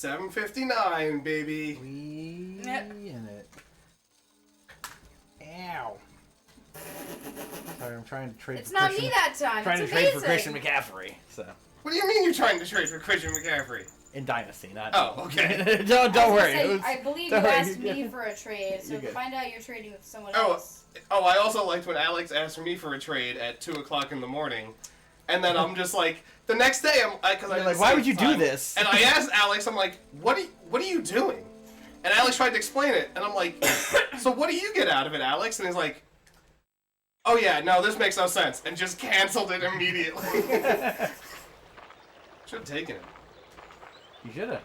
7:59, baby. We in it. Ow. Sorry, I'm trying to trade. It's not me that time. Trying it's to trade for amazing. Christian McCaffrey. So. What do you mean you're trying to trade for Christian McCaffrey? In Dynasty, not. Oh, okay. don't worry. I believe you asked me for a trade, so find out you're trading with someone else. Oh, I also liked when Alex asked me for a trade at 2 o'clock in the morning, and then I'm just like, the next day because I like, why would you do this? And I asked Alex, I'm like, what are you doing? And Alex tried to explain it, and I'm like, so what do you get out of it, Alex? And he's like, oh yeah, no, this makes no sense, and just canceled it immediately. Should have taken it. You should have.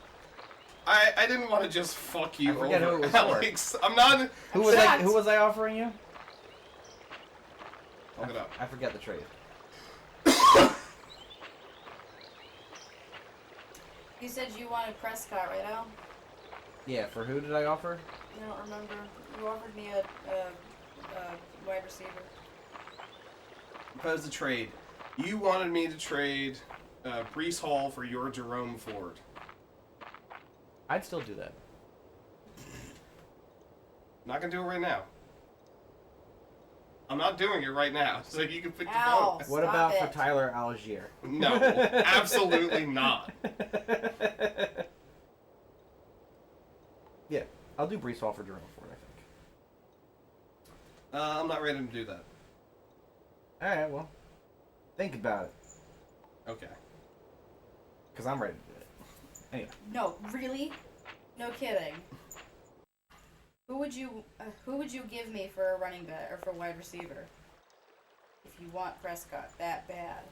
I didn't want to just fuck you over, who it was Alex. I'm not. Who was I offering you? Look it up. I forget the trade. You said you wanted Prescott, right, Al? Yeah, for who did I offer? I don't remember. You offered me a wide receiver. Propose the trade. You wanted me to trade Brees Hall for your Jerome Ford. I'd still do that. Not gonna do it right now. I'm not doing it right now, so you can pick the Ow. phone. What about for Tyler Algier? No, absolutely not. Yeah, I'll do Brees Hall for Jerome Ford, I think. I'm not ready to do that. Alright, well, think about it. Okay. Because I'm ready to do it. Anyway. No, really? No kidding. Who would you give me for a running back or for a wide receiver? If you want Prescott that bad.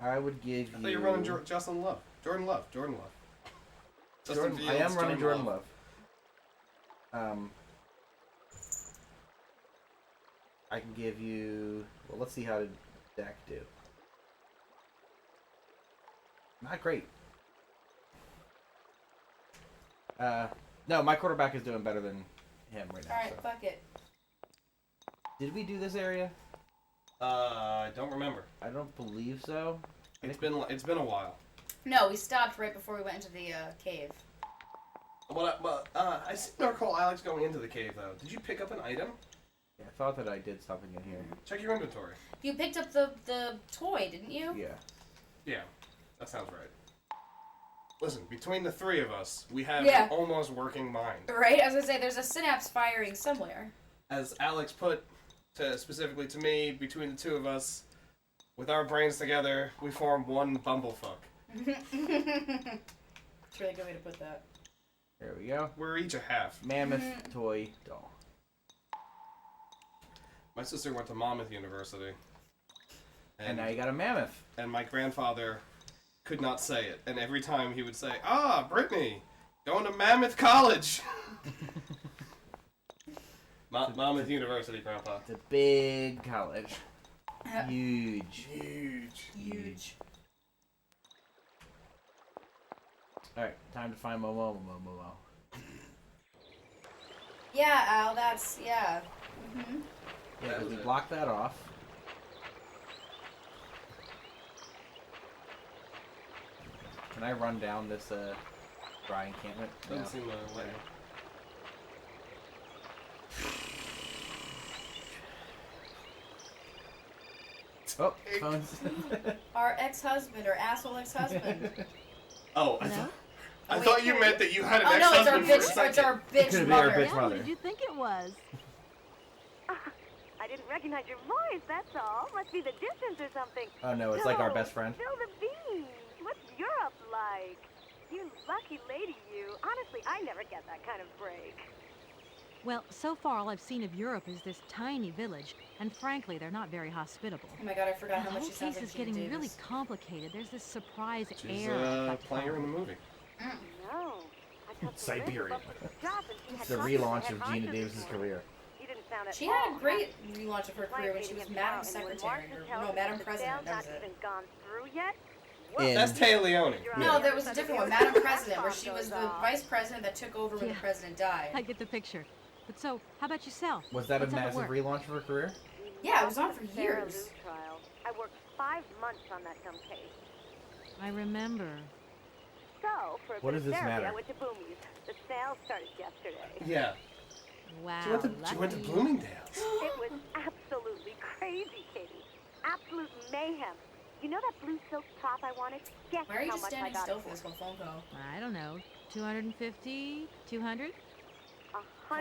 I would give you... I thought you were running Justin Love. Jordan Love. Justin Fields, I am running Jordan Love. I can give you... Well, let's see how did Dak do. Not great. No, my quarterback is doing better than him right now. Alright, so. fuck it. Did we do this area? I don't remember. I don't believe so. It's been a while. No, we stopped right before we went into the cave. I seem to recall Alex going into the cave though. Did you pick up an item? Yeah, I thought that I did something in here. Check your inventory. You picked up the toy, didn't you? Yeah. Yeah, that sounds right. Listen, between the three of us, we have Yeah. an almost working mind. Right? I was gonna say, there's a synapse firing somewhere. As Alex put specifically to me, between the two of us, with our brains together, we form one bumblefuck. It's a really good way to put that. There we go. We're each a half. Mammoth toy doll. My sister went to Monmouth University. And now you got a mammoth. And my grandfather could not say it. And every time he would say, "Ah, Brittany, going to Mammoth College." Monmouth University, Grandpa. It's a big college. Yep. Huge. Alright, time to find Momo. Yeah, Al, that's, yeah. Mm-hmm. Yeah, because we blocked that off. Can I run down this dry encampment? Doesn't seem my way. Oh, phones. Our ex-husband, or asshole ex-husband. Oh, I thought you meant that you had an Oh no, it's our ex-husband for a bitch. second. It's our bitch Could be mother. our bitch Yeah, mother. who did you think it was? I didn't recognize your voice, that's all. Must be the distance or something. Oh no, it's like our best friend. Spill the beans. What's Europe like? You lucky lady, you. Honestly, I never get that kind of break. Well, so far all I've seen of Europe is this tiny village, and frankly, they're not very hospitable. Oh my god, I forgot The how much whole she sounds case like is Gina getting Davis. really complicated. There's this surprise She's air a effect player in the following. movie. No. I talked to Liz Syberia. about the job and she It's had the talked to relaunch the of head Gina honcho Davis' this morning. career. He didn't sound at She had all a great happy. relaunch of her career when she was Madam Secretary, or no, Madam President, that was it. Even gone through yet? In- That's Taya Leone. No, there was a different one, Madam President, where she was the vice president that took over when the Yeah. president died. I get the picture. But so, how about yourself? Was that a What's up at massive work? relaunch of her career? Yeah, it was on for Sarah years. Lou trial. I worked 5 months on that dumb case. I remember. So, for a What bit does of this therapy, matter? I went to Boomies. The sale started yesterday. Yeah. Wow. She went to lucky. Bloomingdale's. It was absolutely crazy, Katie. Absolute mayhem. You know that blue silk top I wanted? Guess Why are you how just much I standing got still it for this whole phone call? I don't know. 250? 200?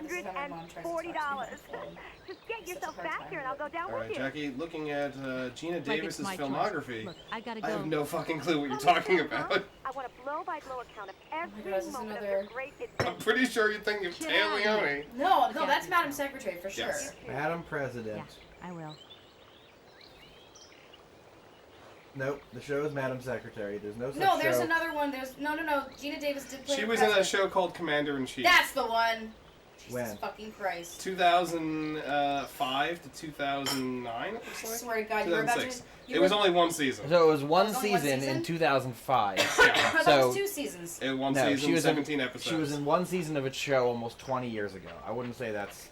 This is how my mom tries to talk to me $140. on the phone. Just get It's such a yourself hard back time here and I'll go with it. down All with right, you. Jackie, looking at Gina Like it's Davis's my choice. filmography, Look, I gotta I go. have no fucking clue what you're Call me talking Sam, huh? about. I want a blow-by-blow account of every God, is this moment another- of your great I'm adventure. pretty sure you're thinking of Get Taya out of here. Leone. No, that's Madam Secretary for sure. Yes. Madam President. Yeah, I will. Nope, the show is Madam Secretary. There's no such No, there's show. another one. There's no. Gina Davis did play. She the was in a president. show called Commander in Chief. That's the one. Jesus When? fucking Christ. 2005 to 2009. It I looks like. swear to God, you were about to. 2006. It was only one season. So it was one Oh, it was only one season season? in 2005. I thought So- it was 2 seasons. It one No, season, she was in- 17 episodes. She was in one season of a show almost 20 years ago. I wouldn't say that's...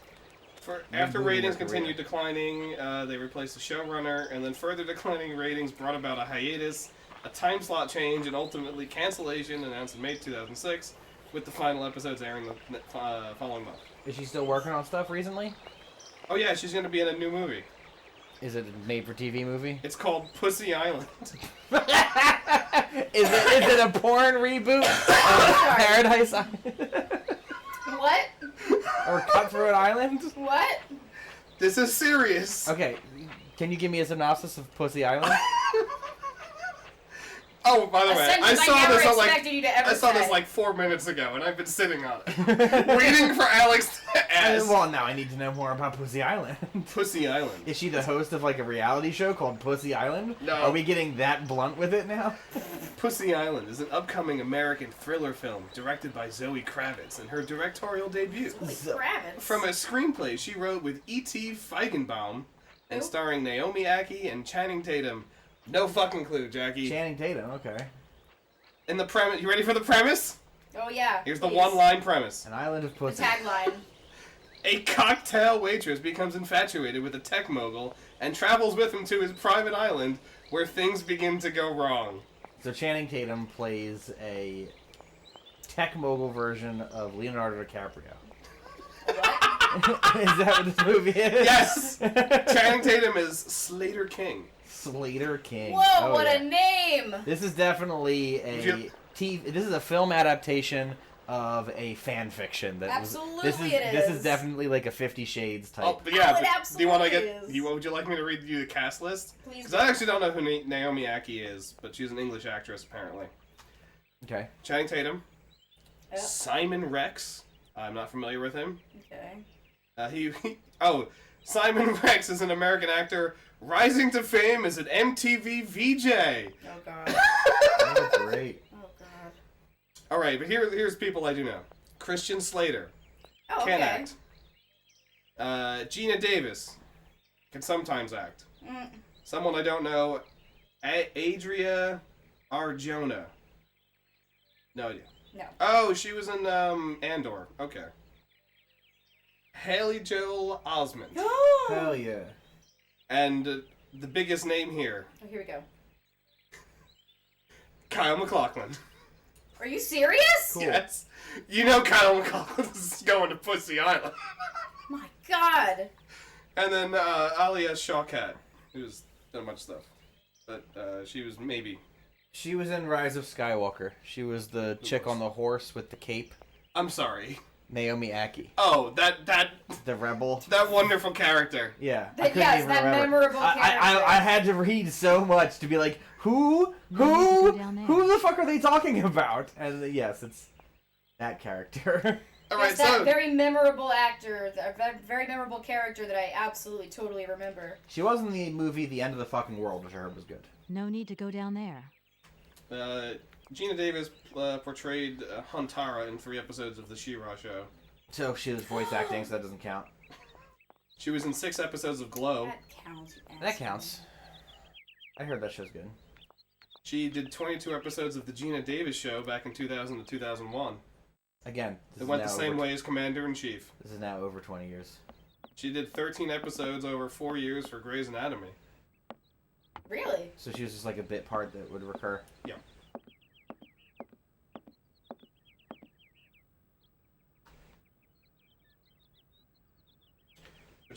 After rebooting ratings her career. continued declining, they replaced the showrunner, and then further declining ratings brought about a hiatus, a time slot change, and ultimately cancellation announced in May 2006, with the final episodes airing the following month. Is she still working on stuff recently? Oh yeah, she's going to be in a new movie. Is it a made-for-TV movie? It's called Pussy Island. Is it a porn reboot of Paradise Island? What? Or Cutthroat Island? What? This is serious. Okay, can you give me a synopsis of Pussy Island? Oh, by the A way, sentence I saw never this at, expected you to ever I saw this say. like 4 minutes ago, and I've been sitting on it, waiting for Alex to ask. Well, now I need to know more about Pussy Island. Pussy Island. Is she the host of like a reality show called Pussy Island? No. Are we getting that blunt with it now? Pussy Island is an upcoming American thriller film directed by Zoe Kravitz in her directorial debut. Holy So- Kravitz. From a screenplay she wrote with E.T. Feigenbaum and Who? starring Naomi Ackie and Channing Tatum. No fucking clue, Jackie. Channing Tatum, okay. In the premise, you ready for the premise? Oh yeah. Here's the please. one-line premise. An island of The pussy. tagline. A cocktail waitress becomes infatuated with a tech mogul and travels with him to his private island where things begin to go wrong. So Channing Tatum plays a tech mogul version of Leonardo DiCaprio. Is that what this movie is? Yes! Channing Tatum is Slater King. Slater King. Whoa, Oh, what yeah. a name! This is definitely You- This is a film adaptation of a fan fiction. That Absolutely this it This is. is definitely like a 50 Shades type. Oh, but yeah, Oh, it but do you want to absolutely get? is. Would you like me to read you the cast list? Please Because do. I actually don't know who Naomi Ackie is, but she's an English actress apparently. Okay. Channing Tatum, Yep. Simon Rex. I'm not familiar with him. Okay. Simon Rex is an American actor rising to fame as an MTV VJ. Oh god. Oh, great. Oh god. All right, but here's people I do know. Christian Slater Oh, can okay. act. Gina Davis can sometimes act. Mm. Someone I don't know, Adria Arjona. No idea. No. Oh, she was in Andor. Okay. Haley Joel Osment. Hell yeah. And the biggest name here, Oh, here we go. Kyle MacLachlan. Are you serious? Cool. Yes. You know Kyle MacLachlan is going to Pussy Island. My god. And then Alia Shawkat, who's done much stuff. But she was maybe. She was in Rise of Skywalker. She was the chick on the horse with the cape. I'm sorry. Naomi Ackie. Oh, that The rebel. wonderful character. Yeah. I That, couldn't yes, even that remember. memorable character. I had to read so much to be like, who go down there. the fuck are they talking about? And yes, it's that character. All Yes, right, that so very memorable actor, that very memorable character that I absolutely, totally remember. She was in the movie The End of the Fucking World, which I heard was good. No need to go down there. Gina Davis portrayed Huntara in 3 episodes of the She-Ra show. So she was voice acting, so that doesn't count. She was in 6 episodes of Glow. That counts. you That asshole. counts. I heard that show's good. She did 22 episodes of the Gina Davis show back in 2000 to 2001. Again, It went the same way as Commander-in-Chief. This is now over 20 years. She did 13 episodes over 4 years for Grey's Anatomy. Really? So she was just like a bit part that would recur. Yeah.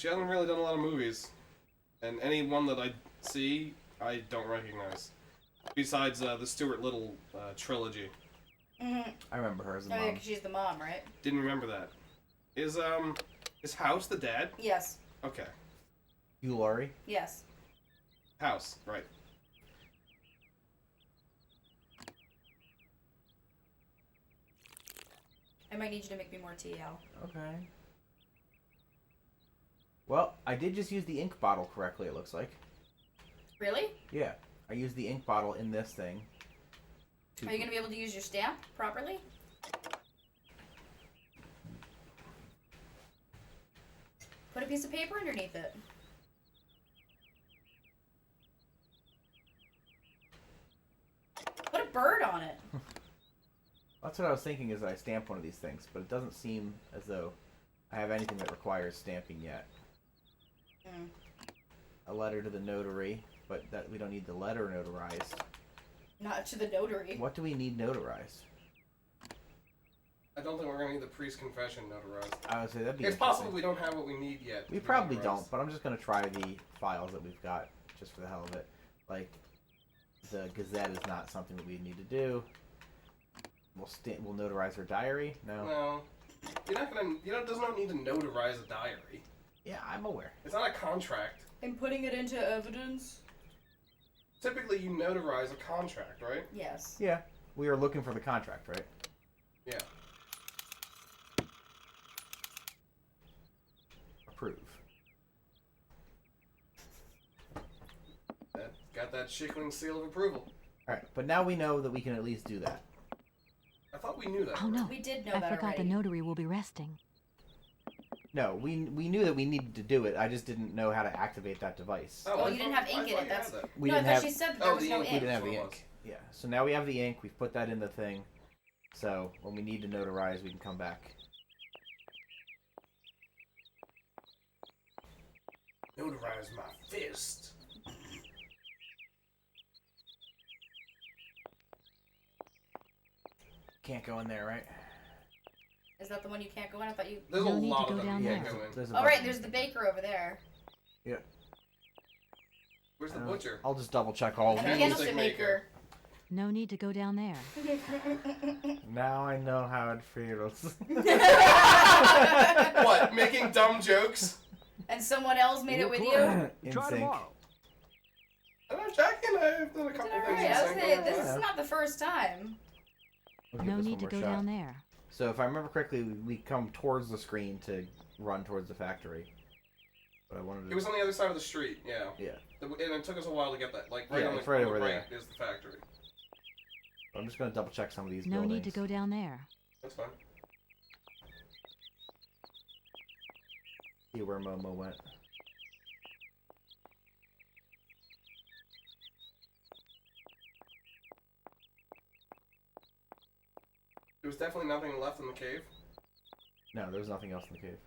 She hasn't really done a lot of movies. And any one that I see, I don't recognize. Besides the Stuart Little trilogy. Mm-hmm. I remember her as a Oh, mom. yeah, 'cause she's the mom, right? Didn't remember that. Is House the dad? Yes. Okay. Hugh Laurie. Yes. House, right. I might need you to make me more tea, Al. Okay. Well, I did just use the ink bottle correctly, it looks like. Really? Yeah. I used the ink bottle in this thing. Are you going to be able to use your stamp properly? Put a piece of paper underneath it. Put a bird on it. That's what I was thinking as I stamp one of these things, but it doesn't seem as though I have anything that requires stamping yet. Mm. A letter to the notary, but that we don't need the letter notarized. Not to the notary. What do we need notarized? I don't think we're gonna need the priest confession notarized. I would say that'd be It's possible interesting. we don't have what we need yet. We to be probably notarized. don't, but I'm just gonna try the files that we've got just for the hell of it. Like the Gazette is not something that we need to do. We'll notarize her diary. No. No. You're not gonna. You know, it does not need to notarize a diary. Yeah, I'm aware. It's not a contract. And putting it into evidence? Typically, you notarize a contract, right? Yes. Yeah, we are looking for the contract, right? Yeah. Approve. That got that Schickling seal of approval. All right, but now we know that we can at least do that. I thought we knew that. Oh no, We did know I that forgot already. the notary will be resting. No, we knew that we needed to do it. I just didn't know how to activate that device. Oh, I you didn't thought- have ink I in thought it. you That's had that. We no. I didn't thought have. she said that Oh, there was the no ink. We ink. didn't have the That's what it ink. Yeah, so now we have the ink. We've put that in the thing. So when we need to notarize, we can come back. Notarize my fist. Can't go in there, right? Is that the one you can't go in? I thought you. There's No a need to lot go of them down you there. can't go in. There's a Oh, right. button. There's the baker over there. Yeah. Where's the Uh, butcher? I'll just double check all of And the Okay. these. candlestick maker. No need to go down there. Now I know how it feels. What? Making dumb jokes? And someone else made it with you? In Try sync. tomorrow. I don't know, Jackie and I have done a Did couple all things right. I was in saying, sync. this Yeah. is not the first time. We'll give No this need one to more go shot. down there. So if I remember correctly, we come towards the screen to run towards the factory. But I wanted to. It was on the other side of the street, yeah. Yeah. And it took us a while to get that. Like, right Yeah, on the, it's right on the over right there. is the factory. I'm just gonna double check some of these No buildings. need to go down there. That's fine. See where Momo went. There was definitely nothing left in the cave. No, there was nothing else in the cave.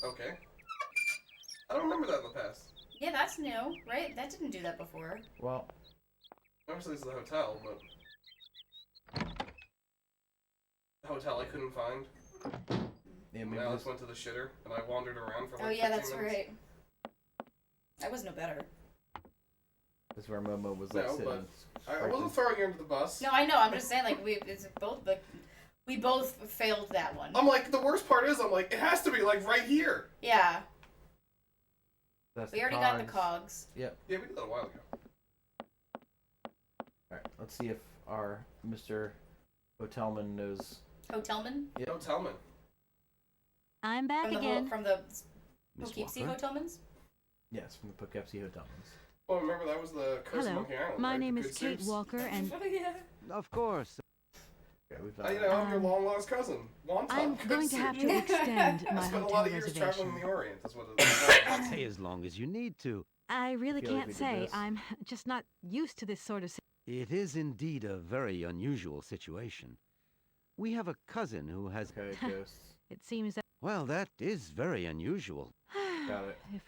Okay. I don't remember that in the past. Yeah, that's new, right? That didn't do that before. Well, Obviously, it's the hotel, but the hotel I couldn't find. yeah, maybe Alex this, went to the shitter, and I wandered around for like Oh, yeah, 15 that's minutes. right. I was no better. this is where Momo was No, like sitting. but I wasn't throwing you under the bus. No, I know. I'm just saying, like, we both failed that one. I'm like, the worst part is, I'm like, it has to be like right here. Yeah, That's we the already got the cards. cogs. Yeah, we did that a while ago. Alright, let's see if our Mr. Hotelman knows. Hotelman Yep. Don't tell me. I'm back again. from the Miss Poughkeepsie Walker? Hotelmans. Yes, from the Poughkeepsie Hotelmans. Well, remember that was the Coast Hello, Monkey Island. my right? name The is good Kate soups. Walker, and Oh, yeah. Of course. Yeah, we've You done know, I'm your Um, long lost cousin, Wonton. I'm Good going to have soup. to extend I my spent a hotel lot of years traveling in reservation. the Orient. That's what it is. Stay as long as you need to. I really Feel like can't we did say. this. I'm just not used to this sort of. It is indeed a very unusual situation. We have a cousin who has... Okay, ghosts. It seems that. Well, that is very unusual. Got it. If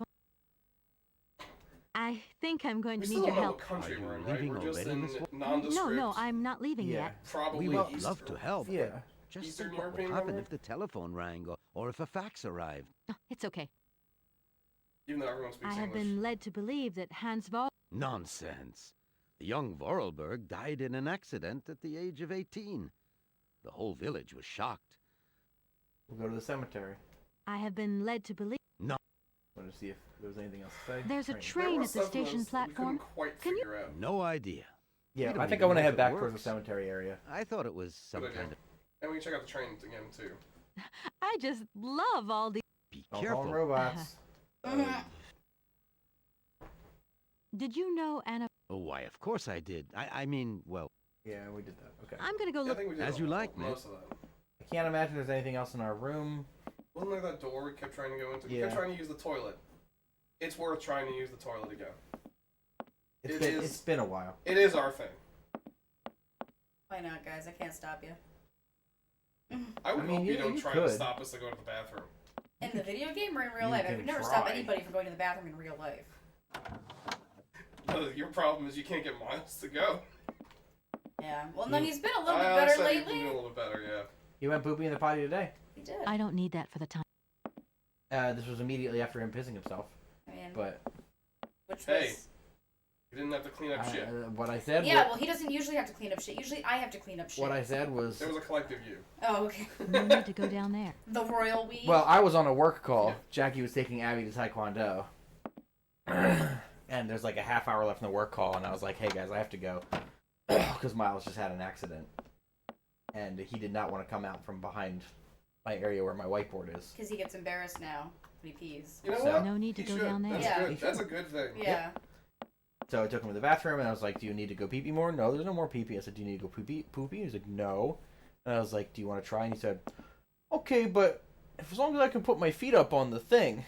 I think I'm going We to still need don't your know help. what country Are you we're in, right? leaving We're just already, in Miss Wa- No, nondescript. I'm not leaving Yeah. yet. Probably We would East love to Philly. help. Yeah. Just Eastern think what would European happen number? if the telephone rang or if a fax arrived. Oh, it's okay. Even though everyone speaks I have English. been led to believe that Hans Vol... Nonsense. The young Vorarlberg died in an accident at the age of 18. The whole village was shocked. We'll go to the cemetery. I have been led to believe... Want to see if there was anything else to say? There's a There train was at the something station else we platform. couldn't quite Can you- figure out. No idea. Yeah, We don't I think even I want know to if head it back towards the works. cemetery area. I thought it was some Good idea. kind of... And we can check out the trains again, too. I just love all the... Be Don't call them careful. robots. Did you know Anna... Oh, why, of course I did. I mean, well, Yeah, we did that. Okay. I'm gonna go Yeah, I look... think we did As you like, Nick. most of that. I can't imagine there's anything else in our room. Wasn't there that door we kept trying to go into? We Yeah. kept trying to use the toilet. It's worth trying to use the toilet again. It's It been is- it's been a while. It is our thing. Why not, guys? I can't stop you. I would mean, hope you you- don't you try could. to stop us to go to the bathroom. In the video game or in real You life? I can would never stop try. anybody from going to the bathroom in real life. Your problem is you can't get miles to go. Yeah. Well, no, You- he's been a little bit I better said you've been lately. doing a little bit better, yeah. He went pooping in the potty today. He did. I don't need that for the time. This was immediately after him pissing himself. I mean, But which Hey, was... You didn't have to clean up shit. what I said. Yeah, well, he doesn't usually have to clean up shit. Usually I have to clean up shit. What I said was. There was a collective you. Oh, okay. No need to go down there. The royal we. Well, I was on a work call. Yeah. Jackie was taking Abby to Taekwondo. And there's like a half hour left in the work call, and I was like, hey guys, I have to go. Because Miles just had an accident. And he did not want to come out from behind my area where my whiteboard is. Because he gets embarrassed now when he pees. You know So- what? No need to He go should. down there. That's Yeah. good. That's a good thing. Yeah. So I took him to the bathroom, and I was like, do you need to go pee-pee more? No, there's no more pee-pee. I said, do you need to go poopy? He's like, no. And I was like, do you want to try? And he said, okay, but as long as I can put my feet up on the thing.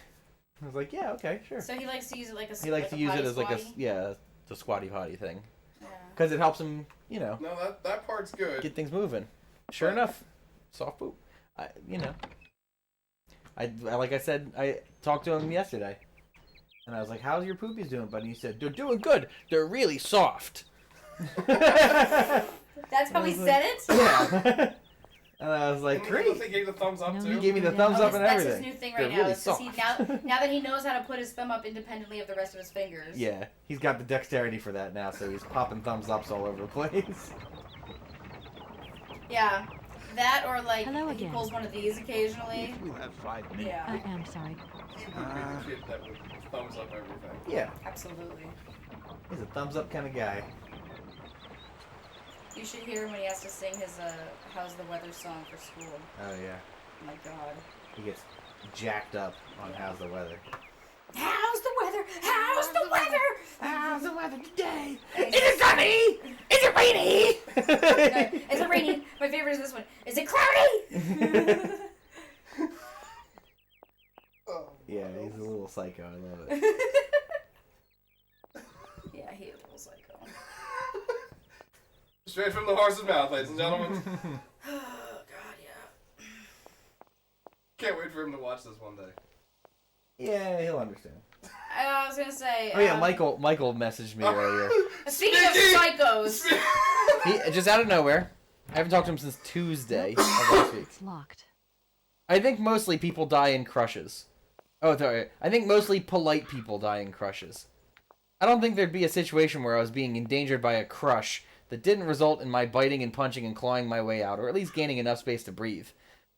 I was like, yeah, okay, sure. So he likes to use it like a. He likes like to a use it potty as like a, squatty? yeah, the squatty potty thing. Yeah. Because it helps him, you know, No, that part's good. get things moving. Sure But- enough, soft poop. I like I said, I talked to him yesterday, and I was like, "How's your poopies doing, buddy?" He said, "They're doing good. They're really soft." That's how he said it. Yeah. And I was like, And "Great." They gave the thumbs up No too. He need gave me the Yeah. thumbs up and That's everything. his new thing They're right now. really Is 'cause he, soft. now that he knows how to put his thumb up independently of the rest of his fingers. Yeah, he's got the dexterity for that now, so he's popping thumbs ups all over the place. Yeah. That or like Hello he again. pulls one of these occasionally. If you have 5 minutes. Yeah. I am sorry. He would be the kid that would thumbs up everything. Yeah, Absolutely. he's a thumbs up kind of guy. You should hear him when he has to sing his "How's the Weather" song for school. Oh yeah, Oh my God. he gets jacked up on how's the weather. How's the weather? How's the weather? How's the weather today? Is it sunny? Is it rainy? No, is it raining? My favorite is this one. Is it cloudy? Oh, Yeah, he's a little psycho. I love it. Yeah, he is a little psycho. Straight from the horse's mouth, ladies and gentlemen. Oh God, yeah. Can't wait for him to watch this one day. Yeah, he'll understand. I was gonna say. Oh yeah, Michael messaged me earlier. Speaking of Sneaky! psychos, He just out of nowhere. I haven't talked to him since Tuesday of last week. It's locked. I think mostly people die in crushes. Oh, sorry. I think mostly polite people die in crushes. I don't think there'd be a situation where I was being endangered by a crush that didn't result in my biting and punching and clawing my way out, or at least gaining enough space to breathe.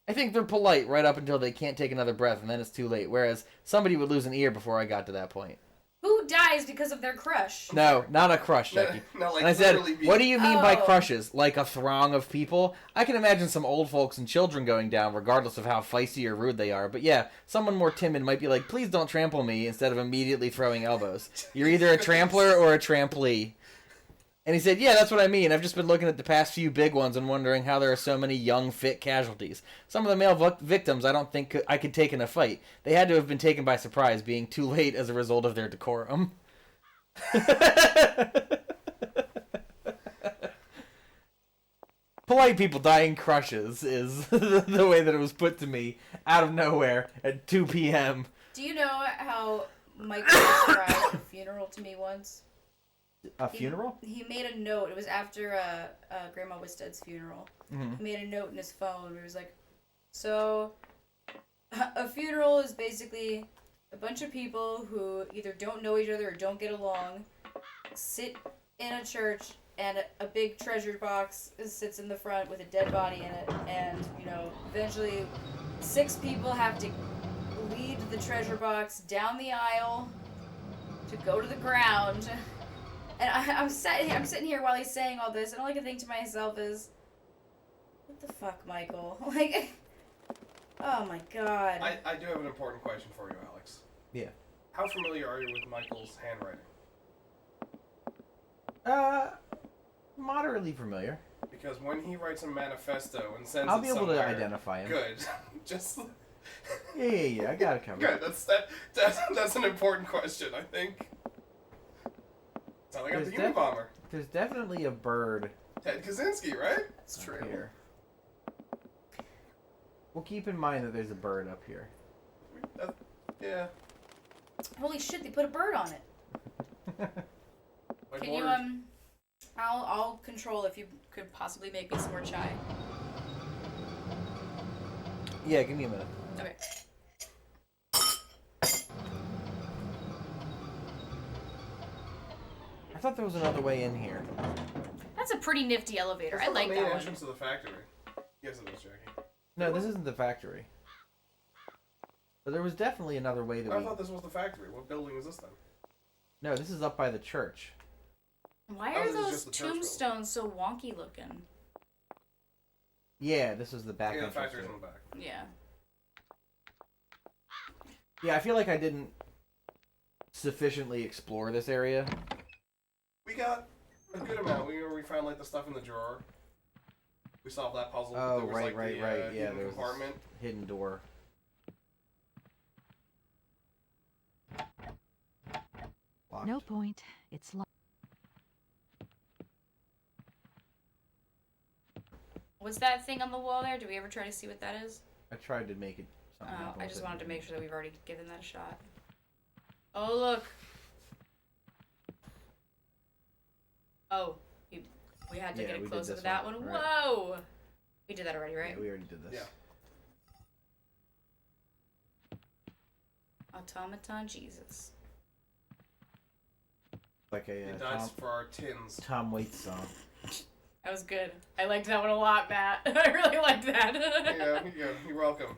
I think they're polite right up until they can't take another breath, and then it's too late, whereas somebody would lose an ear before I got to that point. who dies because of their crush? No, not a crush, No, Jackie. no, like And I said, literally being- what do you mean by Oh. crushes? Like a throng of people? I can imagine some old folks and children going down, regardless of how feisty or rude they are. But yeah, someone more timid might be like, please don't trample me, instead of immediately throwing elbows. You're either a trampler or a tramplee. And he said, yeah, that's what I mean. I've just been looking at the past few big ones and wondering how there are so many young, fit casualties. Some of the male victims I don't think I could take in a fight. They had to have been taken by surprise, being too late as a result of their decorum. Polite people dying crushes is the way that it was put to me out of nowhere at 2 p.m. Do you know how Michael described a funeral to me once? A funeral? He made a note. It was after Grandma Wisted's funeral. Mm-hmm. He made a note in his phone where he was like, so, a funeral is basically a bunch of people who either don't know each other or don't get along, sit in a church, and a big treasure box sits in the front with a dead body in it, and, eventually 6 people have to lead the treasure box down the aisle to go to the ground. And I'm sitting here while he's saying all this, and all I can think to myself is, what the fuck, Michael? Like, oh my god. I do have an important question for you, Alex. Yeah. How familiar are you with Michael's handwriting? Moderately familiar. Because when he writes a manifesto and sends I'll it be able to somewhere, identify him. Good. Just Yeah, I got it covered. good. That's an important question, I think. Sound like I got the Unabomber. There's definitely a bird Ted Kaczynski, right? It's up true. here. Well, keep in mind that there's a bird up here. Yeah. Holy shit, they put a bird on it. Like Can you, I'll control if you could possibly make me some more chai. Yeah, give me a minute. Okay. I thought there was another way in here. That's a pretty nifty elevator. That's I not like the main that entrance one. to the factory. Yes, it is, Jackie. No, this isn't the factory. But there was definitely another way that I we... thought this was the factory. What building is this then? No, this is up by the church. Why Oh, are this is those just the church building. tombstones so wonky looking? Yeah, this was the back Yeah, the entrance. factory's to in it. the back. Yeah. Yeah, I feel like I didn't sufficiently explore this area. We got a good amount. We found like the stuff in the drawer. We solved that puzzle. Oh, there was, right, like, right, the, right. Yeah, hidden there was compartment. this hidden door. Locked. No point. It's locked. What's that thing on the wall there? Did we ever try to see what that is? I tried to make it something Oh, happen I with just it. wanted to make sure that we've already given that a shot. Oh, look. Oh, we had to Yeah, get we it did closer this to that one. one, right. Whoa! We did that already, right? Yeah, we already did this. Yeah. Automaton Jesus. Like a It dies for our tins. Tom Waits song. That was good. I liked that one a lot, Matt. I really liked that. Yeah, you're welcome.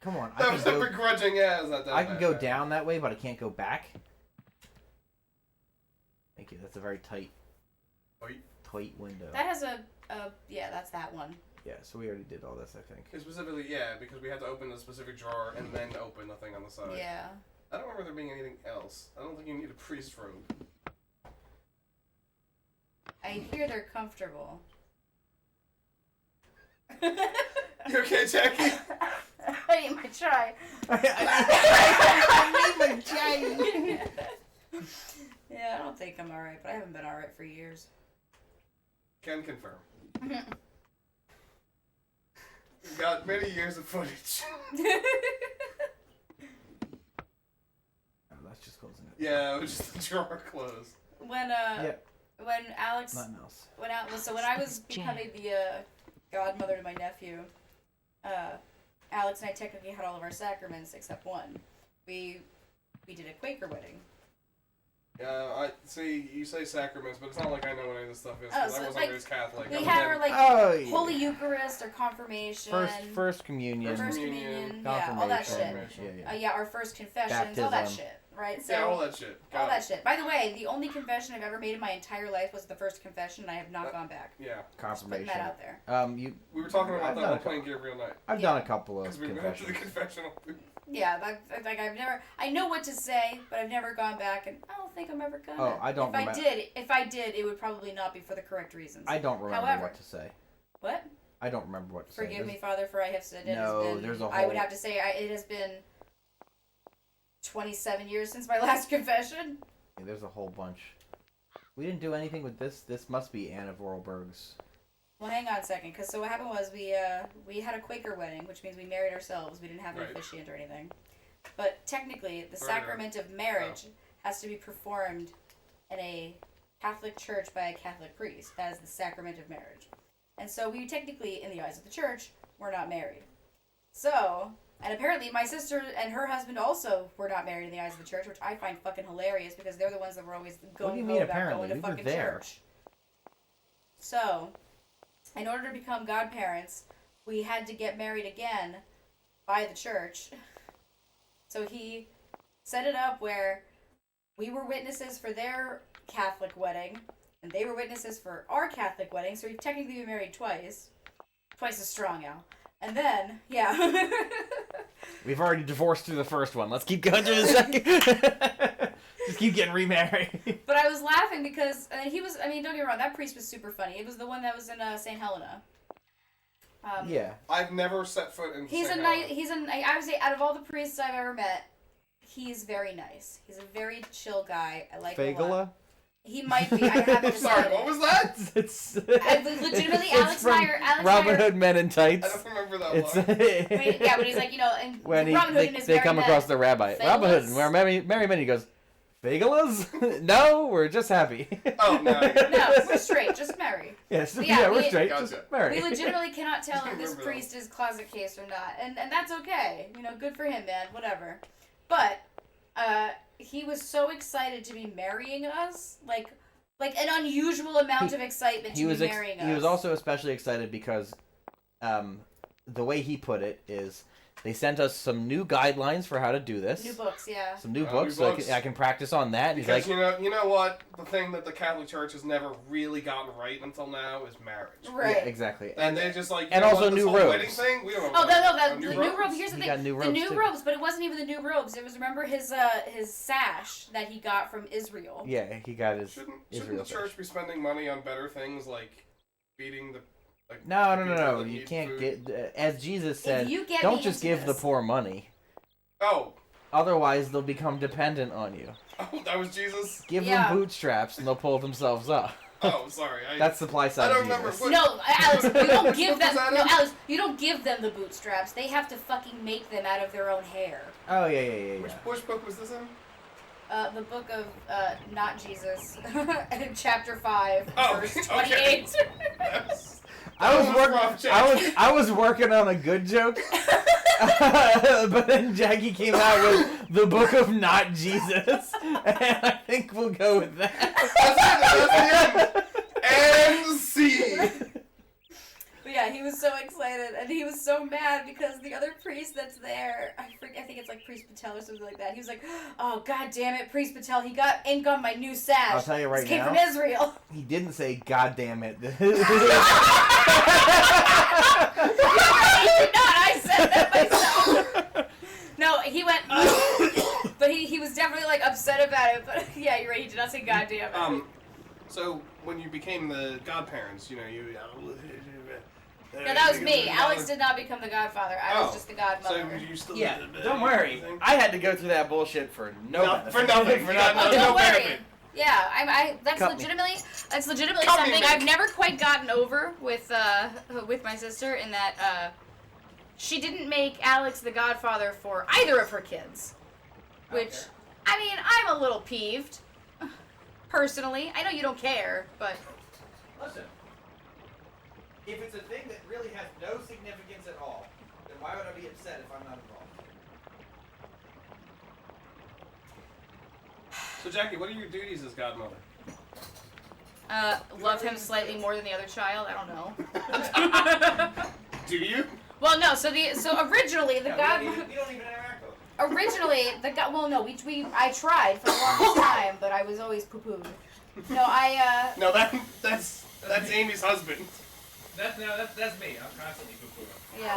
Come on, That was a go, begrudging as that. I can go down that way, but I can't go back. Thank you. That's a very tight window. That has yeah, that's that one. Yeah, so we already did all this, I think. Specifically, yeah, because we had to open a specific drawer and then open the thing on the side. Yeah. I don't remember there being anything else. I don't think you need a priest robe. I hear they're comfortable. You okay, Jackie? I need my chai. I need my chai. Yeah, I don't think I'm alright, but I haven't been alright for years. Can confirm. We've got many years of footage. Oh, that's just closing it. Yeah, it was just the drawer closed. When Yep. when Alex Nothing else. when I was becoming the godmother to my nephew, Alex and I technically had all of our sacraments except one. We did a Quaker wedding. I see. You say sacraments, but it's not like I know what any of this stuff is. Oh, 'Cause so I wasn't like, raised Catholic. We Other had than- our like Oh, yeah. Holy Eucharist or confirmation. First communion. First Communion, communion, yeah, all that shit. Confirmation. Yeah, Yeah, our first confessions, all that Baptism. shit, right? So yeah, all that shit. all Got that it. shit. By the way, the only confession I've ever made in my entire life was the first confession, and I have not gone back. Yeah, Just putting that Confirmation. out there. we were talking I've about that done while a playing Gabriel Knight. I've done a couple of Because we went to the confessions. confessional. Yeah, like I've never. I know what to say, but I've never gone back, and I don't think I'm ever gonna. Oh, I don't remember. If I did, it would probably not be for the correct reasons. I don't remember However- what to say. What? I don't remember what to say. Forgive me, Father, for I have sinned. It No, has been, there's a I would whole- have to say it has been 27 years since my last confession. Yeah, there's a whole bunch. We didn't do anything with this. This must be Anne of Vorarlberg's. Well, hang on a second, because so what happened was we had a Quaker wedding, which means we married ourselves. We didn't have an Right. officiant or anything. But technically, the Or, sacrament of marriage has to be performed in a Catholic church by a Catholic priest as the sacrament of marriage. And so we technically, in the eyes of the church, were not married. So, and apparently my sister and her husband also were not married in the eyes of the church, which I find fucking hilarious because they're the ones that were always going about going to We were fucking there. church. So, in order to become godparents, we had to get married again by the church. So he set it up where we were witnesses for their Catholic wedding, and they were witnesses for our Catholic wedding, so we've technically been married twice. Twice as strong, Al. And then, yeah. We've already divorced through the first one. Let's keep going through the second. Just keep getting remarried. But I was laughing because he was, don't get me wrong, that priest was super funny. It was the one that was in St. Helena. Yeah. I've never set foot in. I would say out of all the priests I've ever met, he's very nice. He's a very chill guy. I like him a lot. He might be. I haven't decided. Sorry, what was that? It's legitimately Alex from and I are Robin Hood Men in I Tights. don't remember that It's one. when he's like, and when Robin Hood and his they merry come men. across the rabbi. Robin Hood and we're merry men. He goes, Fagulas? No, we're just happy. Oh, no. No, we're straight, just marry. Yes, Yeah, we're we- straight, Gotcha. just marry. We legitimately cannot tell if this Remember priest is closet case or not, and that's okay. Good for him, man. Whatever. But he was so excited to be marrying us, like an unusual amount of excitement to be marrying us. He was also especially excited because the way he put it is they sent us some new guidelines for how to do this. New books, yeah. Some new New books, so books. I can practice on that. And Because he's like, you know what? The thing that the Catholic Church has never really gotten right until now is marriage. Right. yeah, exactly. And they just like, you and know also what, this new whole robes. wedding thing, we don't Oh, know. the new robes. Here's the He thing. got new The robes, new too. robes, but it wasn't even the new robes. It was, remember, his sash that he got from Israel. Yeah, he got his Shouldn't Israel the church fish. be spending money on better things like feeding the like No. people that You need can't food? get. As Jesus said, If you get don't me just into give the this- poor money. Oh, Otherwise, they'll become dependent on you. oh, that was Jesus. Give Yeah. them bootstraps, and they'll pull themselves up. Oh, sorry. That's supply side. I don't Jesus. remember what- No, Alex, you don't Which give book them. was that No, in? Alex, you don't give them the bootstraps. They have to fucking make them out of their own hair. Oh yeah. Which book was this in? The book of not Jesus, chapter 5, Oh, verse okay. 28. I was working on a good joke, but then Jackie came out with the Book of Not Jesus, and I think we'll go with that. That's the end. And scene. But yeah, he was so excited, and he was so mad because the other priest that's there, I think it's like Priest Patel or something like that. He was like, "Oh God damn it, Priest Patel! He got ink on my new sash. I'll tell you right this came now. from Israel." He didn't say, "God damn it." He did not. I said that myself. No, he went, but he was definitely like upset about it. But yeah, you're right. He did not say "God damn it." So when you became the godparents, you. No, that was me. Alex did not become the godfather. I was Oh. just the godmother. So you still Yeah, did the don't worry. I had to go through that bullshit for no benefit. for nothing. For You got nothing. Oh, don't no worry. benefit. Yeah, that's Cut me. legitimately Cut me, something baby. I've never quite gotten over with my sister in that she didn't make Alex the godfather for either of her kids. Which, I mean, I'm a little peeved. Personally. I know you don't care, but Listen, if it's a thing that really has no significance at all, then why would I be upset if I'm not involved? So Jackie, what are your duties as godmother? love him slightly more than the other child. I don't know. Do you? Well, no. So originally the god. We don't even interact with them. Originally, well, no, I tried for the longest time, but I was always poo-pooed. No, No, that's Amy's husband. That's me. I'm constantly poo-pooing. yeah,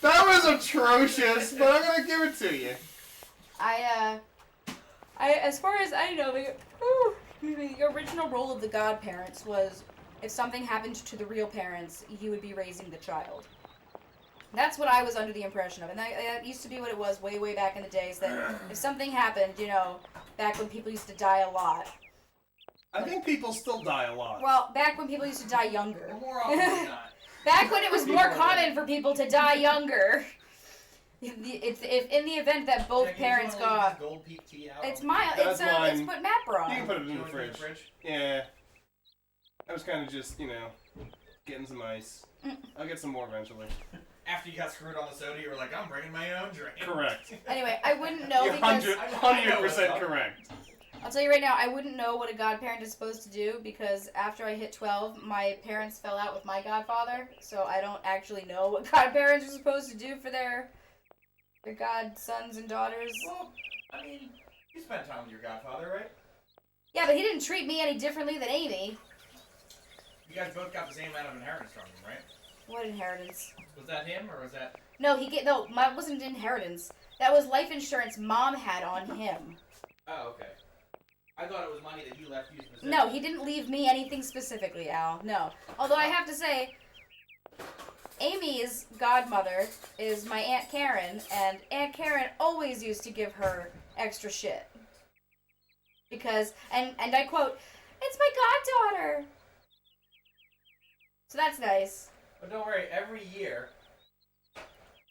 That was atrocious, but I'm gonna give it to you. I, as far as I know, the original role of the godparents was if something happened to the real parents, you would be raising the child. That's what I was under the impression of, and that used to be what it was way back in the days, that if something happened, back when people used to die a lot. I think people still die a lot. Well, back when people used to die younger. More often than not. Back when it was more common for people to die younger. If in the event that both Jack, parents you wanna leave got, this gold peak tea out it's on my, That's it's mine. what Matt brought. You can put it in You the wanna put it in the fridge. fridge? Yeah. I was kind of just, getting some ice. I'll get some more eventually. After you got screwed on the soda, you were like, I'm bringing my own drink. Correct. Anyway, I wouldn't know You're because 100% correct. I'll tell you right now, I wouldn't know what a godparent is supposed to do because after I hit 12, my parents fell out with my godfather, so I don't actually know what godparents are supposed to do for their godsons and daughters. Well, I mean, you spent time with your godfather, right? Yeah, but he didn't treat me any differently than Amy. You guys both got the same amount of inheritance from him, right? What inheritance? Was that him, or was that... No, mine wasn't inheritance. That was life insurance Mom had on him. Oh, okay. I thought it was money that he left you specifically. No, he didn't leave me anything specifically, Al. No. Although I have to say, Amy's godmother is my Aunt Karen, and Aunt Karen always used to give her extra shit. Because, and I quote, "It's my goddaughter." So that's nice. But don't worry, every year,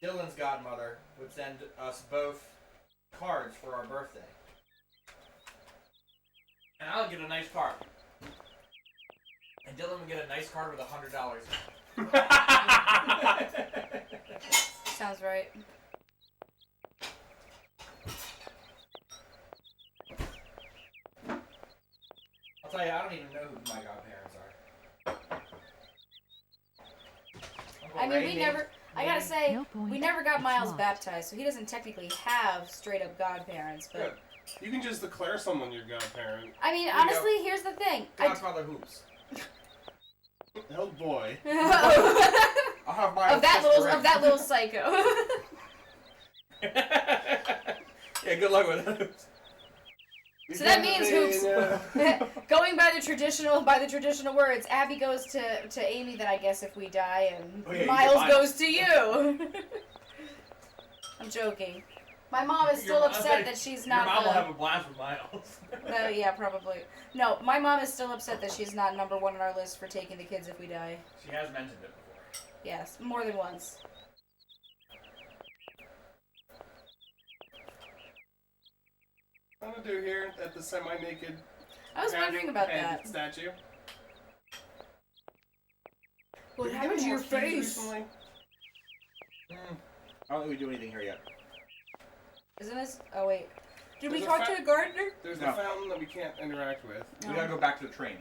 Dylan's godmother would send us both cards for our birthday. And I'll get a nice card. And Dylan would get a nice card with $100. Sounds right. I'll tell you, I don't even know who my godparents are. Uncle I mean, Ray we named- never, I gotta say, No point. we never got It's Miles not. baptized, so he doesn't technically have straight up godparents, but... Good. You can just declare someone your godparent. I mean, you honestly, here's the thing. Godfather Hoops. Oh boy. I'll have my of that little psycho. Yeah, good luck with Hoops. So that means Hoops. Going by the traditional words, Abby goes to Amy. Then I guess if we die, and Oh, yeah, you Miles get goes to you. I'm joking. My mom is still upset that she's not. Your mom will have a blast with Miles. Yeah, probably. No, my mom is still upset that she's not number one on our list for taking the kids if we die. She has mentioned it before. Yes, more than once. What I'm gonna do here at the semi-naked I was wondering about that. statue. What Did you happened get to your more keys face? recently? I don't think we do anything here yet. Isn't this? Oh wait. Did we There's a talk fa- to the gardener? There's No. the fountain that we can't interact with. No. We gotta go back to the train.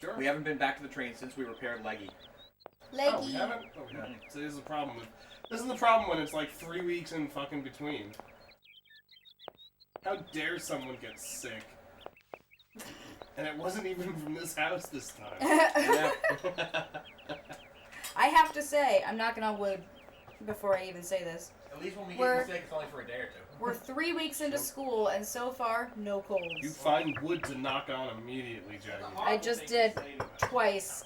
Sure. We haven't been back to the train since we repaired Leggy. Oh, we Leggy. haven't? Oh, we haven't. So this is the problem with. This is the problem when it's like 3 weeks in fucking between. How dare someone get sick? And it wasn't even from this house this time. Yeah. I have to say, I'm knocking on wood before I even say this. At least when we We're- get sick, it's only for a day or two. We're 3 weeks into school, and so far, no colds. You find wood to knock on immediately, Jackie. I just did twice.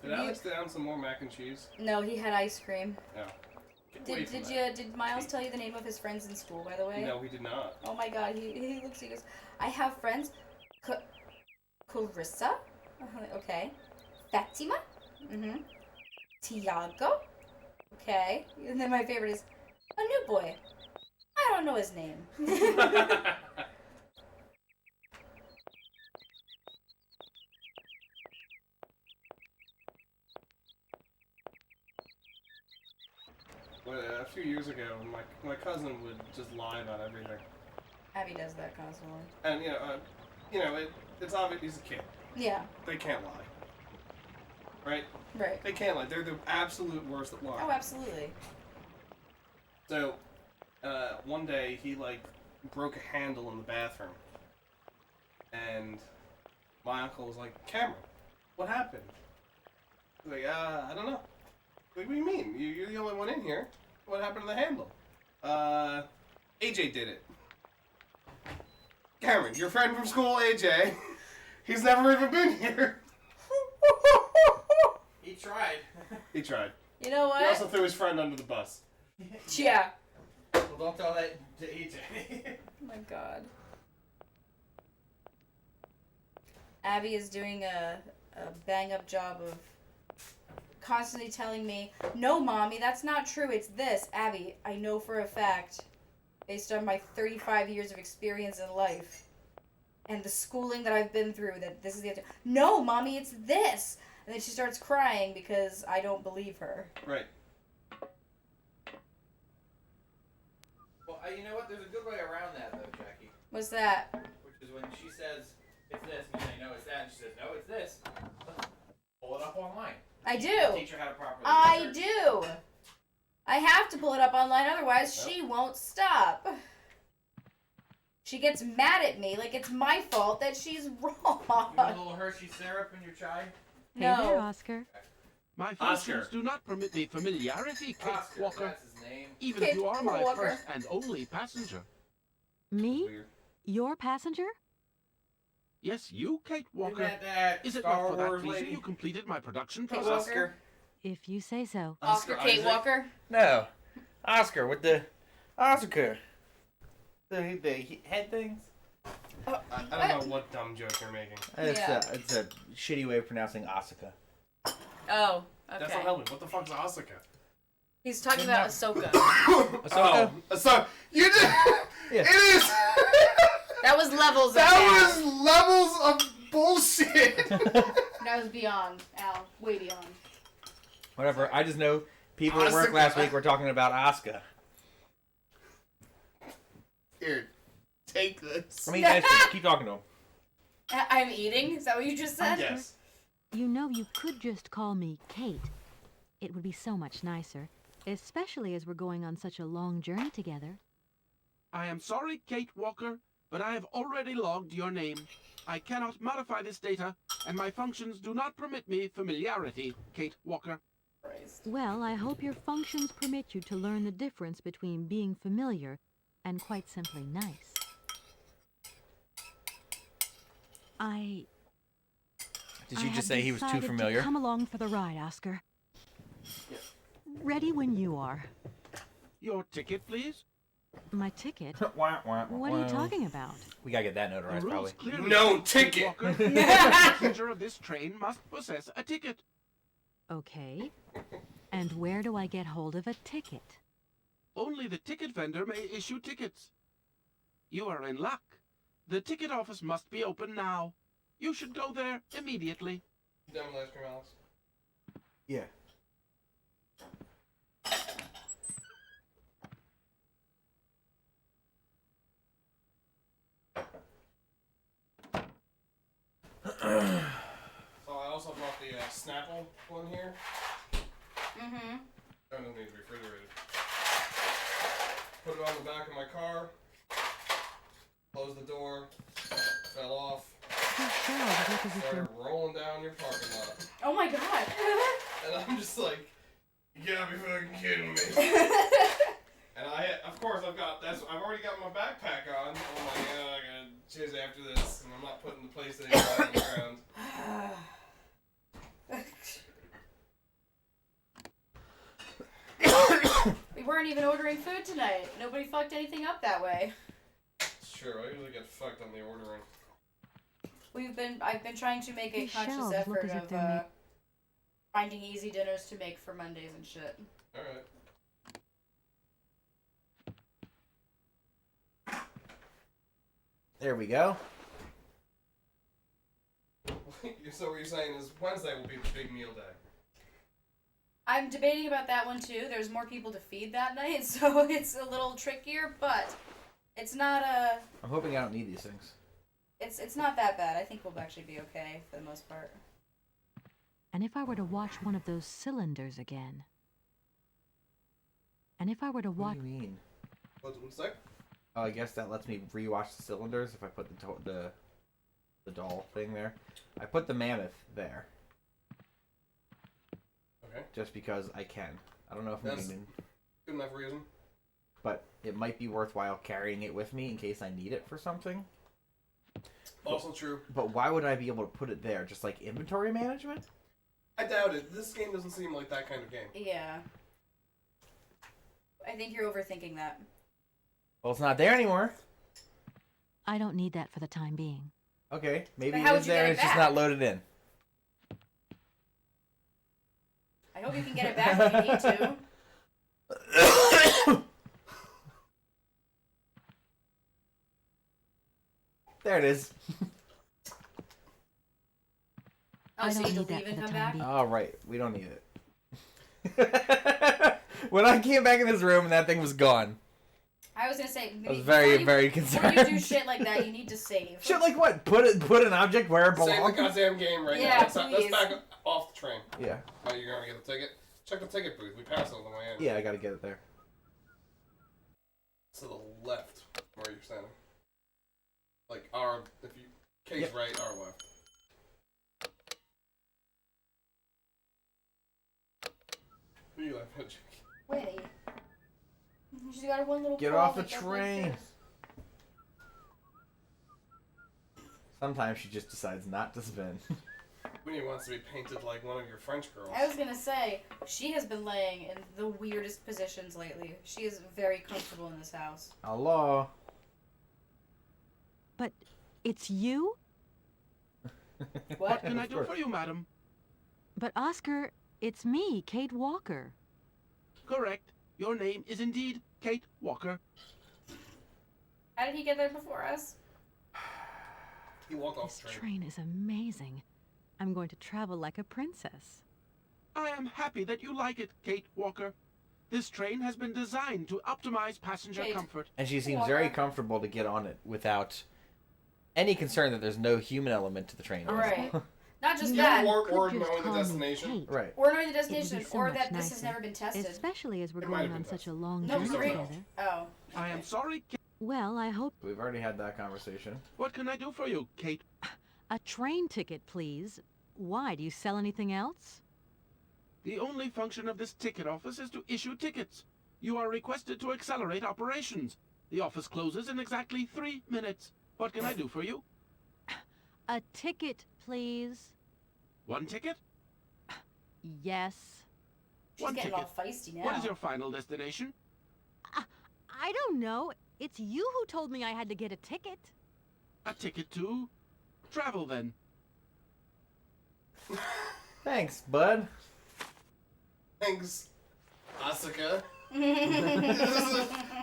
Did Alex down some more mac and cheese? No, he had ice cream. No. Get away from Did Miles tell you the name of his friends in school, by the way? No, he did not. Oh my god, he looks, he goes, I have friends, Clarissa, okay, Fatima, Tiago, okay, and then my favorite is a new boy. I don't know his name. Well, a few years ago, my cousin would just lie about everything, Abby does that constantly. and it's obvious he's a kid. Yeah, They can't lie, right? right. They can't lie. They're the absolute worst at lying. Oh, absolutely. So, one day he broke a handle in the bathroom, and my uncle was like, "Cameron, what happened?" He's like, I don't know." Like, what do you mean? You're the only one in here. What happened to the handle? AJ did it. Cameron, your friend from school, AJ. He's never even been here. He tried. He tried. You know He also what? threw his friend under the bus. Yeah. Well, don't tell that to AJ. Oh my god. Abby is doing a bang up job of constantly telling me, "No, Mommy, that's not true. It's this." Abby, I know for a fact, based on my 35 years of experience in life and the schooling that I've been through, that this is the answer. No, Mommy, it's this. And then she starts crying because I don't believe her. Right. Well, you know what? There's a good way around that, though, Jackie. What's that? Which is when she says, it's this, and you say, no, it's that, and she says, no, it's this. Pull it up online. I do. Teach her how to properly I research. do. I have to pull it up online, otherwise she won't stop. She gets mad at me like it's my fault that she's wrong. You want a little Hershey syrup in your chai? Hey there, No. Oscar. My Oscar. functions do not permit me familiarity, Kate Oscar, Walker. that's his name. Even Kate if you are my Walker. first and only passenger. Me? Weird. Your passenger? Yes, you, Kate Walker. Isn't that Is it Star not for that Wars reason lady? you completed my production Kate process? Walker. If you say so. Oscar Kate Isaac. Walker. No. Oscar with the Oscar. The head things. I don't know what dumb joke you're making. It's a shitty way of pronouncing Asuka. Oh, That's okay. not helping. What the fuck's Asuka? He's talking about Ahsoka. Ahsoka? Oh, so you did. Yeah. It is. That was levels of That Al. was levels of bullshit. That was beyond, Al. Way beyond. Whatever. I just know people at work Asuka. last week were talking about Asuka. Here, take this. I mean, guys, keep talking to him. I'm eating? Is that what you just said? Yes. You know, you could just call me Kate. It would be so much nicer, especially as we're going on such a long journey together. I am sorry, Kate Walker, but I have already logged your name. I cannot modify this data, and my functions do not permit me familiarity, Kate Walker. Christ. Well, I hope your functions permit you to learn the difference between being familiar and quite simply nice. Did you I just have say he was too decided to familiar? Come along for the ride, Oscar. Ready when you are. Your ticket, please. My ticket? Wah, wah, What are you wah. talking about? We gotta get that The notarized, rules probably. clearly No state, Kate ticket. Walker, the passenger of this train must possess a ticket. Okay. And where do I get hold of a ticket? Only the ticket vendor may issue tickets. You are in luck. The ticket office must be open now. You should go there immediately. Done with ice cream, Alex? Yeah. So I also bought the Snapple one here. Mm-hmm. That doesn't need to be refrigerated. Put it on the back of my car. Closed the door. Fell off. These shelves look as if Started they're... rolling down your parking lot. Oh my god. And I'm just like, you gotta be fucking kidding me. And of course, I've already got my backpack on. I'm like, yeah, I gotta chase after this, and I'm not putting the PlayStation on the ground. We weren't even ordering food tonight. Nobody fucked anything up that way. It's true. I usually get fucked on the ordering. I've been trying to make a These conscious shelves look effort as if of they're made- finding easy dinners to make for Mondays and shit. All right. There we go. So what you're saying is Wednesday will be the big meal day. I'm debating about that one too. There's more people to feed that night, so it's a little trickier, but it's not I'm hoping I don't need these things. it's not that bad. I think we'll actually be okay for the most part. And if I were to watch one of those cylinders again? And if I were to What watch... do you mean? What's that? Oh, I guess that lets me rewatch the cylinders if I put the doll thing there. I put the mammoth there. Okay. Just because I can. I don't know if I'm That's- even... Good enough reason. But it might be worthwhile carrying it with me in case I need it for something. Also true. But why would I be able to put it there? Just like inventory management? I doubt it. This game doesn't seem like that kind of game. Yeah. I think you're overthinking that. Well, it's not there anymore. I don't need that for the time being. Okay, maybe But it how is would you there get and it it's just back? not loaded in. I I hope you can get it back if you need to. There it is. Oh, I so don't you need need to that leave for and the come time back? being. All right, we don't need it. When I came back in this room and that thing was gone, I was gonna say, I was very, very before concerned. you do shit like that, you need to save. Shit like what? Put an object where it Save the belongs? goddamn game right Yeah, now. Let's please. back off the train. Yeah. Oh, you're gonna get the ticket? Check the ticket booth. We passed it on the way in. Yeah, I gotta get it there. To the left, where you're standing. Like, if you... Kate's Yep. right, our left. Who are you laughing at, Jake? Winnie. She's got her one little Get paw off the that does train. Like this. Sometimes she just decides not to spin. Winnie wants to be painted like one of your French girls. I was gonna say, she has been laying in the weirdest positions lately. She is very comfortable in this house. Allah. But it's you? What can I do for you, madam? But Oscar, it's me, Kate Walker. Correct. Your name is indeed Kate Walker. How did he get there before us? He walked off This the train. train is amazing. I'm going to travel like a princess. I am happy that you like it, Kate Walker. This train has been designed to optimize passenger Kate. comfort. And she seems very comfortable to get on it without any concern that there's no human element to the train. Right. Not just You that, Or could just knowing the call me destination. Kate. Right. or knowing the It would destination, be so or much that this has nicer. never been tested. Especially as we're It might going have on been such a tested. long No, journey sorry. together. Oh. I am sorry, Kate. Well, I hope We've already had that conversation. What can I do for you, Kate? a train ticket, please. Why? Do you sell anything else? The only function of this ticket office is to issue tickets. You are requested to accelerate operations. The office closes in exactly 3 minutes. What can I do for you? A ticket, please. One ticket? Yes. She's One getting ticket. all feisty now. What is your final destination? I don't know. It's you who told me I had to get a ticket. A ticket to travel, then. Thanks, bud. Thanks, Asuka.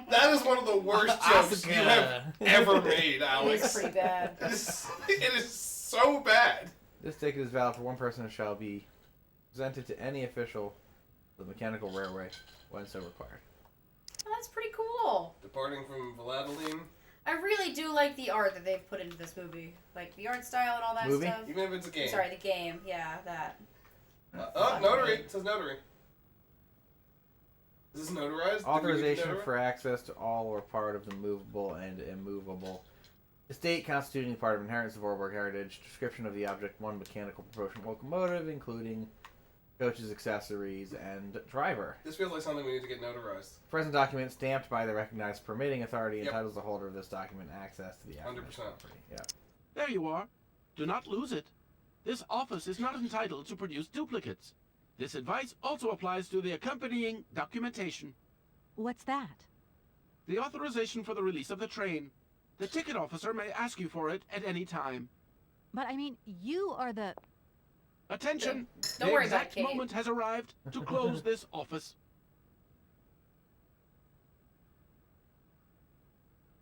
That is one of the worst jokes you have ever made, Alex. It's pretty bad. It is so bad. This ticket is valid for one person and shall be presented to any official of the mechanical railway when so required. Oh, that's pretty cool. Departing from Valladolid, I really do like the art that they've put into this movie. Like, the art style and all that Movie? stuff. even if it's a game. Sorry, the game. Yeah, that. Notary. It says notary. Is this notarized? Did we get Authorization notary? for access to all or part of the movable and immovable estate constituting part of inheritance of Vorburg heritage. Description of the object: one mechanical propulsion locomotive, including coaches, accessories, and driver. This feels like something we need to get notarized. Present document stamped by the recognized permitting authority Yep. entitles the holder of this document access to the 100%. property. Yeah. There you are. Do not lose it. This office is not entitled to produce duplicates. This advice also applies to the accompanying documentation. What's that? The authorization for the release of the train. The ticket officer may ask you for it at any time. But I mean, you are the... Attention! Don't the worry about it, exact Kate. moment has arrived to close this office.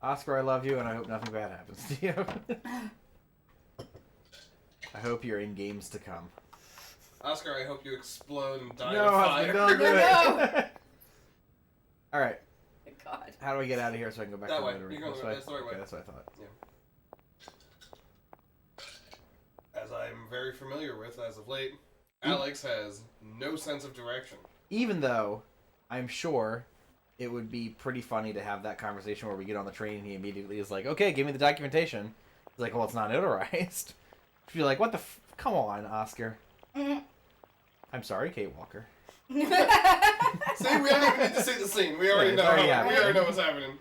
Oscar, I love you, and I hope nothing bad happens to you. I hope you're in games to come. Oscar, I hope you explode and die No, in a Oscar, fire. don't do No, it. All right. God. How do I get out of here so I can go back That to way. the notary? You're going that's the right way. Okay, that's what I thought. As I'm very familiar with as of late, Alex has no sense of direction. Even though I'm sure it would be pretty funny to have that conversation where we get on the train and he immediately is like, okay, give me the documentation. He's like, well, it's not notarized. She'd be like, what the come on, Oscar. I'm sorry, Kate Walker. See, we don't even need to see the scene. We already Yeah, know. it's already We happening. already know what's happening.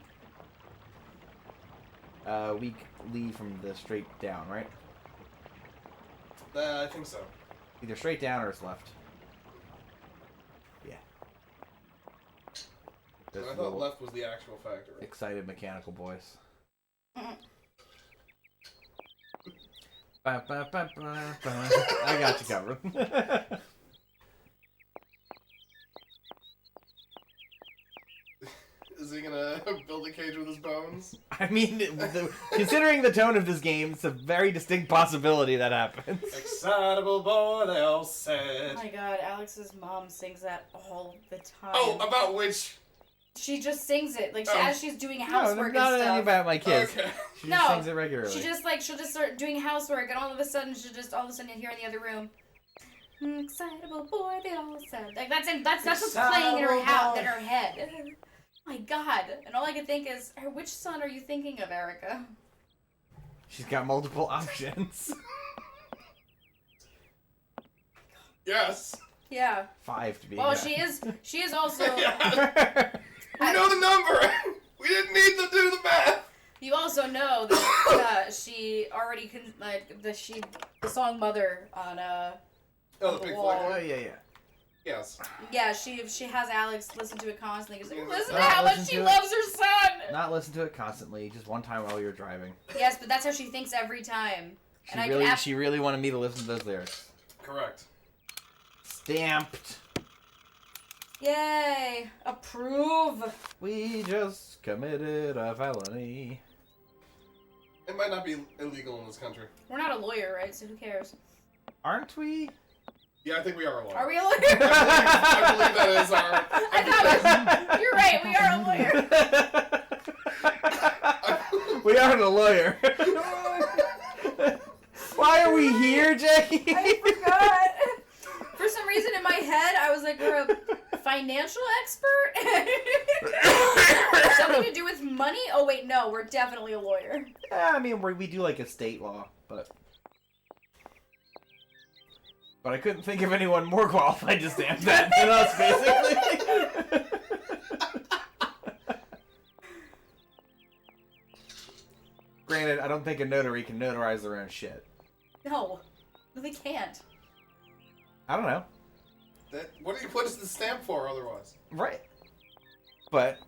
We leave from the straight down, right? I think so. Either straight down or it's left. Yeah. So Those I thought little left was the actual factory. excited mechanical boys. Ba, ba, ba, ba, ba. I got you covered. Is he gonna build a cage with his bones? I mean, considering the tone of this game, it's a very distinct possibility that happens. Excitable boy, they all Oh said. my god, Alex's mom sings that all the time. Oh, about which? She just sings it, like, Oh. as she's doing No, housework not and only stuff. about my kids. Okay. She No, just sings it regularly. She'll just start doing housework, and all of a sudden you hear in the other room, excitable boy, they all said. Like, that's what's playing in her in her head. Oh my god. And all I can think is, which son are you thinking of, Erica? She's got multiple options. Yes. Yeah. 5 to be Well, exact. she is also... We know the number! We didn't need to do the math! You also know that she already the song "Mother" on Oh, the the big wall. flag. Oh, yeah. Yes. Yeah, she has Alex listen to it constantly. She's like, listen to Not how much listen she to it. loves her son. Not listen to it constantly, just one time while you're driving. Yes, but that's how she thinks every time. She really wanted me to listen to those lyrics. Correct. Stamped. Yay! Approve. We just committed a felony. It might not be illegal in this country. We're not a lawyer, right? So who cares? Aren't we? Yeah, I think we are a lawyer. Are we a lawyer? I believe that is our... I thought you're right. We are a lawyer. We aren't a lawyer. Why are we here, Jackie? I forgot. For some reason in my head, I was like, we're a financial expert? Something to do with money? Oh, wait, no, we're definitely a lawyer. Yeah, I mean, we do like estate law, but I couldn't think of anyone more qualified to stamp that than us, basically. Granted, I don't think a notary can notarize their own shit. No, they can't. I don't know. What is the stamp for otherwise? Right. But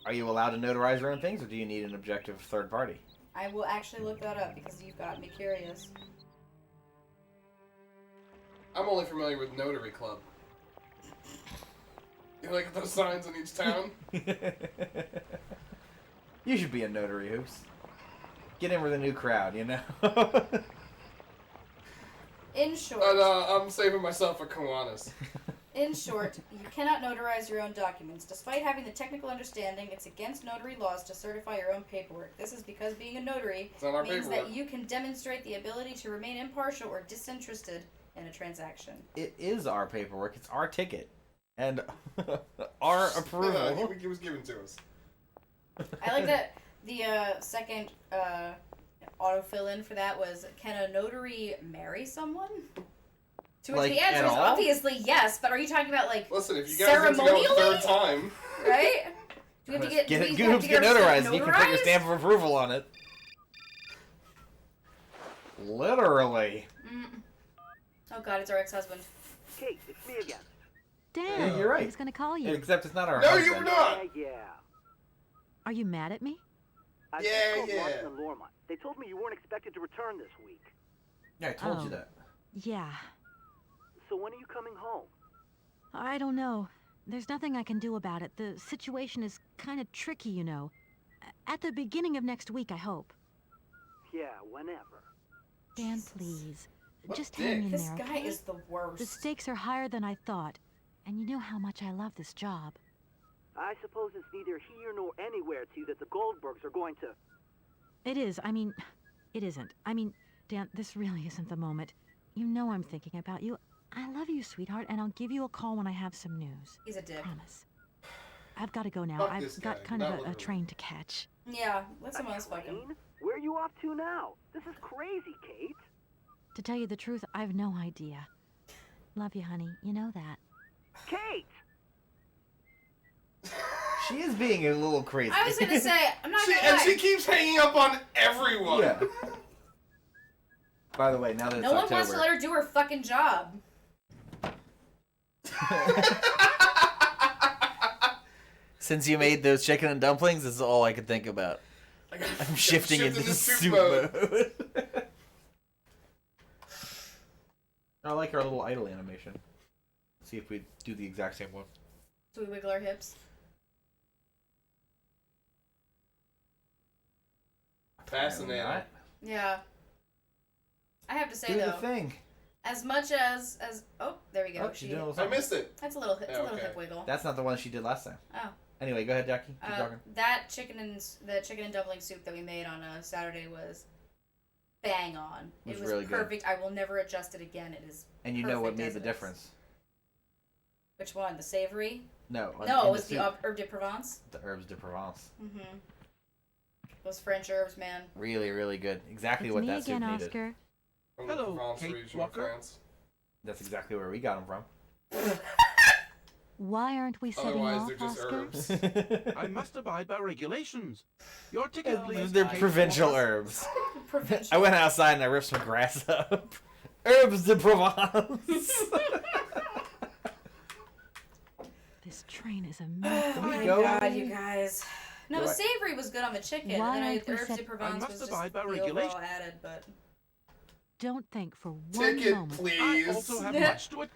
are you allowed to notarize your own things, or do you need an objective third party? I will actually look that up because you've got me curious. I'm only familiar with Notary Club. You like those signs in each town? You should be a notary, Hoops. Get in with a new crowd, you know? In short, I'm saving myself for Kiwanis. you cannot notarize your own documents. Despite having the technical understanding, it's against notary laws to certify your own paperwork. This is because being a notary It's not our means paperwork. that you can demonstrate the ability to remain impartial or disinterested in a transaction. It is our paperwork. It's our ticket. And our approval. It was given to us. I like that the second autofill-in for that was, can a notary marry someone? To which Like, the answer at is all? obviously yes, but are you talking about, like, Listen, if you guys have to go a ceremonially? third time, right? Do we have to get, Get do it, we have Hoops, to get our stuff notarized. You can put your notarized? stamp of approval on it. Literally. Oh god, it's our ex-husband. Kate, it's me again. Dan, Yeah, you're right. I was going to call you. Except it's not our no, husband. you were not. Yeah. Are you mad at me? I Yeah, just called yeah. Martin and Lormont. They told me you weren't expected to return this week. Yeah, I told you Oh. that. Yeah. So when are you coming home? I don't know. There's nothing I can do about it. The situation is kind of tricky, you know. At the beginning of next week, I hope. Yeah, whenever. Dan, please. What Just dick? hang in This there, guy okay? is the worst. The stakes are higher than I thought. And you know how much I love this job. I suppose it's neither here nor anywhere to you that the Goldbergs are going to... It is. I mean, it isn't. I mean, Dan, this really isn't the moment. You know I'm thinking about you. I love you, sweetheart, and I'll give you a call when I have some news. He's a dick. Promise. I've got to go now. Fuck this I've got guy, kind not of a literally. train to catch. Yeah, let someone else fuck him. Train? Where are you off to now? This is crazy, Kate. To tell you the truth, I've no idea. Love you, honey. You know that. Kate! She is being a little crazy. I was gonna say, I'm not gonna And lie. she keeps hanging up on everyone. Yeah. By the way, now that it's No one October, wants to let her do her fucking job. since you made those chicken and dumplings, this is all I could think about. I'm shifting into soup mode. I like our little idle animation. See if we do the exact same one. Do we wiggle our hips? Fascinating. Not. Yeah. I have to say Do the though, thing. as much as oh, there we go. Oh, she's doing a little I something. missed it. That's a little it's a little Okay. hip wiggle. That's not the one she did last time. Oh. Anyway, go ahead, Jackie. Keep talking. That chicken and dumpling soup that we made on a Saturday was bang on. It was was really good. perfect. I will never adjust it again. It is. And you know what perfect made as the it is. difference? Which one? The savory? No. No, in it was the soup. herb de Provence. The herbs de Provence. Mm-hmm. Those French herbs, man. Really, really good. Exactly It's what me that soup again, needed. Oscar. From the Hello, Provence Kate region Walker. of France. That's exactly where we got them from. Why aren't we setting Otherwise, off, they're just Oscar? herbs. I must abide by regulations. Your ticket, please. They're Kate provincial Walker. herbs. Provincial. I went outside and I ripped some grass up. Herbs de Provence. This train is a mess. Oh we my go? god, you guys. No, Do the I- savory was good on the chicken, Why and then aren't we herbs set- de Provence must was just abide by the regulation. overall added, but Don't think for one Ticket, moment. I please. also have much to it.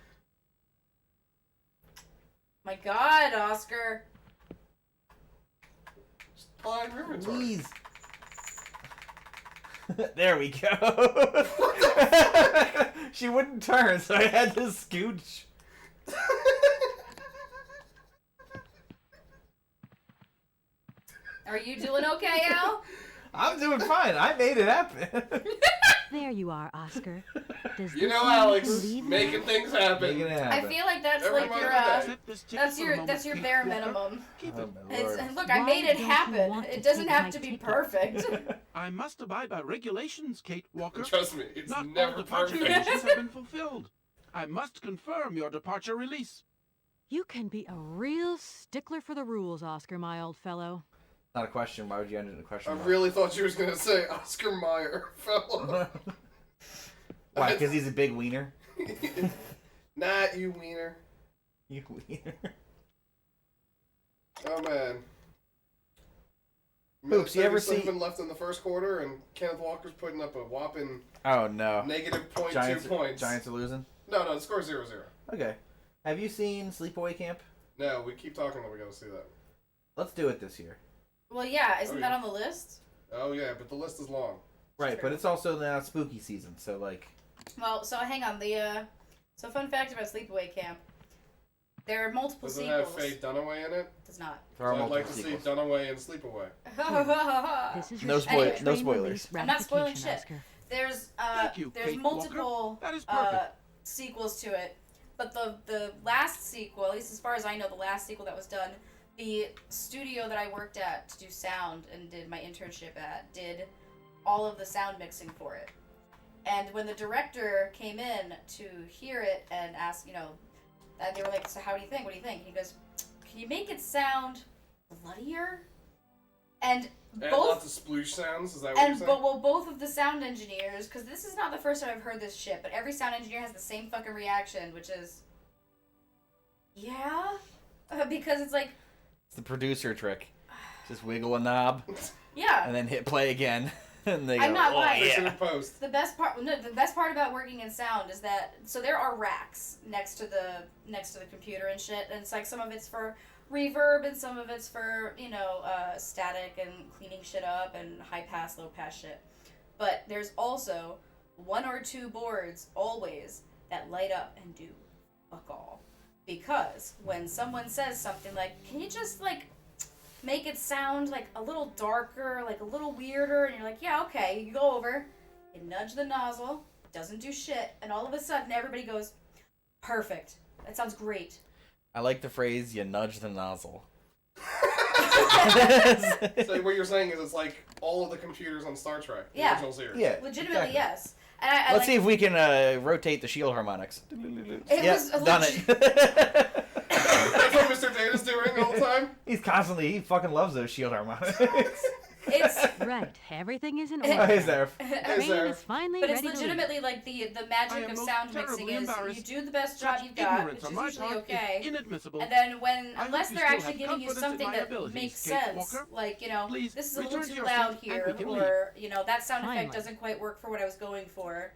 my god, Oscar. Blind river tour. Please. There we go. She wouldn't turn, so I had to scooch. Are you doing okay, Al? I'm doing fine. I made it happen. There you are, Oscar. Does You this know, mean you Alex, believe me? making things happen. Making it I happen. feel like that's Every like month your of the day. Accept this ticket for a moment, that's your Kate bare Walker. minimum. Keep Oh, it. my It's, lord. look, I Why made it don't you happen. want to It doesn't take have my to be ticket? perfect. I must abide by regulations, Kate Walker. Trust me, it's Not all never departure perfect. conditions have been fulfilled. I must confirm your departure release. You can be a real stickler for the rules, Oscar, my old fellow. Not a question. Why would you end it in a question I mark? really thought you was gonna say Oscar Mayer, fellow. Why? Because he's a big wiener? Not you, wiener. You wiener. Oh man. Hoops, you ever see- Sullivan left in the first quarter, and Kenneth Walker's putting up a whopping Oh, no. negative .2 Giants, points. Giants are losing? No, the score's 0-0. Okay. Have you seen Sleepaway Camp? No, we keep talking that we gotta see that. Let's do it this year. Well, yeah, isn't Oh, that yeah. on the list? Oh yeah, but the list is long. Right, True. but it's also now spooky season, so like... Well, so hang on. So fun fact about Sleepaway Camp. There are multiple Does it sequels. have Faye Dunaway in it? Does not. There are So I'd like multiple to sequels. see Dunaway and Sleepaway. This is No your spoil- train no release spoilers. I'm not spoiling ratification, shit. Oscar. There's Thank you, there's Kate multiple Walker. That is perfect. sequels to it, but the last sequel, at least as far as I know, the last sequel that was done, the studio that I worked at to do sound and did my internship at did all of the sound mixing for it. And when the director came in to hear it and asked, and they were like, "So how do you think? What do you think?" He goes, "Can you make it sound bloodier?" And And both lots of sploosh sounds, is that what you're saying? both of the sound engineers, because this is not the first time I've heard this shit, but every sound engineer has the same fucking reaction, which is, yeah, because it's like, It's the producer trick. Just wiggle a knob, yeah. and then hit play again. And they go, I'm not oh, lying. Fix it yeah. in post. The best part about working in sound is that so there are racks next to the computer and shit, and it's like some of it's for reverb and some of it's for static and cleaning shit up and high pass, low pass shit. But there's also one or two boards always that light up and do fuck all, because when someone says something like, "Can you just like make it sound like a little darker, like a little weirder," and you're like, "Yeah, okay," you go over, you nudge the nozzle, doesn't do shit, and all of a sudden everybody goes, "Perfect. That sounds great." I like the phrase, you nudge the nozzle. So what you're saying is it's like all of the computers on Star Trek, the Yeah. original series. Yeah. Legitimately, exactly. yes. And I Let's see if we can rotate the shield harmonics. It Yeah, was done legit- it. That's what Mr. Data's doing all the time? He fucking loves those shield harmonics. It's Right, everything is in Oh, order. hey, Zaref. Hey, Train Zaref. is finally But it's ready to leave. legitimately like the I magic am of most sound terribly mixing is you embarrassed. do the best job Such you've got, ignorance which on is my usually part okay. is inadmissible. And then I hope unless you they're still actually have giving you confidence in something my that abilities, makes Kate sense, Walker. like, Please this is a little return to too your loud seat and here, we can or, that sound effect Finally. doesn't quite work for what I was going for.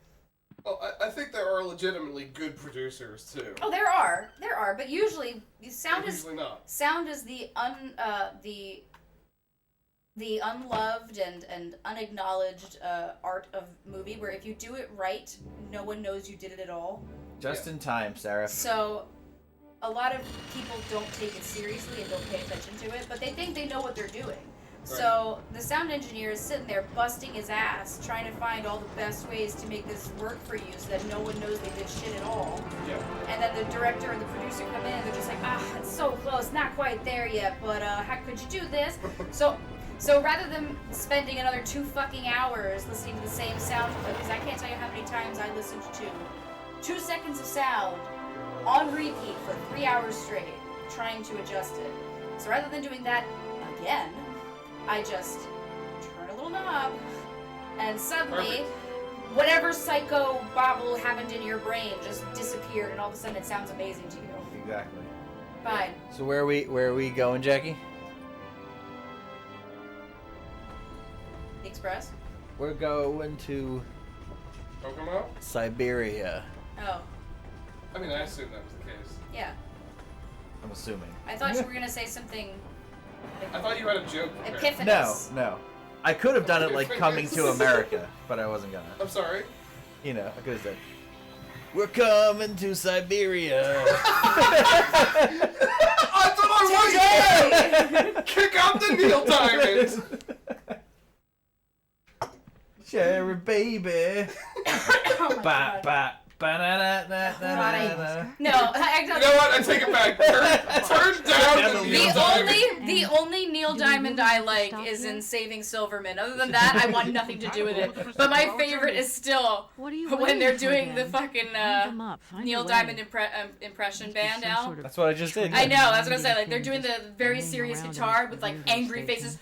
Oh, I think there are legitimately good producers too. Oh, there are, but usually sound is Usually not. sound is the the unloved and unacknowledged art of movie, where if you do it right, no one knows you did it at all. Just in time, Sarah. So, a lot of people don't take it seriously and don't pay attention to it, but they think they know what they're doing. So the sound engineer is sitting there busting his ass, trying to find all the best ways to make this work for you so that no one knows they did shit at all. Yeah. And then the director and the producer come in and they're just like, it's so close, not quite there yet, but how could you do this? So rather than spending another 2 fucking hours listening to the same sound clip, because I can't tell you how many times I listened to 2 seconds of sound on repeat for 3 hours straight, trying to adjust it. So rather than doing that again, I just turn a little knob, and suddenly, whatever psycho bobble happened in your brain just disappeared, and all of a sudden it sounds amazing to you. Exactly. Fine. So where are we going, Jackie? The Express? We're going to Kokomo? Siberia. Oh, I mean, I assumed that was the case. yeah. I'm assuming. I thought you were gonna say something I thought you had a joke prepared. epiphanous. No. I could have done it like Coming to America, but I wasn't gonna. I'm sorry. You know, I could have said, "We're coming to Siberia." That's what I want! Kick out the Neil Diamond! Cherry baby. Oh my Ba God. ba ba na na na na na. No, I You know what? I take it back. Turn down the Neil Diamond. The only Neil Diamond I like is in Saving Silverman. Other than that, I want nothing to do with it. But my favorite is still when they're doing the fucking Neil Diamond impression band now. That's what I just did. I know, that's what I say. Like they're doing the very serious guitar with like angry faces.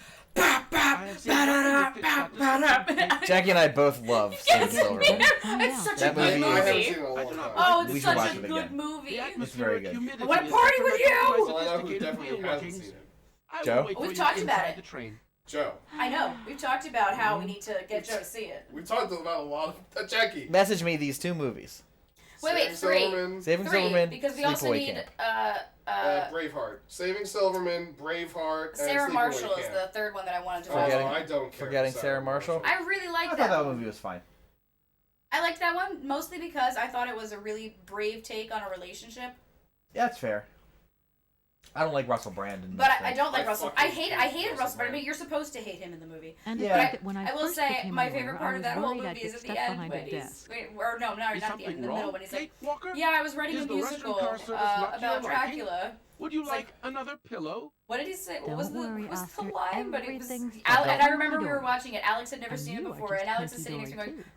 Jackie and I both love Saving Silverman. It's such That a good movie I haven't movie. seen it in a long time. Oh, We it's should watch such a it good again. movie. It's very good. I want to party with you! Well, I know who definitely hasn't seen it. Joe? We've talked about it. Joe. I know. We've talked about how we need to get Joe to see it. We talked about a lot of Jackie. Message me these 2 movies. Wait, Saving 3. Silverman, Saving 3, Silverman, because we also Sleepaway need Camp. Braveheart. Saving Silverman, Braveheart, and Sarah Sleepaway Marshall is Camp. the third one that I wanted to Oh, watch. Forgetting- I don't care. Forgetting Sarah Marshall. I really I liked thought that that one. movie was fine. I liked that one mostly because I thought it was a really brave take on a relationship. Yeah, that's fair. I don't like Russell Brand in But this I thing. don't like I Russell. fucking I hate hated Russell Russell Brand. I Brand. mean, you're supposed to hate him in the movie. And Yeah. the fact that when I I will first say became my aware, favorite I part of was that whole worried I'd movie get is at stuck the end behind when a he's desk. or no, not Is at the end, something in the wrong, middle when he's like, Kate Walker? yeah, I was writing Is a the Russian musical car service not to about your liking? Dracula. Would you It's like another pillow? What did he say? What Don't was the worry, was the Oscar. line? But it was Everything's and I fine. remember we were Hunky-dory. watching it. Alex had never And seen it you are before, just and Alex is sitting next to me going, hunky-dory,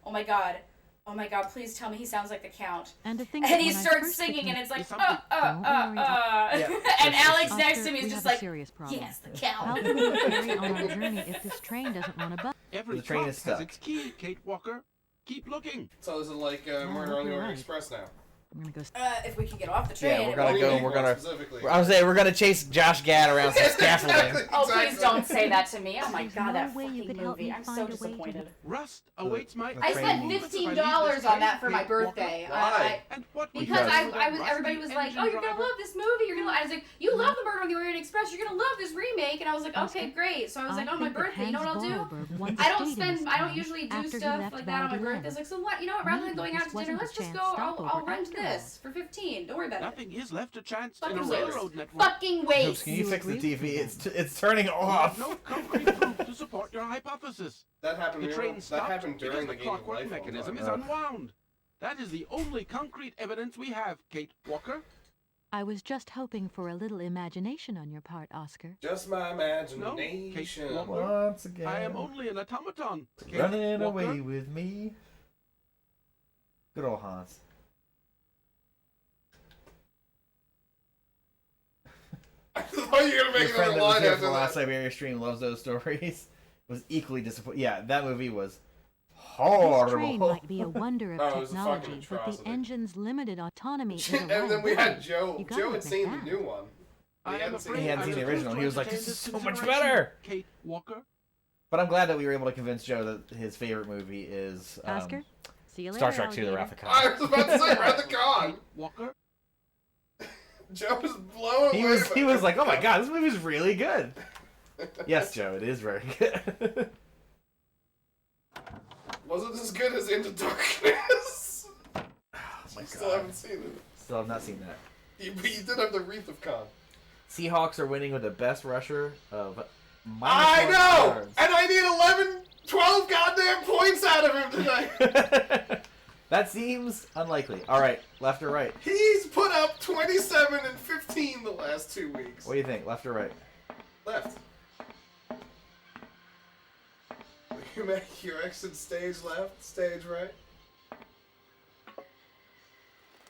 oh my god, please tell me he sounds like the Count. And to think And that he when I starts first singing, became- and it's like, Is something- Don't worry, Yeah. and Alex Oscar, next to me is we just have a like, serious problem. yes, the How Count. can we carry on our journey if this train doesn't want to bus? Every The train clock is has stuck. its key, Kate Walker. Keep looking. So this is like Murder on the you're Orient right. Express now. I'm gonna go. If we can get off the train. Yeah, we're it gonna won't go. be- We're gonna. Specifically. I was saying we're gonna chase Josh Gad around some scaffolding. Exactly, Oh, please exactly. don't say that to me. Oh my There's god, no that way you fucking could help movie. me I'm so find a way to- disappointed. Rust awaits my. I spent train. $15 on that for my birthday. Why? And what would Because you I do with a was, rusty everybody was like, engine "Oh, you're gonna driver? love this movie. You're gonna." I was like, "You love the Murder on the Orient Express. You're gonna love this remake." And I was like, "Okay, great." So I was like, "On my birthday, you know what I'll do? I don't usually do stuff like that on my birthday. It's like, so what? You know what? Rather than going out to dinner, let's just go. I'll rent this for $15. Don't worry about it. Nothing is left a chance in a Fucking waste. railroad network. Fucking Oops, waste." can you fix the TV? It's turning You have off. no concrete proof to support your hypothesis. That happened. The real- train that stopped happened because during the the game of clockwork life. mechanism is Ugh. unwound. That is the only concrete evidence we have, Kate Walker. I was just hoping for a little imagination on your part, Oscar. Just my No, imagination. Kate Walker. Once again, I am only an automaton. Kate running Walker. away with me. Good old Hans. I thought you were gonna Your make friend another that was line here for after the last that. Syberia stream loves those stories. Was equally disappointed. Yeah, that movie was This train horrible. might be a wonder of Oh, it was a fucking technology, but the atrocity. engine's limited autonomy is a And then red we had flag. Joe. You gotta Joe had admit seen that. the new one. I am hadn't seen afraid He hadn't I'm seen the supposed original. to He was like, entertain "This is this so much consideration, better." Kate Walker. But I'm glad that we were able to convince Joe that his favorite movie is Oscar, see you later. Star Trek II: The alligator. Wrath of Khan. I was about to say Wrath of Khan. Kate Walker. Joe was blown He away. was like, "Oh my god, this movie's really good." Yes, Joe, it is very good. Wasn't as good as Into Darkness. Oh my You still God. haven't seen it. Still have not seen that. You did have the Wreath of Khan. Seahawks are winning with the best rusher of I -1 know! yards. And I need 11, 12 goddamn points out of him tonight! That seems unlikely. All right, left or right? He's put up 27 and 15 the last 2 weeks. What do you think, left or right? Left. You make your exit stage left, stage right.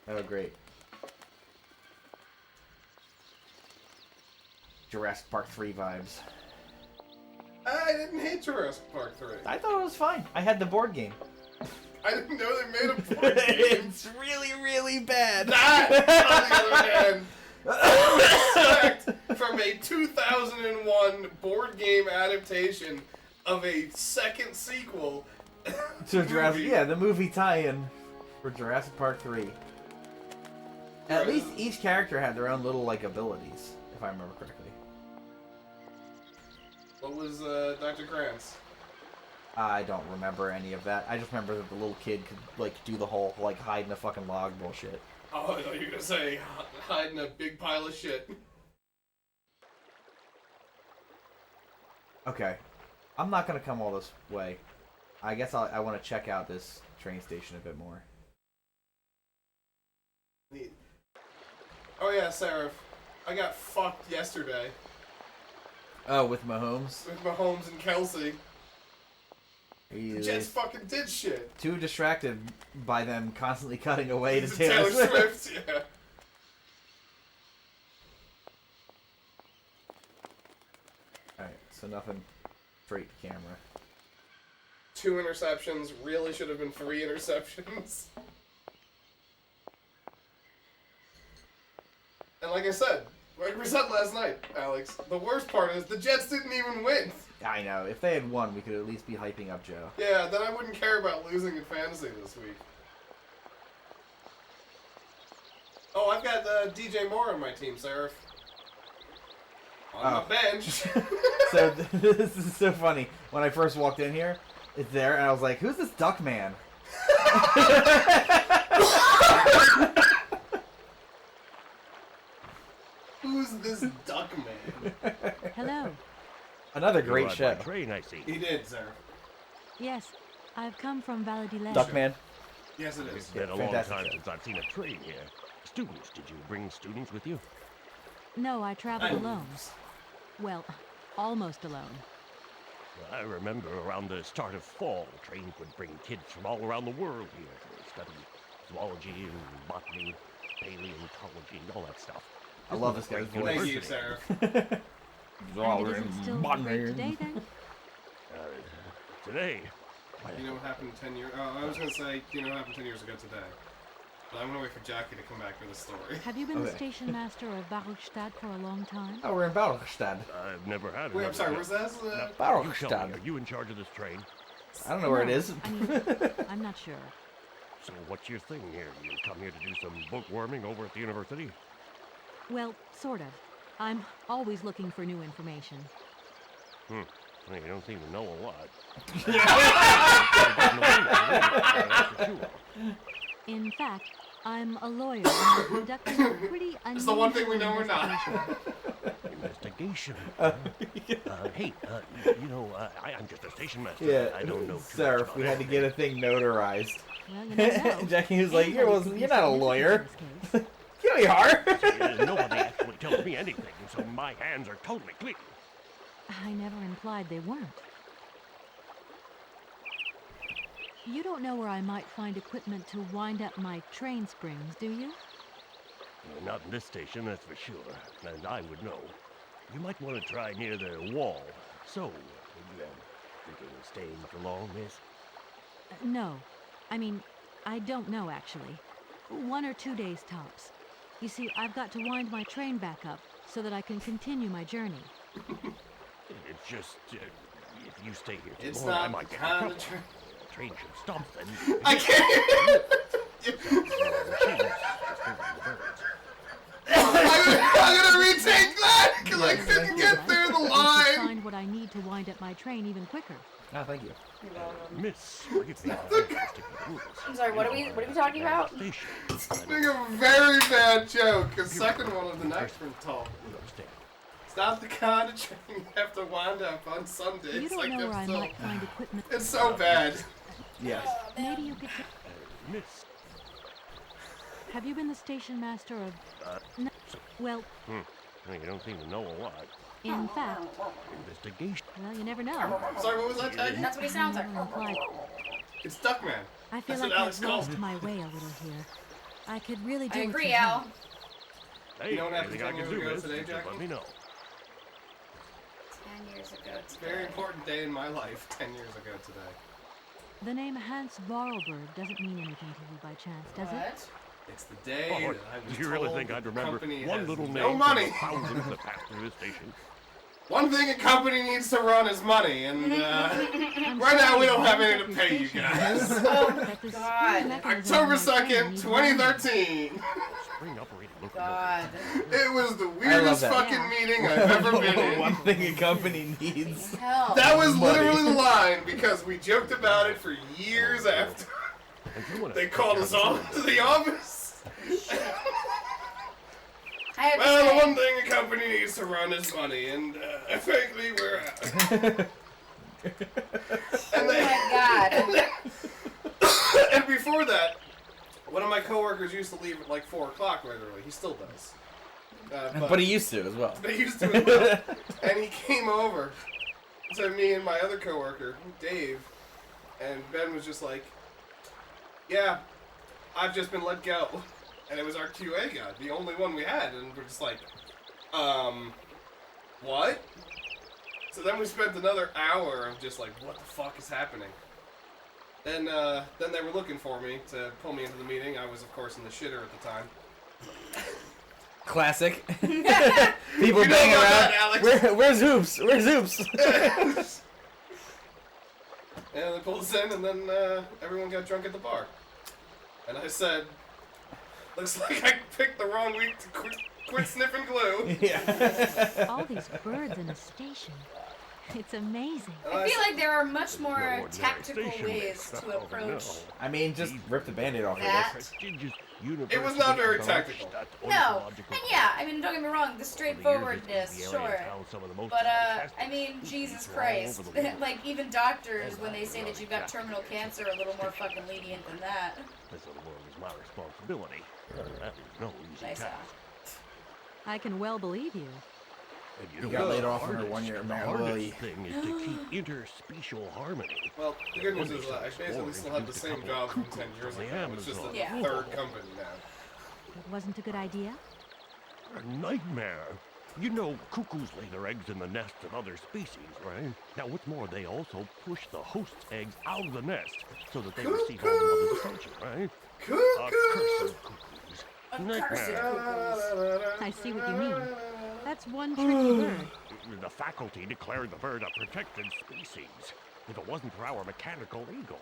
Oh, great. Jurassic Park 3 vibes. I didn't hate Jurassic Park 3. I thought it was fine. I had the board game. I didn't know they made a board game. It's really, really bad. That, on the other hand, I expect from a 2001 board game adaptation of a second sequel To Jurassic, movie. yeah, the movie tie-in for Jurassic Park 3. At least each character had their own little, like, abilities, if I remember correctly. What was Dr. Grant's? I don't remember any of that. I just remember that the little kid could, like, do the whole, like, hide in a fucking log bullshit. Oh, I thought you were gonna say hide in a big pile of shit. Okay. I'm not gonna come all this way. I guess I want to check out this train station a bit more. Neat. Oh yeah, Seraph. I got fucked yesterday Oh, with Mahomes? with Mahomes and Kelsey. He The Jets fucking did shit. too distracted by them constantly cutting away to To Taylor Swift. yeah. Alright, so nothing straight to camera. 2 interceptions, really should have been 3 interceptions. And like I said last night, Alex, the worst part is the Jets didn't even win. I know. If they had won, we could at least be hyping up Joe. Yeah, then I wouldn't care about losing in fantasy this week. Oh, I've got DJ Moore on my team, Seraph. On Oh. my bench. So this is so funny. When I first walked in here, it's there, and I was like, "Who's this duck man?" Who's this duck man? Hello. Another You great ride show. my train, I see. He did, Seraph. Yes, I've come from Valadillet. Duck man. Yes, it It's is. been a long Fantastic time show. since I've seen a train here. Students, did you bring students with you? No, I traveled I- alone. Well, almost alone. I remember around the start of fall, trains would bring kids from all around the world here to study zoology and botany, paleontology, and all that stuff. I love this guy's Great voice. Thank you, university. Seraph. And it isn't still great today, then? Today, You know what happened 10 years... Oh, I was going to say, you know what happened 10 years ago today. But I'm going to wait for Jackie to come back for the story. Have you been the Okay. station master of Baruchstadt for a long time? Oh, we're in Baruchstadt. I've never had Wait, I'm another sorry, job. where's that? Now, you tell me, Baruchstadt. are you in charge of this train? I don't know where it No, is. I mean, I'm not sure. So what's your thing here? You come here to do some bookworming over at the university? Well, sort of. I'm always looking for new information. Well, you don't seem to know a lot. In fact, I'm a lawyer and I'm conducting a pretty unusual It's the one thing we know we're not. investigation. Investigation. Hey, you know, I'm just a station master. Yeah, I don't know too Seraph, much we about had to get a thing notarized. Well, you never know. Jackie was like, Anybody could be you're not a significant lawyer. in this case. Here we are. Nobody actually tells me anything, so my hands are totally clean. I never implied they weren't. You don't know where I might find equipment to wind up my train springs, do you? Not in this station, that's for sure. And I would know. You might want to try near the wall. So, you thinking of staying for long, miss? No. I mean, I don't know, actually. 1 or 2 days tops. You see, I've got to wind my train back up so that I can continue my journey. It's just, if you stay here too It's long, I not might the get in kind trouble. of train... The train should stop then. I can't... I'm gonna retake that because I couldn't get through the line. to wind up my train even quicker. Oh, thank you. Miss, forgive me for investigating rules. I'm sorry, what are we talking about? Station. Doing a very bad joke. The second one of the next one told. Understand? It's not the kind of train you have to wind up on Sundays. You don't like know them where I so- might find equipment. It's so bad. Yes. Maybe you could. Miss, Have you been the station master of? No. Well, well, you don't seem to know a lot. in fact, Investigation. well, you never know. Sorry, what was that, Taggy? That's what he sounds like. Implied. It's Duckman. I feel That's like what Alex I've calls lost it. my way a little here. I could really do I with agree, some Al. help. Hey, You know what happened anything I 10 can years do, ago miss, today, just Jackie? let me know. 10 years ago It's a very important day in my life, 10 years ago today. The name Hans Borlberg doesn't mean anything to you by chance, does it? What? It's the day Oh, that I was do you really told think that I'd the remember company one has little name no from money. the thousands that passed through this station? One thing a company needs to run is money, and I'm right now we sorry, don't have I'll any to check pay your you station. guys. Oh, But the God. steering mechanism October on my train 2nd, needs 2013. Spring operated locomotive. God. It was the weirdest that. fucking Yeah. meeting I've ever been in. One thing a company needs. Hell. That was Money. literally the line because we joked about it for years after. And you wanna They stick called down us the all road. to the office. I have to Well, the say, one thing a company needs to run is money, and frankly, we're out. oh my God. And before that, one of my coworkers used to leave at like 4 o'clock literally. He still does. But he used to as well. But he used to as well. And he came over to me and my other coworker, Dave, and Ben was just like, yeah, I've just been let go. And it was our QA guy, the only one we had, and we're just like, what? So then we spent another hour of just like, what the fuck is happening? Then they were looking for me to pull me into the meeting. I was, of course, in the shitter at the time. Classic. People You know bang about around. that, Alex. Where's Hoops? Where's Hoops? And they pulled us in, and then everyone got drunk at the bar. And I said, looks like I picked the wrong week to quit sniffing glue. Yeah. All these birds in a station. It's amazing. And I feel like there are much No more ordinary tactical station ways master. to Oh, approach. no. I mean, just rip the band-aid off of That. this. Prestigious It was not very university tactical. that No, ontological and yeah, I mean, don't get me wrong, the Over the straightforwardness, years, the sure. aliens found some of the most But, fantastic I mean, species Jesus from all Christ. over the world. Like, even doctors, when they say that you've got terminal cancer, are a little more fucking lenient than that. This little world is my responsibility. That is no easy Nice, task. I can well believe you. And You know got what? laid The off on her hardest- one-year the marital hardest leave. thing is to keep interspecial harmony. Well, the good news is I basically still have the same job from 10 years ago. It's just a Yeah. third company now. It wasn't a good idea? A nightmare. You know, cuckoos lay their eggs in the nests of other species, right? Now, what's more, they also push the host's eggs out of the nest so that they receive all the mother's attention, right? Accursed cuckoos. Nightmare. I see what you mean. That's one tricky bird. The faculty declared the bird a protected species. If it wasn't for our mechanical eagle,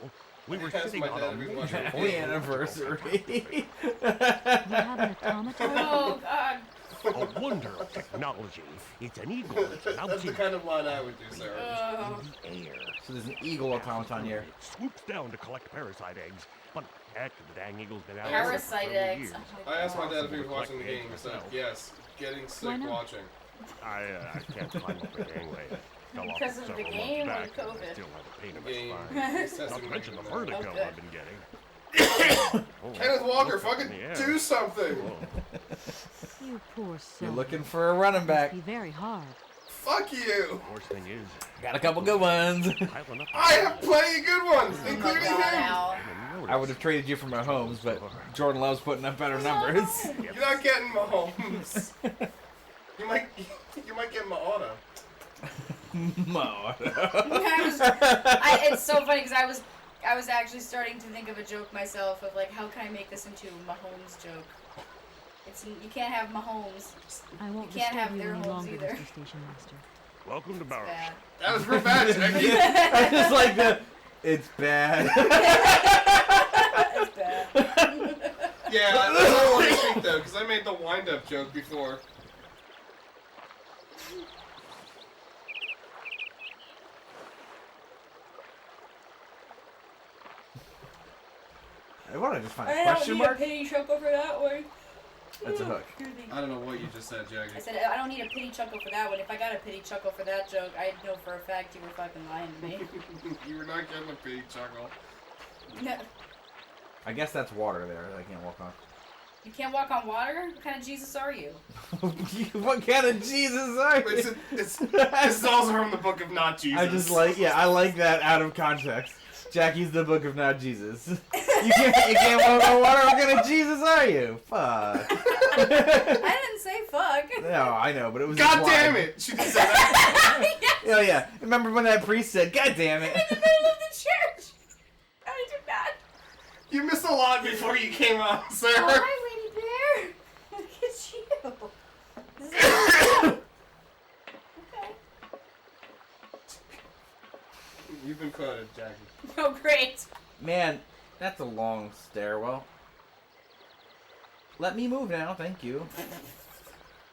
we were That's sitting my on dad a who's major watching Happy ornithological anniversary. You have an automaton? Oh, God. A wonder of technology. It's an eagle that's That's the mounted kind of line I would do, Sarah. Oh. in the air. So there's an eagle automaton here. It swoops down to collect parasite eggs. But heck, the dang eagle's been out Parasite there for eggs. years. Oh I asked my God. dad if he was watching the game. He said, yes. Getting sick Why not? watching. I can't climb up the gangway. Fell off Because it of the several game or months back, and I COVID? still have a pain in Game. my spine. He's Not testing to mention the everything now. vertigo Oh, good. I've been getting. Kenneth Walker, Look up in fucking the air. do something! Whoa. You poor soul. You're looking for a running Must back. be very hard. Fuck you! The worst thing is, Got a couple good ones. piling up I have plenty of good ones, Oh my including God, him! Al. I would have traded you for my homes, but Jordan loves putting up better numbers. You're not getting Mahomes. You might get my auto. Mo. It's so funny because I was actually starting to think of a joke myself of like, how can I make this into a Mahomes joke? You can't have Mahomes. I won't You can't have disturb you their any homes longer, either. Mr. Station Master. Welcome to Barrow. Bad. That was real bad, Jackie. I just like the. It's bad. It's bad. Yeah, that's what I want to speak though, because I made the wind-up joke before. I want to just find I a don't question need a mark. pity chuckle for that one. That's a hook. I don't know what you just said, Jackie. I said I don't need a pity chuckle for that one. If I got a pity chuckle for that joke, I know for a fact you were fucking lying to me. You were not getting a pity chuckle. No. I guess that's water there that I can't walk on. You can't walk on water? What kind of Jesus are you? What kind of Jesus are you? This is also from the book of Not Jesus. I just like, I like that out of context. Jackie's the book of not Jesus. You can't walk on water. What kind of Jesus are you? Fuck. I didn't say fuck. No, I know, but it was. God implied. damn it! She just said that. Yes. Oh yeah. Remember when that priest said, "God damn it." In the middle of the church. I did not. You missed a lot before you came on, sir. Oh, hi, Lady Bear. Look at you. This is okay. You've been quoted, Jackie. Oh, great. Man, that's a long stairwell. Let me move now, thank you.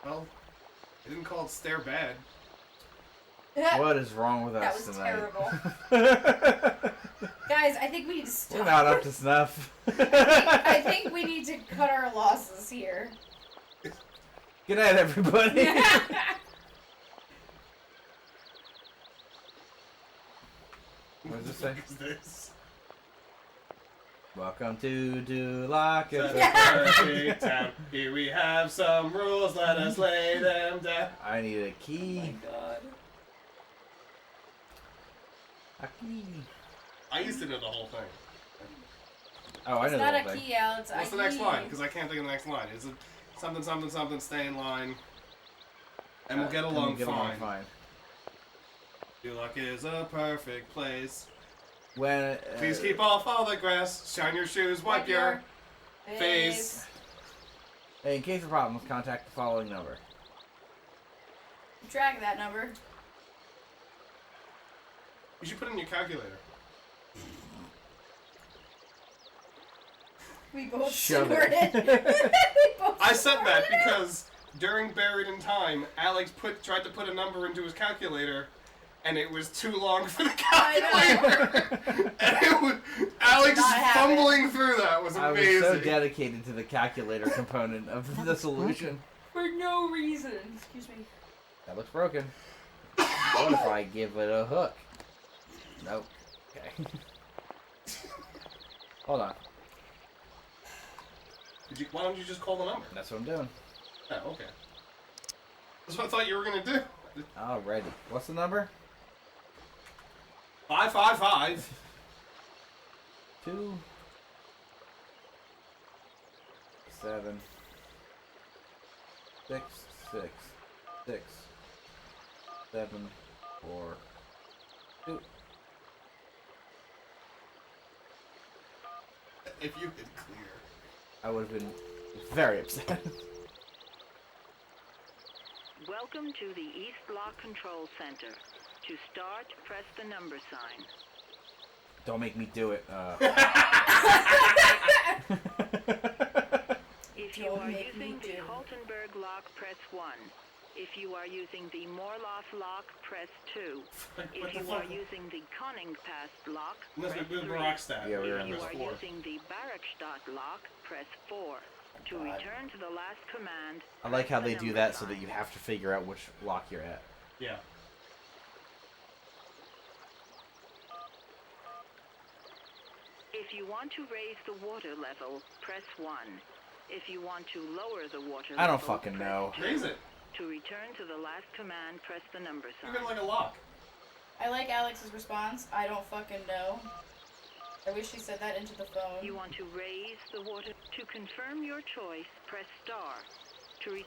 Well, I didn't call it stare bad. What is wrong with That us was tonight? terrible. Guys, I think we need to stop. We're not up to snuff. I think we need to cut our losses here. Good night, everybody. What does it say? What is this? Welcome to Dulac. Such a perfect town. Here we have some rules, let us lay them down. I need a Oh key. my god. A key. I used to know the whole thing. Oh, I know It's the not whole a thing. key, Alex. What's the next line? Because I can't think of the next line. Is it something, something, something, stay in line, and we'll get And along we'll get fine. fine. Dulac is a perfect place. When Please keep off all the grass. Shine your shoes. Wipe your face. Hey, in case of problems, contact the following number. Drag that number. You should put it in your calculator. We both Shove snorted. it. We both I said that snorted. because during Buried in Time, Alex tried to put a number into his calculator, and it was too long for the calculator. And it was, Alex Not happen. fumbling through that was I was amazing. so dedicated to the calculator component of the solution. For no reason. Excuse me. That looks broken. What if I give it a hook? Nope. Okay. Hold on. Why don't you just call the number? That's what I'm doing. Oh, okay. That's what I thought you were gonna do. Alrighty. What's the number? 555. 2 7 6 6 6 7 4 2. If you could clear. I would have been very upset. Welcome to the East Block Control Center. To start, press the number sign. Don't make me do it. If you Don't are make me using the do. Haltenberg lock, press 1. If you are using the Morloff lock, press 2. What If the you are fuck? using the Koningpass lock, Unless press we move 3. Barakstadt. Yeah, we were If on you this are floor. using the Barakstadt lock, press 4. To God. return to the last command, I like how press they the do number that so sign. that you have to figure out which lock you're at. Yeah. If you want to raise the water level, press 1. If you want to lower the water level, I don't fucking press know. 2. Raise it. To return to the last command, press the number sign. Even like a lock. I like Alex's response. I don't fucking know. I wish she said that into the phone. You want to raise the water. To confirm your choice, press star. To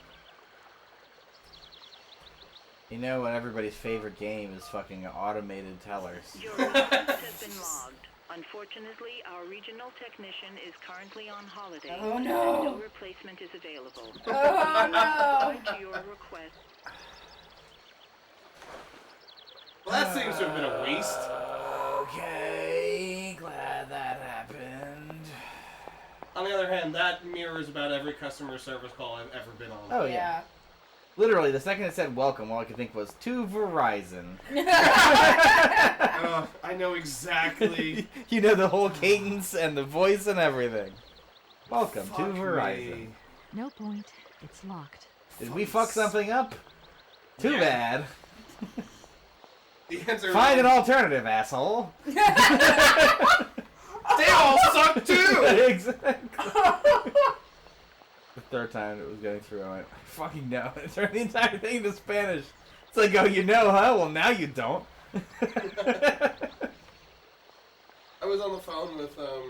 You know what everybody's favorite game is fucking automated tellers. Your response has been logged. Unfortunately, our regional technician is currently on holiday. Oh, no. No replacement is available. Oh no! To your request. Well, that seems to have been a waste. Okay, glad that happened. On the other hand, that mirrors about every customer service call I've ever been on. Oh yeah. Literally, the second it said welcome, all I could think was, to Verizon. I know exactly. You know the whole cadence and the voice and everything. Welcome Fuck to Verizon. me. No point. It's locked. Did we fuck something up? Too bad. The answer Find is an alternative, asshole. they all suck too. Exactly. The third time it was going through, I went, fucking no. I turned the entire thing into Spanish. It's like, oh, you know, huh? Well, now you don't. I was on the phone with a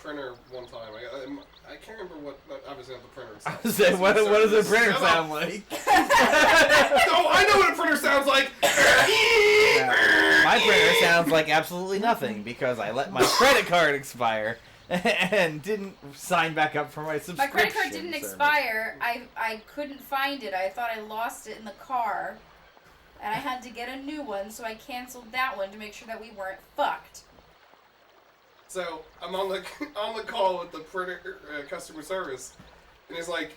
printer one time. I can't remember what. Obviously, not the printer I itself. was saying, what does a printer Shut sound up. like? No, I know what a printer sounds like. My printer sounds like absolutely nothing because I let my credit card expire and didn't sign back up for my subscription. My credit card didn't service. expire. I couldn't find it. I thought I lost it in the car. And I had to get a new one, so I canceled that one to make sure that we weren't fucked. So I'm on the call with the printer customer service, and he's like,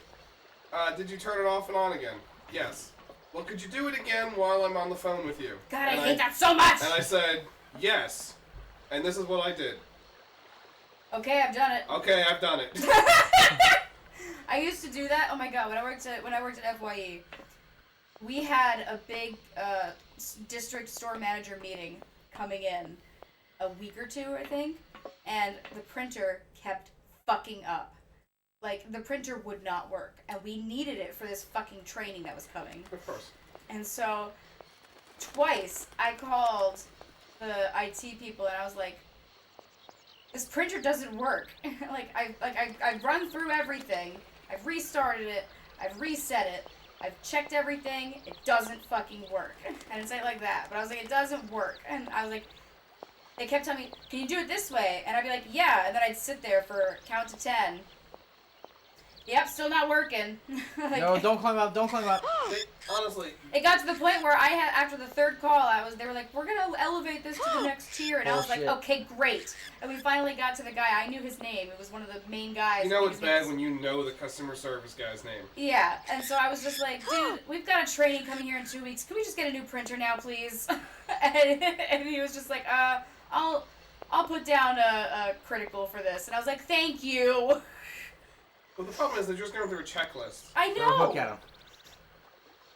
"Did you turn it off and on again?" Yes. Well, could you do it again while I'm on the phone with you? God, I hate that so much! And I said, yes. And this is what I did. Okay, I've done it. Okay, I've done it. I used to do that. Oh my god, when I worked at FYE, we had a big district store manager meeting coming in a week or two, I think, and the printer kept fucking up. Like, the printer would not work, and we needed it for this fucking training that was coming. Of course. And so, twice, I called the IT people, and I was like, this printer doesn't work. I've run through everything. I've restarted it. I've reset it. I've checked everything. It doesn't fucking work. I didn't say it like that, but I was like, it doesn't work. And I was like, they kept telling me, can you do it this way? And I'd be like, yeah. And then I'd sit there for count to 10. Yep, still not working. Like, No, don't climb up. Don't climb up. Honestly. it got to the point where I had, after the third call, they were like, we're gonna elevate this to the next tier, and I was like, Bullshit. okay, great. And we finally got to the guy. I knew his name. It was one of the main guys. You know His it's name bad was- when you know the customer service guy's name. Yeah, and so I was just like, dude, we've got a training coming here in 2 weeks. Can we just get a new printer now, please? and he was just like, I'll put down a critical for this. And I was like, thank you. Well, the problem is they're just going through a checklist. I Throw a know. book at him.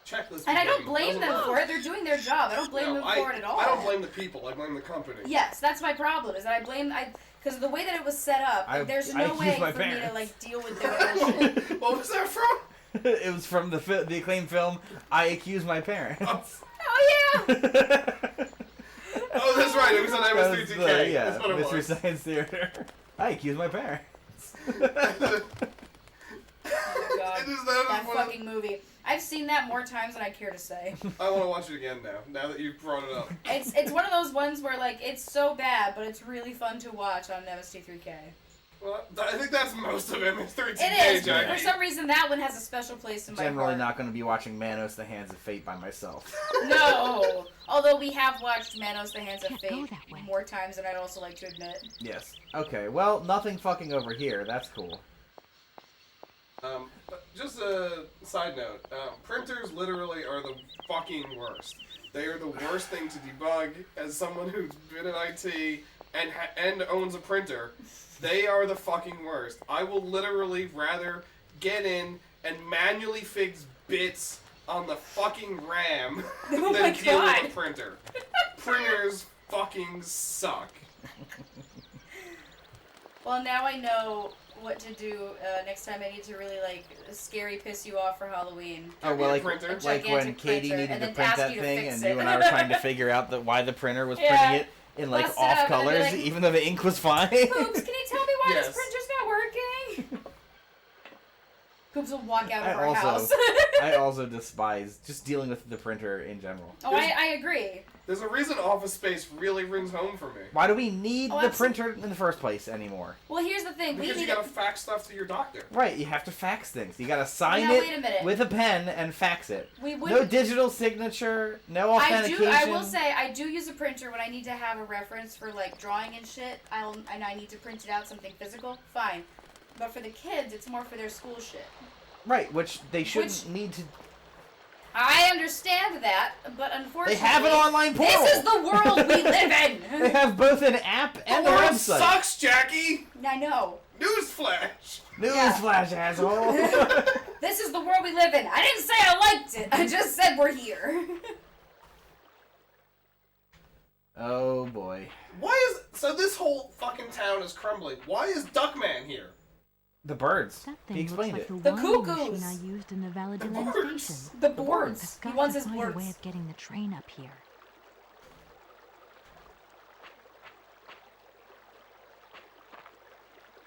Checklist. And I don't people blame doesn't them work. for it. They're doing their job. I don't blame No, them for it at all. I don't blame the people. I blame the company. Yes, that's my problem. Is that because of the way that it was set up, there's no way accuse my for me to parents. like deal with their bullshit. What was that from? It was from the acclaimed film, I Accuse My Parents. Oh yeah. Oh, that's right. It was on MS3TK. Yeah, That's what it Mystery was. Science Theater. I Accuse My Parents. Oh god. It is That one fucking movie. I've seen that more times than I care to say. I want to watch it again now. Now that you've brought it up. It's one of those ones where like it's so bad, but it's really fun to watch on MST3K. Well, I think that's most of MS3TK. It is. Jackie. For some reason, that one has a special place in my Generally heart. not going to be watching Manos: The Hands of Fate by myself. No. Although we have watched Manos: The Hands of Can't go Fate that way. more times than I'd also like to admit. Yes. Okay, well, nothing fucking over here. That's cool. Just a side note. Printers literally are the fucking worst. They are the worst thing to debug. As someone who's been in IT and owns a printer, they are the fucking worst. I will literally rather get in and manually fix bits on the fucking RAM Oh than my deal with God. a printer. Printers fucking suck. Well, now I know what to do next time I need to really like scary piss you off for Halloween. Oh, well, like, Printer? like when Gigantic Katie printer, needed and to then print ask that you to thing, fix and it. you and I were trying to figure out why the printer was Yeah. printing it in, like, Bust it off up, and then colors, be like, even though the ink was fine. Poops, can you tell me why Yes. this printer's not working? Poops will walk out of I our house. I also despise just dealing with the printer in general. Oh, I agree. There's a reason Office Space really rings home for me. Why do we need Oh, the absolutely. printer in the first place anymore? Well, here's the thing. Because we you need gotta fax stuff to your doctor. Right, you have to fax things. You gotta sign Now, it wait a minute. with a pen and fax it. We No wouldn't. digital signature, no authentication. I will say, I do use a printer when I need to have a reference for like drawing and shit. And I need to print it out something physical. Fine, but for the kids, it's more for their school shit. Right, which they shouldn't need to I understand that, but unfortunately... They have an online portal! This is the world we live in! They have both an app and a The world website. sucks, Jackie! I know. Newsflash! Newsflash, asshole! This is the world we live in. I didn't say I liked it. I just said we're here. Oh boy. So this whole fucking town is crumbling. Why is Duckman here? The birds. That He thing looks explained like it. the The wandering cuckoos. machine I used in the The Valladolid birds. station. The I've boards. He got wants to his find a way boards. of getting the train up here.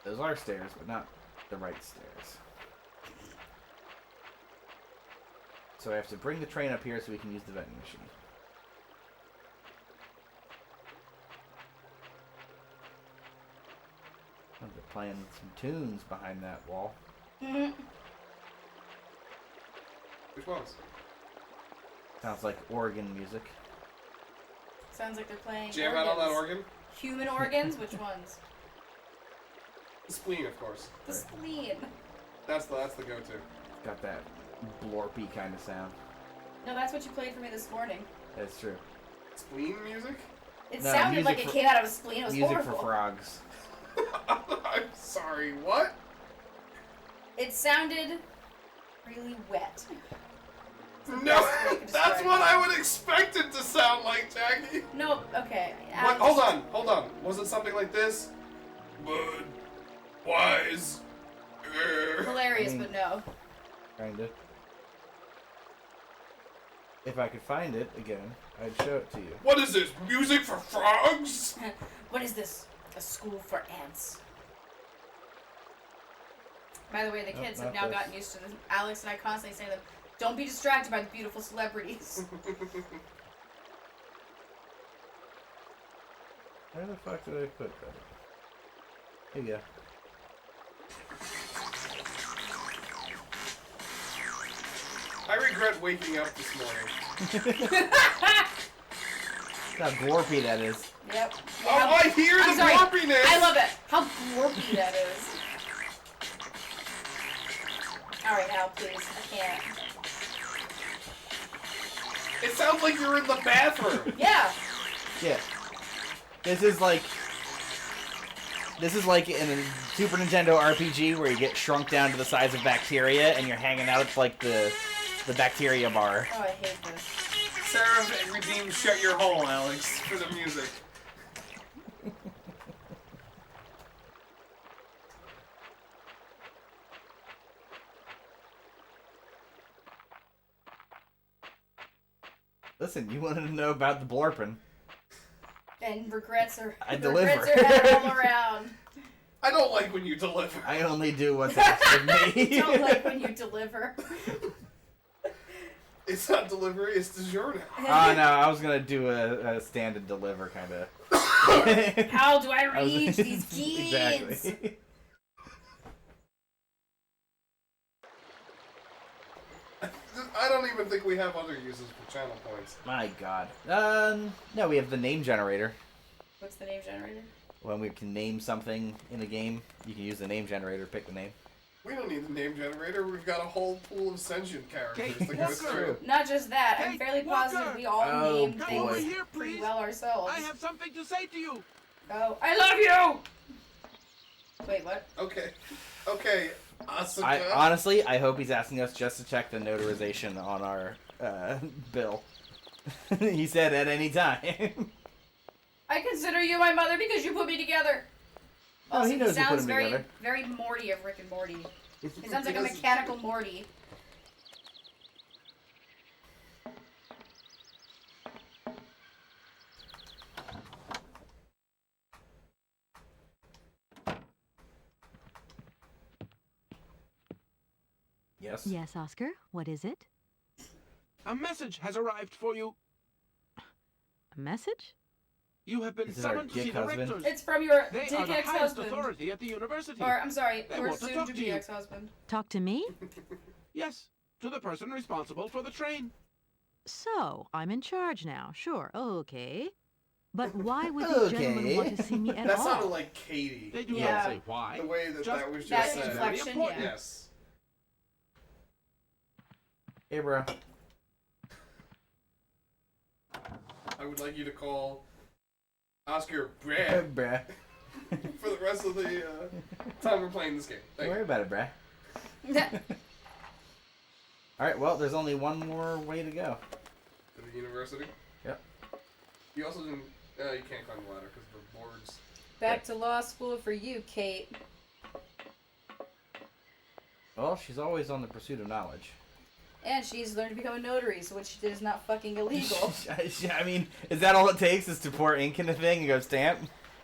Those are stairs, but not the right stairs. So I have to bring the train up here so we can use the vending machine. Oh, they're playing some tunes behind that wall. Which ones? Sounds like organ music. Sounds like they're playing Jam organs. out on that organ? Human organs? Which ones? The spleen, of course. The spleen. That's the go-to. Got that blorpy kind of sound. No, that's what you played for me this morning. That's true. Spleen music? It No, sounded like music it for- came out of a spleen. It was Music horrible. for frogs. I'm sorry, what? It sounded really wet. No, best way to that's describe what it. I would expect it to sound like, Jackie. No, okay. What? Hold on. Was it something like this? Bud, wise. Hilarious, I mean- but no. Kinda. If I could find it again, I'd show it to you. What is this? Music for frogs? What is this? A school for ants. By the way, the Nope, kids not have now this. gotten used to this. Alex and I constantly say to them, don't be distracted by the beautiful celebrities. Where the fuck did I put that? Here you go. I regret waking up this morning. How glorpy that is. Yep. Oh, I hear I'm the sorry. glorpiness! I love it. How glorpy that is. Alright, Al, please. I can't. It sounds like you're in the bathroom. Yeah. Yeah. This is like in a Super Nintendo RPG where you get shrunk down to the size of bacteria and you're hanging out at like the bacteria bar. Oh, I hate this. Sarah and Redeem, shut your hole, Alex, for the music. Listen, you wanted to know about the blorpin. And regrets are I regrets deliver. are had all around. I don't like when you deliver. I only do what's asked of me. Don't like when you deliver. It's not delivery, it's DiGiorno. Oh no, I was gonna do a stand and deliver kind of. How do I reach these kids? Exactly. I don't even think we have other uses for channel points. My God. No, we have the name generator. What's the name generator? When we can name something in a game, you can use the name generator to pick the name. We don't need the name generator, we've got a whole pool of sentient characters Kate that go Walker. through. Not just that, I'm Hey, fairly Walker! positive we all Oh, named boy. Come over things here, pretty please. well ourselves. I have something to say to you. Oh, I love you! Wait, what? Okay. Asuka. Honestly, I hope he's asking us just to check the notarization on our bill. He said at any time. I consider you my mother because you put me together. Oh, Also, he knows you put sounds him very, together. very Morty of Rick and Morty. It's- He sounds like a Because- mechanical Morty. Yes. Yes, Oscar, what is it? A message has arrived for you. A message? You have been Is it our summoned to see dick the husband? rectors. It's from your They dick are the highest ex-husband. authority at the university. Or, I'm sorry, They your want to talk to soon-to-be you. ex-husband. Talk to me? Yes, to the person responsible for the train. So, I'm in charge now. Sure, okay. But why would the gentleman want to see me at That all? sounded like Katie. They do Yeah. not say why. The way that Just that was that just said. inflection, Very important. yeah. Yes. Hey, bro. I would like you to call Oscar Brad Bruh. for the rest of the time we're playing this game. Don't Thank worry you. about it, bruh. Alright, well, there's only one more way to go. To the university? Yep. You also didn't... you can't climb the ladder because the boards... Back to law school for you, Kate. Well, she's always on the pursuit of knowledge. And she's learned to become a notary, so which is not fucking illegal. I mean, is that all it takes is to pour ink in a thing and go stamp?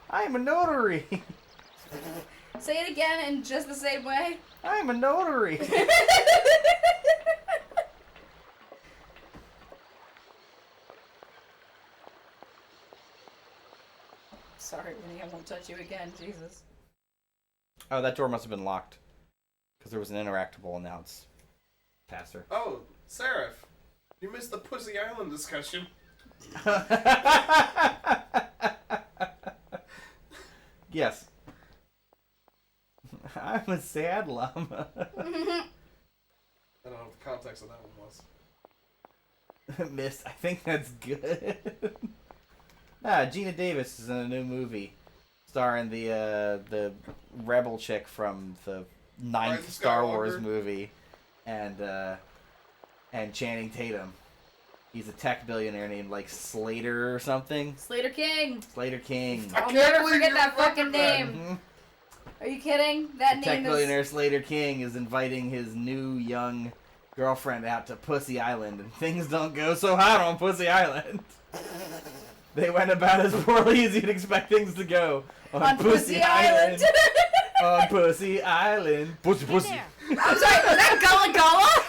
I'm a notary. Say it again in just the same way. I'm a notary. Sorry, Winnie, I won't touch you again. Jesus. Oh, that door must have been locked. Because there was an interactable and now it's faster. Oh, Seraph. You missed the Pussy Island discussion. Yes. I'm a sad llama. I don't know what the context of that one was. Missed. I think that's good. Gina Davis is in a new movie starring the rebel chick from the 9th Star Wars movie and Channing Tatum. He's a tech billionaire named like Slater or something. Slater King. Slater King. I'll never forget that fucking name. Mhm. Are you kidding? That The name tech is... billionaire Slater King is inviting his new young girlfriend out to Pussy Island, and things don't go so hot on Pussy Island. They went about as poorly as you'd expect things to go on Pussy Island. On Pussy Island. Pussy, pussy. I'm sorry, was that Gullah Gullah?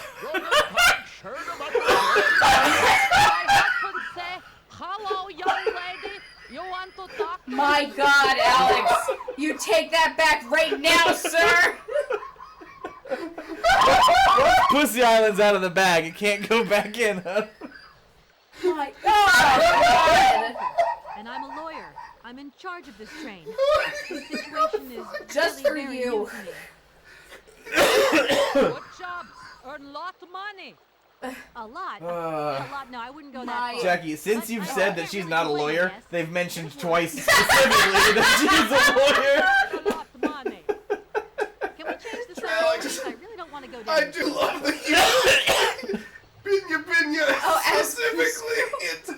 Hello, young lady. You want to talk to My God, Alex. You take that back right now, sir. Once Pussy Island's out of the bag, it can't go back in, huh? My God. And I'm a lawyer. I'm in charge of this train. The situation is Just really for very you. new to me. Good job. Earn lot of money. A lot? A lot? No, I wouldn't go that far. Jackie, since you've said that she's not a really lawyer, guess. they've mentioned twice specifically that she's a lawyer. A lot of money. Can we change the subject? Alex, I really don't want to go down. I do love that you... Binya. Oh, as specifically into...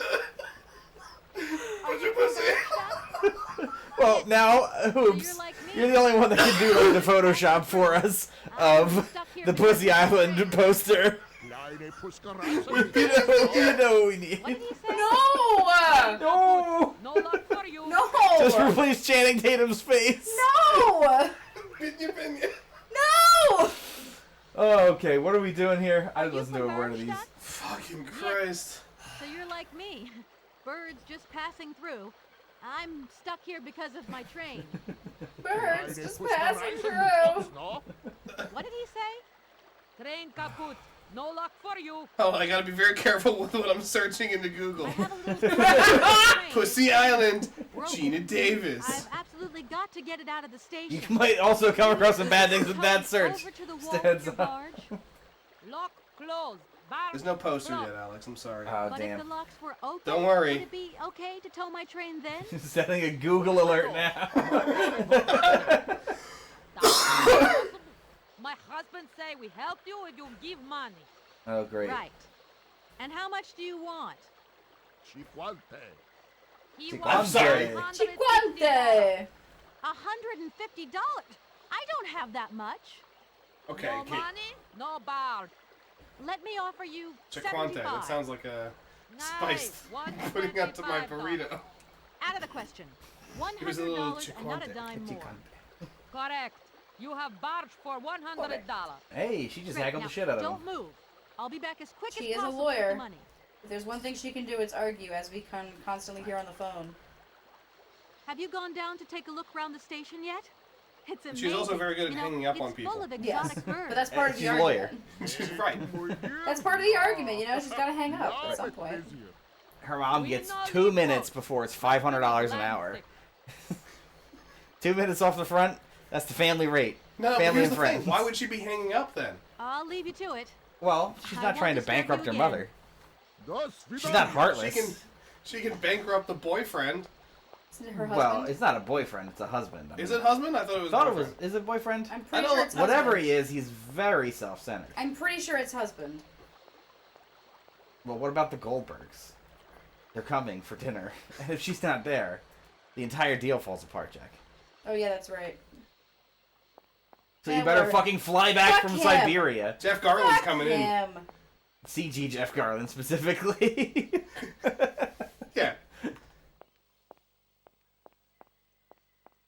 Pussy, pussy. Well, now, oops, you're the only one that can do like, the Photoshop for us of the Pussy Island poster. You know what we need. What did he say? No. No! No luck for you. No. Just replace Channing Tatum's face. No. Binya. No. Oh, okay, what are we doing here? I didn't listen to a word of these. Fucking Christ. So you're like me. Birds just passing through. I'm stuck here because of my train. Birds just passing through. What did he say? Train kaput. No luck for you. Oh, I gotta be very careful with what I'm searching into Google. I have a little Pussy Island, Broken. Gina Davis. I've absolutely got to get it out of the station. You might also come across some bad things with that search. Over to the wall Stands of your up. barge. Lock closed. Barge There's no poster closed. yet, Alex. I'm sorry. Oh, But if damn. the locks were open, Don't worry. would it be okay to tow my train then? Setting a Google alert now. My husband say we help you if you give money. Oh, great. Right. And how much do you want? He Chiquante. wants sorry. Chiquante. $150. I don't have that much. Okay, No Kate. money, no barge. Let me offer you Chiquante. 75. That sounds like a Nice. spice putting up to my burrito. Out of the question. Give us a little $100 and not a Chiquante. dime more. Correct. You have barge for $100. Hey, she just Great. haggled Now, the shit out of him. Don't move. I'll be back as quick She as is a possible with the lawyer. money. If there's one thing she can do, it's argue, as we can constantly hear on the phone. Have you gone down to take a look around the station yet? It's amazing. She's also very good at You know, hanging up on it's people. full of Yes, exotic birds. but that's part of the She's a lawyer. argument. She's right. That's part of the argument, you know? She's got to hang up at some point. Her mom gets 2 minutes before it's $500 an hour. 2 minutes off the front, that's the family rate. No, but family here's and the thing. friends. Why would she be hanging up then? I'll leave you to it. Well, she's I not won't trying to disturb bankrupt you her again. mother. She's not heartless. She can bankrupt the boyfriend. Isn't it her Well, husband? it's not a boyfriend; it's a husband. I Is mean, it husband? I thought it was. Boyfriend. Is it boyfriend? I'm pretty sure it's husband. Whatever he is, he's very self-centered. I'm pretty sure it's husband. Well, what about the Goldbergs? They're coming for dinner, and if she's not there, the entire deal falls apart, Jack. Oh yeah, that's right. So you better fucking fly back Fuck from him. Siberia. Jeff Garland's Fuck coming him. CG Jeff Garland specifically. Yeah.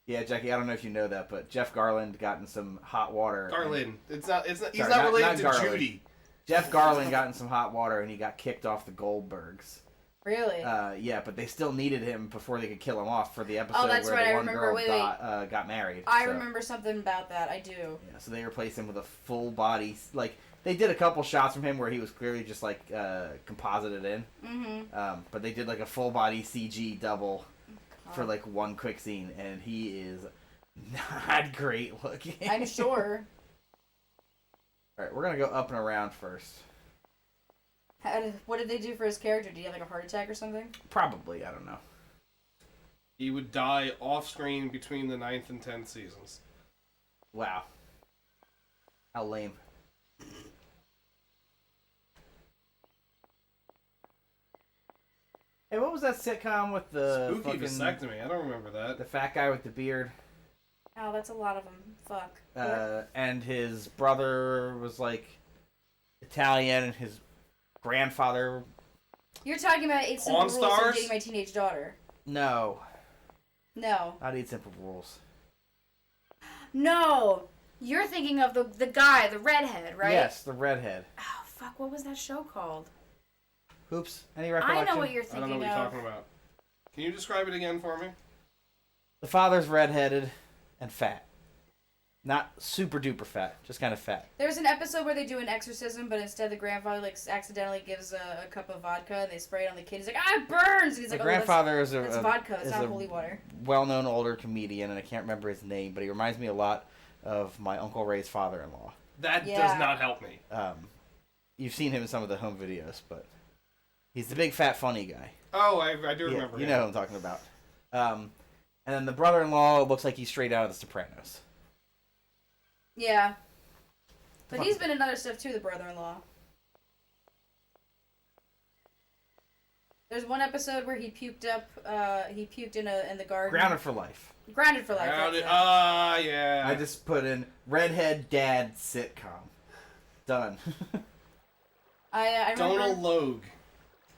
Yeah, Jackie, I don't know if you know that, but Jeff Garland got in some hot water. Garland. It's not. He's Sorry, not related not to Garland. Judy. Jeff Garland got in some hot water and he got kicked off the Goldbergs. Really? Yeah, but they still needed him before they could kill him off for the episode Oh, that's where right, I the one remember. girl got married. I so, remember something about that. I do. Yeah, so they replaced him with a full body. Like they did a couple shots from him where he was clearly just like composited in. Mm-hmm. But they did like a full body CG double for like one quick scene, and he is not great looking. I'm sure. All right, we're gonna go up and around first. What did they do for his character? Did he have like a heart attack or something? Probably, I don't know. He would die off screen between the 9th and 10th seasons. Wow. How lame. Hey, what was that sitcom with the Spooky fucking, vasectomy. I don't remember that. the fat guy with the beard? Oh, that's a lot of them. Fuck. And his brother was like Italian, and his grandfather. You're talking about 8 Simple Pawn Rules of Stars? Dating My Teenage Daughter. No, No. not Eat Simple Rules. No! You're thinking of the guy, the redhead, right? Yes, the redhead. Oh, fuck. What was that show called? Oops. Any I recollection? know what you're I thinking don't know what of. you're talking about. Can you describe it again for me? The father's redheaded and fat. Not super duper fat, just kind of fat. There's an episode where they do an exorcism, but instead the grandfather like accidentally gives a cup of vodka and they spray it on the kid. He's like, ah, it burns! And he's like, The grandfather is that's a vodka. It's is not a holy water. well-known older comedian, and I can't remember his name, but he reminds me a lot of my Uncle Ray's father-in-law. That Yeah. does not help me. You've seen him in some of the home videos, but he's the big fat funny guy. Oh, I do Yeah, remember you him. know who I'm talking about. And then the brother-in-law looks like he's straight out of The Sopranos. Yeah. But he's been in other stuff too, the brother-in-law. There's one episode where he puked in the garden. Grounded for Life. Grounded for Life. Grounded. That's it. Yeah. I just put in redhead dad sitcom. Done. I remember. Donald Logue.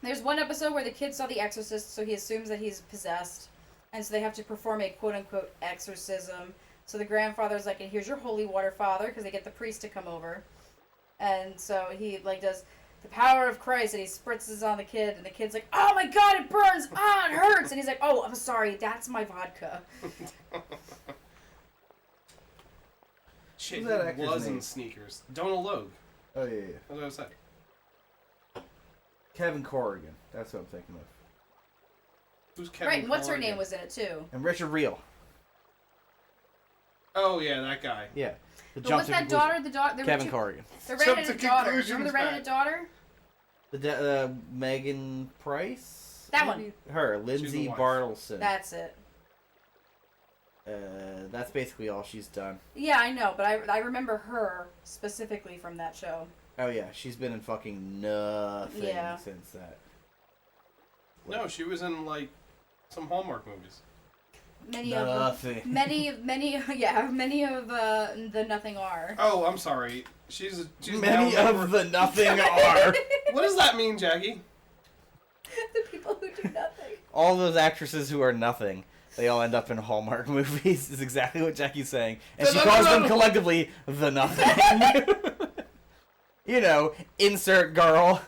There's one episode where the kid saw The Exorcist, so he assumes that he's possessed, and so they have to perform a quote-unquote exorcism. So the grandfather's like, and here's your holy water, father, because they get the priest to come over. And so he, like, does the power of Christ, and he spritzes on the kid, and the kid's like, oh my god, it burns! Ah, it hurts! And he's like, oh, I'm sorry, that's my vodka. Shit, Who's that he actor's was name? in Sneakers. Donald Logue. Oh, yeah. That's what I said. Kevin Corrigan. That's what I'm thinking of. Who's Kevin Right, and what's her Corrigan? name was in it, too. And Richard Reel. Oh, yeah, that guy. Yeah. The But what's to that conclusion. daughter? The Kevin Richard- Corrigan. The Jump to redheaded daughter. conclusions, Remember the redheaded Matt. daughter? The Megan Price? That one. Her, She's Lindsay the wife. Bartleson. That's it. That's basically all she's done. Yeah, I know, but I remember her specifically from that show. Oh yeah, she's been in fucking nothing Yeah. since that. No, she was in, like, some Hallmark movies. Many of Nothing. many of the Nothing are. Oh, I'm sorry. She's Many now of the nothing are. What does that mean, Jackie? The people who do nothing. All those actresses who are nothing, they all end up in Hallmark movies, is exactly what Jackie's saying. And she calls them collectively the nothing. You know, insert girl,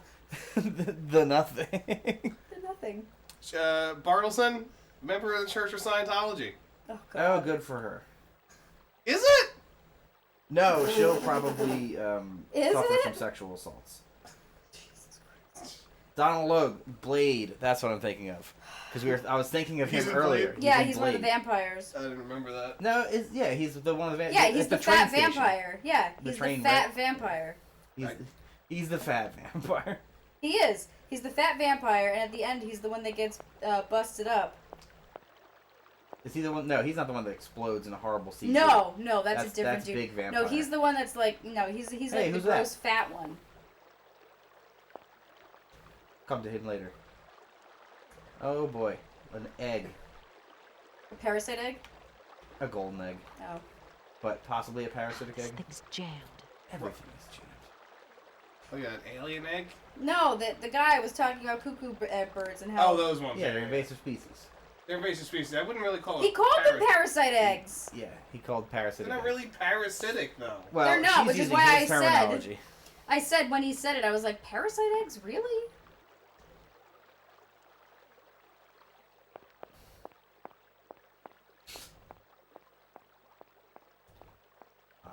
the nothing. The nothing. Bartleson, member of the Church of Scientology. Oh Oh, god. good for her. Is it? No, she'll probably Is suffer it? from sexual assaults. Donald Logue, Blade. That's what I'm thinking of. Because I was thinking of He's him in earlier. Blade? Yeah, in he's one of the Blade. vampires. I didn't remember that. No, he's the one of the Yeah, he's at the train fat station. vampire. Yeah, The he's train, the fat right? vampire. He's the fat vampire. He is. He's the fat vampire, and at the end, he's the one that gets busted up. Is he the one? No, he's not the one that explodes in a horrible CG. No, that's a different that's dude. Big Vampire. No, he's the one that's like, no, he's Hey, like the who's that? gross fat one. Come to him later. Oh boy, an egg. A parasite egg? A golden egg. Oh. But possibly a parasitic This egg? thing's jammed. Everything is jammed. Oh yeah, an alien egg? No, the guy was talking about cuckoo birds and how... Oh, those ones. Yeah, they're invasive species. They're invasive species. I wouldn't really call it. He called them parasite eggs! Yeah, he called parasitic They're not eggs. really parasitic, though. Well, They're not, she's which is using why his I terminology. I said when he said it, I was like, parasite eggs? Really?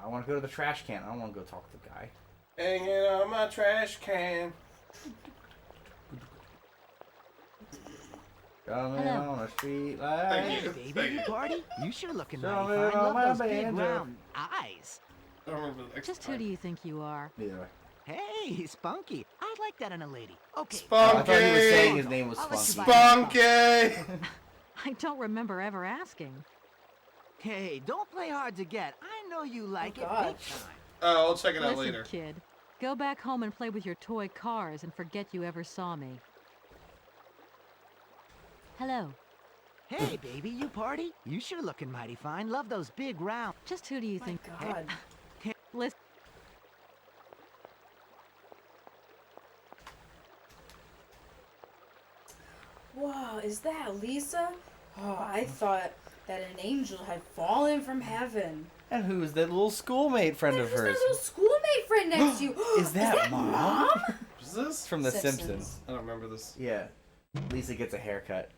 I want to go to the trash can. I don't want to go talk to the guy. Hanging on my trash can. Coming Hello. on a street light. Thank you. Baby, Thank you you. party? You sure looking Show mighty me fine. all Love my those big banjo. round eyes. I don't remember the next Just who do you think you are? Neither way. Hey, spunky. I like that in a lady. Okay. I thought he was Spunky! saying his name was I'll let you Spunky. buy Spunky! I don't remember ever asking. Hey, don't play hard to get. I know you like it God. big time. Oh, I'll check it out Listen, later. kid. Go back home and play with your toy cars and forget you ever saw me. Hello. Hey, baby, you party? You sure looking mighty fine. Love those big round. Just who do you think? God. Listen. Whoa, is that Lisa? Oh, I thought that an angel had fallen from heaven. And who's that little schoolmate friend of Who's that hers? little schoolmate friend next to you? Is that Mom? Is this? From The Simpsons. Simpsons. I don't remember this. Yeah. Lisa gets a haircut.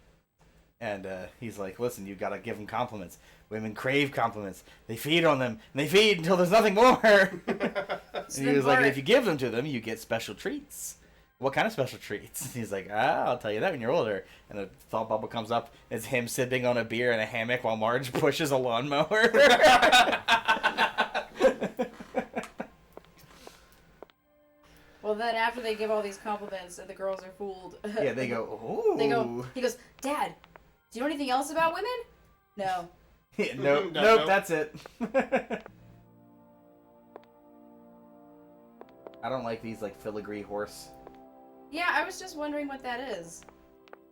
And he's like, listen, you gotta give them compliments. Women crave compliments. They feed on them. And they feed until there's nothing more. And he was like, and if you give them to them, you get special treats. What kind of special treats? And he's like, I'll tell you that when you're older. And a thought bubble comes up. It's him sipping on a beer in a hammock while Marge pushes a lawnmower. Well, then after they give all these compliments and the girls are fooled. Yeah, they go, ooh. He goes, Dad, do you know anything else about women? No. Yeah, nope, No, nope, nope. that's it. I don't like these, like, filigree horse. Yeah, I was just wondering what that is.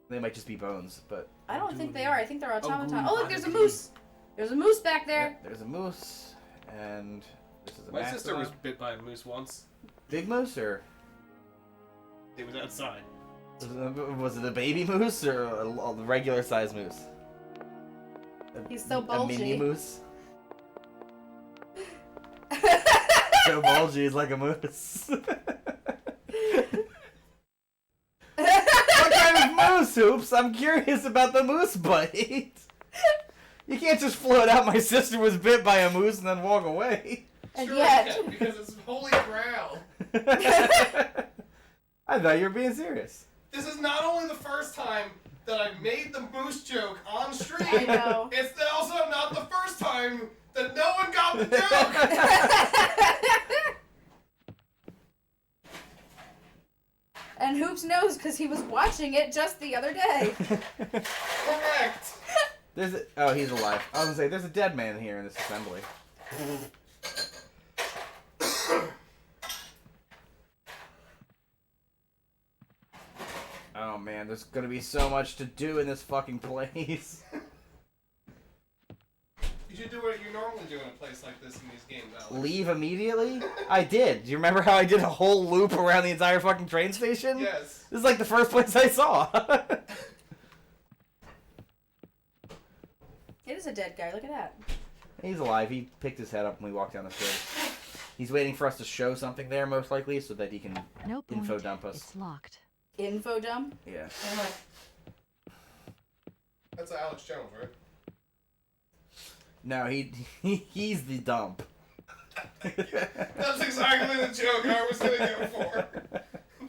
They might just be bones, but... I don't think they are. I think they're automaton. Oh, Oh, look, there's a moose. There's a moose back there. Yep, there's a moose, and this is a My sister was mastodon. bit by a moose once. Big moose, or It was outside. was it a baby moose, or a regular size moose? He's so A bulgy. mini moose? So bulgy, he's like a moose. What kind of moose, Hoops? I'm curious about the moose bite. You can't just float out my sister was bit by a moose and then walk away. And Sure yet, I can, because it's holy grail. I thought you were being serious. This is not only the first time that I've made the moose joke on stream. I know. It's also not the first time that no one got the joke. and Hoops knows because he was watching it just the other day. Correct. Oh, he's alive. I was gonna say, there's a dead man here in this assembly. Oh man, there's gonna be so much to do in this fucking place. You should do what you normally do in a place like this in these games, Alex. Leave immediately? I did. Do you remember how I did a whole loop around the entire fucking train station? Yes. This is like the first place I saw. It is a dead guy. Look at that. He's alive. He picked his head up when we walked down the stairs. He's waiting for us to show something there, most likely, so that he can No point. info dump us. It's locked. Info dump. Yeah. That's Alex Jones, right? No, he's the dump. That's exactly the joke I was gonna go for.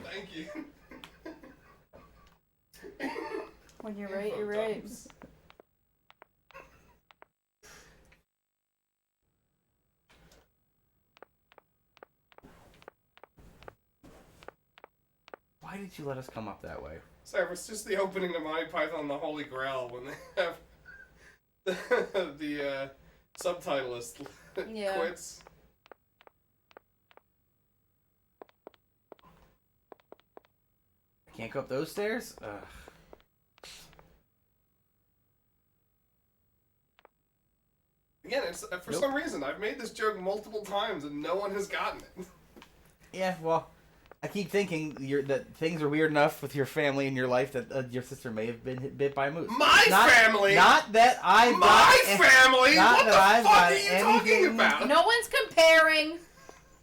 Thank you. When you're right, you're right. Why did did you let us come up that way? Sorry, it's just the opening to Monty Python and the Holy Grail when they have the subtitlist quits. I can't go up those stairs? Ugh. Again, it's for some reason I've made this joke multiple times and no one has gotten it. Yeah, well, I keep thinking that things are weird enough with your family in your life that your sister may have been bit by a moose. My family? Not that I've family? Not what the that fuck got are you anything, talking about? No one's comparing.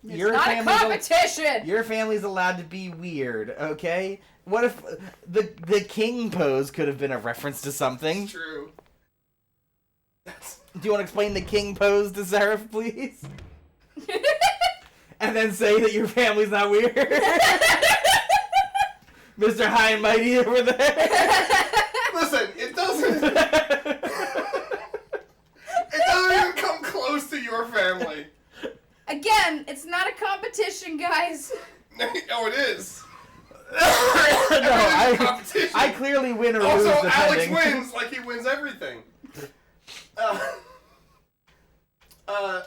It's your not a competition. Your family's allowed to be weird, okay? What if the king pose could have been a reference to something? It's true. Do you want to explain the king pose to Sarah, please? And then say that your family's not weird? Mr. High and Mighty over there? Listen, it doesn't even come close to your family. Again, it's not a competition, guys. Oh, it is. I clearly win or lose. Also, Alex depending. wins like he wins everything.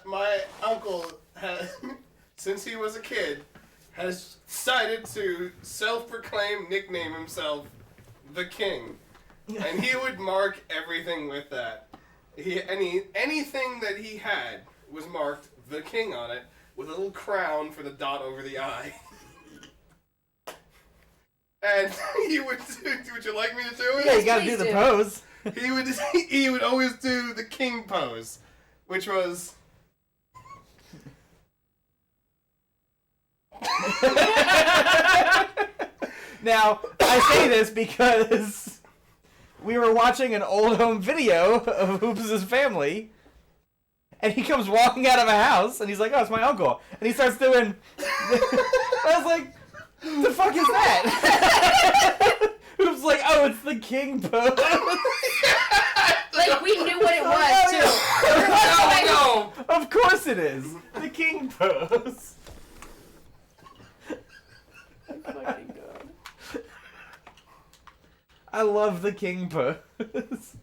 My uncle has, since he was a kid, has decided to self-proclaim nickname himself the King, and he would mark everything with that. Anything that he had was marked the King on it with a little crown for the dot over the I. And he would do. Would you like me to do it? Yeah, you gotta do the pose. He would always do the king pose, which was. Now, I say this because we were watching an old home video of Hoops' family, and he comes walking out of a house, and he's like, "Oh, it's my uncle," and he starts doing. I was like, "The fuck is that?" Hoops like, "Oh, it's the king pose." Like we knew what it was too. No. Of course it is the king pose. Fucking God. I love the king pose.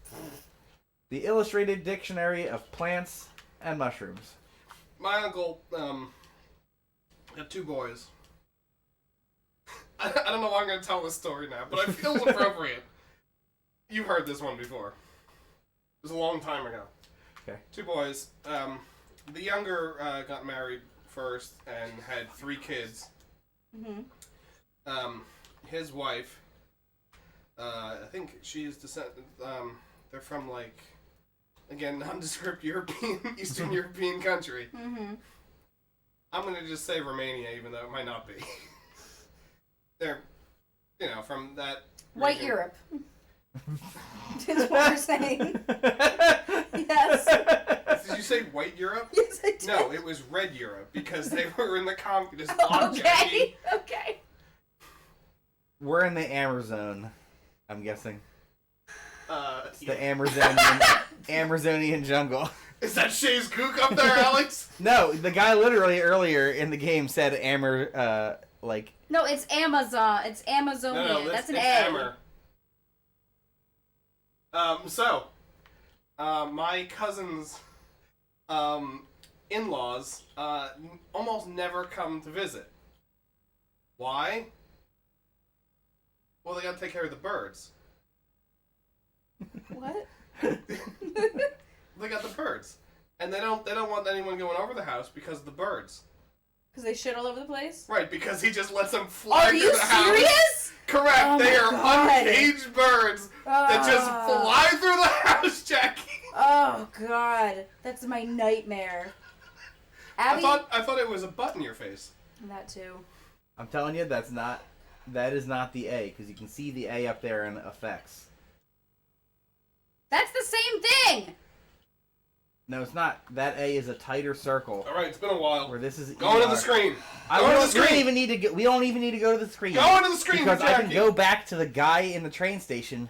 The Illustrated Dictionary of Plants and Mushrooms. My uncle had two boys. I don't know why I'm going to tell this story now, but I feel it's appropriate. You've heard this one before. It was a long time ago. Okay. Two boys. The younger got married first and had 3 kids. Mm-hmm. His wife, I think she's they're from like, again, nondescript European, Eastern European country. Mm-hmm. I'm going to just say Romania, even though it might not be. They're, from that White region. Europe. That's what we're saying. Yes. Did you say white Europe? Yes, I did. No, it was red Europe because they were in the communist bloc. Okay. Okay. We're in the Amazon, I'm guessing. It's the yeah. Amazonian jungle. Is that Shay's Gook up there, Alex? No, the guy literally earlier in the game said like... No, it's Amazon. It's Amazonian. No, that's an it's A. Ammer. My cousin's in-laws almost never come to visit. Why? Well, they gotta take care of the birds. What? They got the birds, and they don't want anyone going over the house because of the birds. Because they shit all over the place? Right, because he just lets them fly Are through you the house. serious? Correct. Oh They my are God. uncaged birds that just fly through the house, Jackie. Oh God, that's my nightmare. Abby, I thought it was a butt in your face. that too. I'm telling you, that is not the A, because you can see the A up there in effects. That's the same thing. No, it's not. That A is a tighter circle. All right, it's been a while. Where this is Go to the screen. We don't even need to go. We don't even need to go to the screen. Go to the screen, because I can Jackie. go back to the guy in the train station.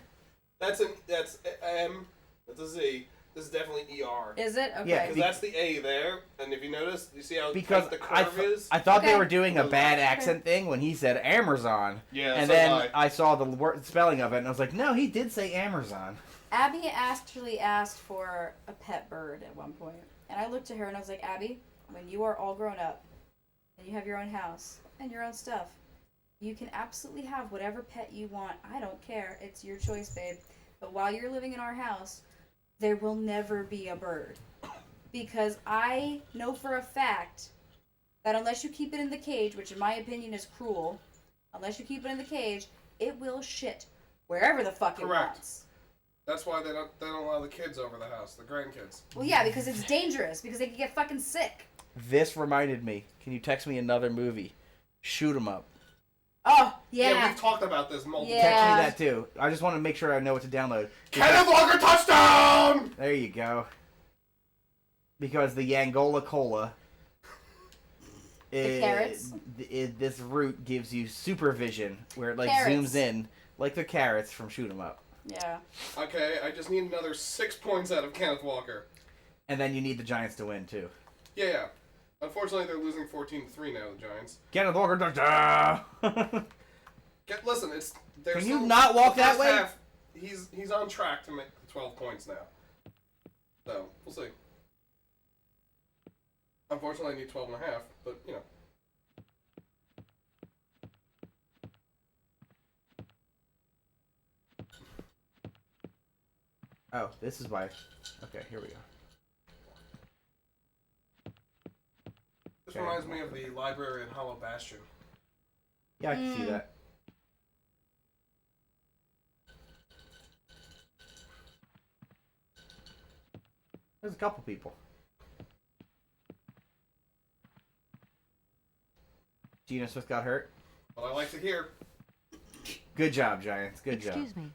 That's M. That's a Z. This is definitely ER. Is it? Okay. Yeah, Because that's the A there, and if you notice, you see how because tight the curve is? I thought they Okay. were doing a Okay. bad accent thing when he said Amazon. Yeah, and so then did I saw the spelling of it, and I was like, no, he did say Amazon. Abby actually asked for a pet bird at one point. And I looked at her and I was like, Abby, when you are all grown up and you have your own house and your own stuff, you can absolutely have whatever pet you want. I don't care. It's your choice, babe. But while you're living in our house, there will never be a bird. Because I know for a fact that unless you keep it in the cage, which in my opinion is cruel, unless you keep it in the cage, it will shit wherever the fuck it Correct. wants. That's why they don't allow the kids over the house, the grandkids. Well, yeah, because it's dangerous. Because they could get fucking sick. This reminded me. Can you text me another movie? Shoot 'em up. Oh, yeah. We've talked about this multiple Yeah. Text me times. that too. I just want to make sure I know what to download. Kenneth Walker touchdown! There you go. Because the Angola Cola. carrots? This root gives you supervision, where it like Carrots. zooms in, like the carrots from Shoot 'em Up. Yeah. Okay, I just need another 6 points out of Kenneth Walker. And then you need the Giants to win too. Yeah. Unfortunately, they're losing 14-3 now, the Giants. Kenneth Walker touchdown. Listen, it's... Can you not walk that way? Half, he's on track to make 12 points now. So, we'll see. Unfortunately, I need 12 and a half, but, you know. Oh, this is why. Okay, here we go. This Okay. reminds me of the library in Hollow Bastion. Yeah, I can see that. There's a couple people. Geno Smith got hurt. What I like to hear. Good job, Giants. Good job. Excuse me.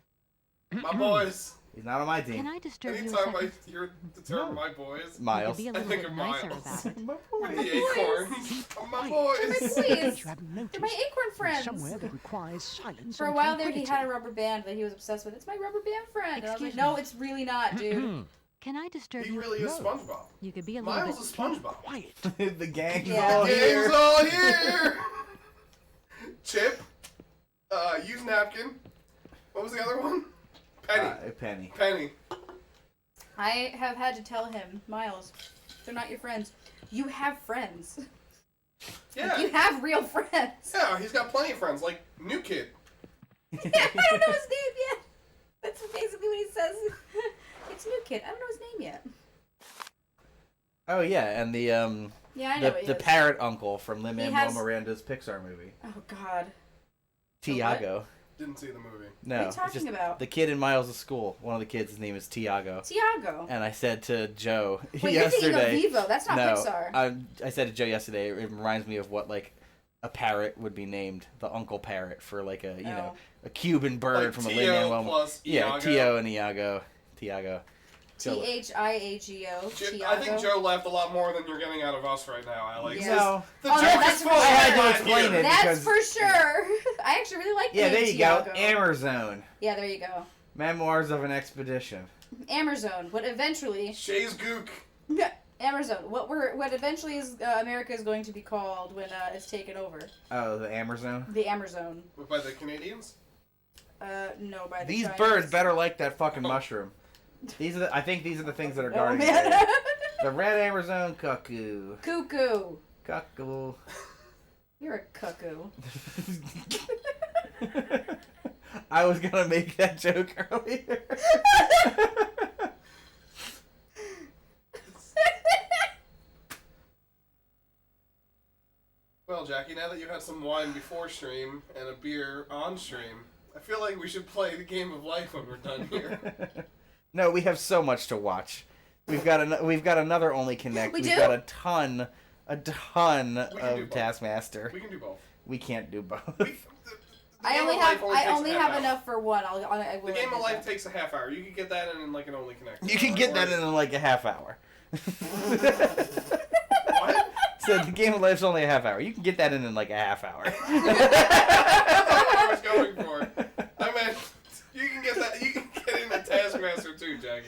My boys. He's not on my team. Can I disturb you a Anytime I second? hear the term "my boys," Miles. You could be a I little think bit of nicer Miles. about it. With the acorns. Oh, my boys. They're my boys. You haven't noticed. They're my acorn friends. Somewhere that requires silence For a and while there, he tranquility. had a rubber band that he was obsessed with. It's my rubber band friend. And I was like, Excuse no, me. it's really not, dude. Can I disturb He you? really is SpongeBob. You could be a little Miles bit is SpongeBob. Quiet. The gang's Yeah. all here. Game's all here. Chip. Use napkin. What was the other one? Penny. Penny. Penny. I have had to tell him, Miles, they're not your friends. You have friends. Yeah. You have real friends. Yeah, he's got plenty of friends, like New Kid. I don't know his name yet. That's basically what he says. It's New Kid. I don't know his name yet. Oh yeah, and the Yeah, I know what he the is. parrot uncle from Lin-Manuel has- Miranda's Pixar movie. Oh, God. Tiago. Didn't see the movie. No, What are you it's talking just about? the kid in Miles' school. One of the kids, his name is Tiago. Tiago. And I said to Joe Wait, you're thinking yesterday. of Vivo. That's not no, Pixar. I said to Joe yesterday. It reminds me of what like a parrot would be named, the uncle parrot for like a know a Cuban bird Like from a Tio Lin-Manuel. plus Yeah, Iago. Tio and Iago. Tiago. Thiago. I think Joe laughed a lot more than you're getting out of us right now, Alex. Yeah. No. The Oh, no, joke that's is for full. sure. I had to explain it That's because for sure. I actually really like the yeah, name there you Tiago. go. Amarzone. Yeah, there you go. Memoirs of an Expedition. Amarzone. What eventually... Shays Gook. Amarzone. What eventually is America is going to be called when it's taken over. Oh, the Amarzone. The Amarzone. By the Canadians? No, by the These Chinese. birds better like that fucking mushroom. I think these are the things that are Oh, guarding man. it. The red Amazon cuckoo. Cuckoo. Cuckoo. You're a cuckoo. I was gonna make that joke earlier. Well, Jackie, now that you had some wine before stream and a beer on stream, I feel like we should play the game of life when we're done here. No, we have so much to watch. We've got another Only Connect. We We've do? got a ton do of both. Taskmaster. We can do both. We can't do both. I game only of life have only takes a only half have hour. enough for one. I will The game of admit life that. takes a half hour. You can get that in like an Only Connect. You can get that in like a half hour. What? So the game of life's only a half hour. You can get that in like a half hour. That's what I was going for. I meant, you can get that. You can get in the Taskmaster too, Jackie.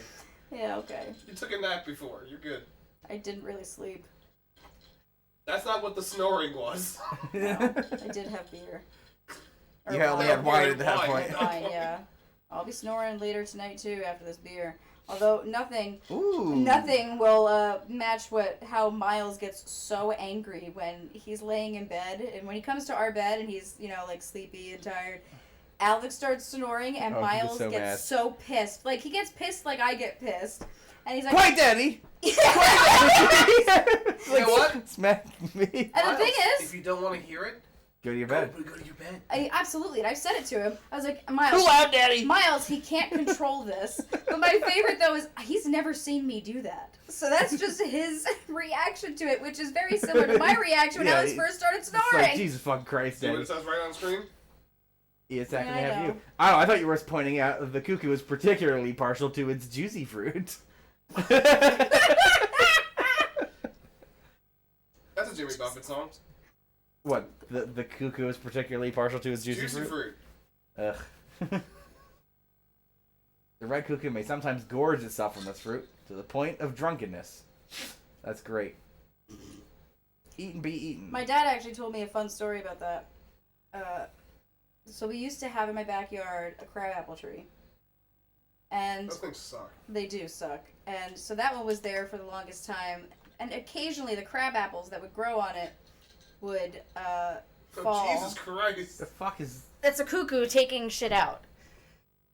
Yeah, okay. You took a nap before. You're good. I didn't really sleep. That's not what the snoring was. No, I did have beer. Or You only wine. had wine at that point. Wine, yeah. I'll be snoring later tonight too after this beer. Although nothing will match how Miles gets so angry when he's laying in bed, and when he comes to our bed and he's like sleepy and tired. Alex starts snoring and Miles gets so pissed. Like he gets pissed like I get pissed, and he's like, "Quiet, Daddy!" You know what? Smack me. And the thing is, if you don't want to hear it, go to your bed. Go to your bed. Absolutely, and I said it to him. I was like, Miles, Cool out, Daddy. Miles, he can't control this. But my favorite though is he's never seen me do that. So that's just his reaction to it, which is very similar to my reaction when Alex first started snoring. It's like, Jesus fucking Christ, See what Daddy. it says right on screen? It's not gonna Yeah, I have know. you. Oh, I thought you were pointing out that the cuckoo is particularly partial to its juicy fruit. That's a Jimmy Buffett song. What? The cuckoo is particularly partial to its juicy fruit? Ugh. The red cuckoo may sometimes gorge itself on this fruit to the point of drunkenness. That's great. Eat and be eaten. My dad actually told me a fun story about that. So we used to have in my backyard a crabapple tree. And Those things suck. they do suck. And so that one was there for the longest time. And occasionally the crab apples that would grow on it would fall. Jesus Christ. The fuck is... That's a cuckoo taking shit out.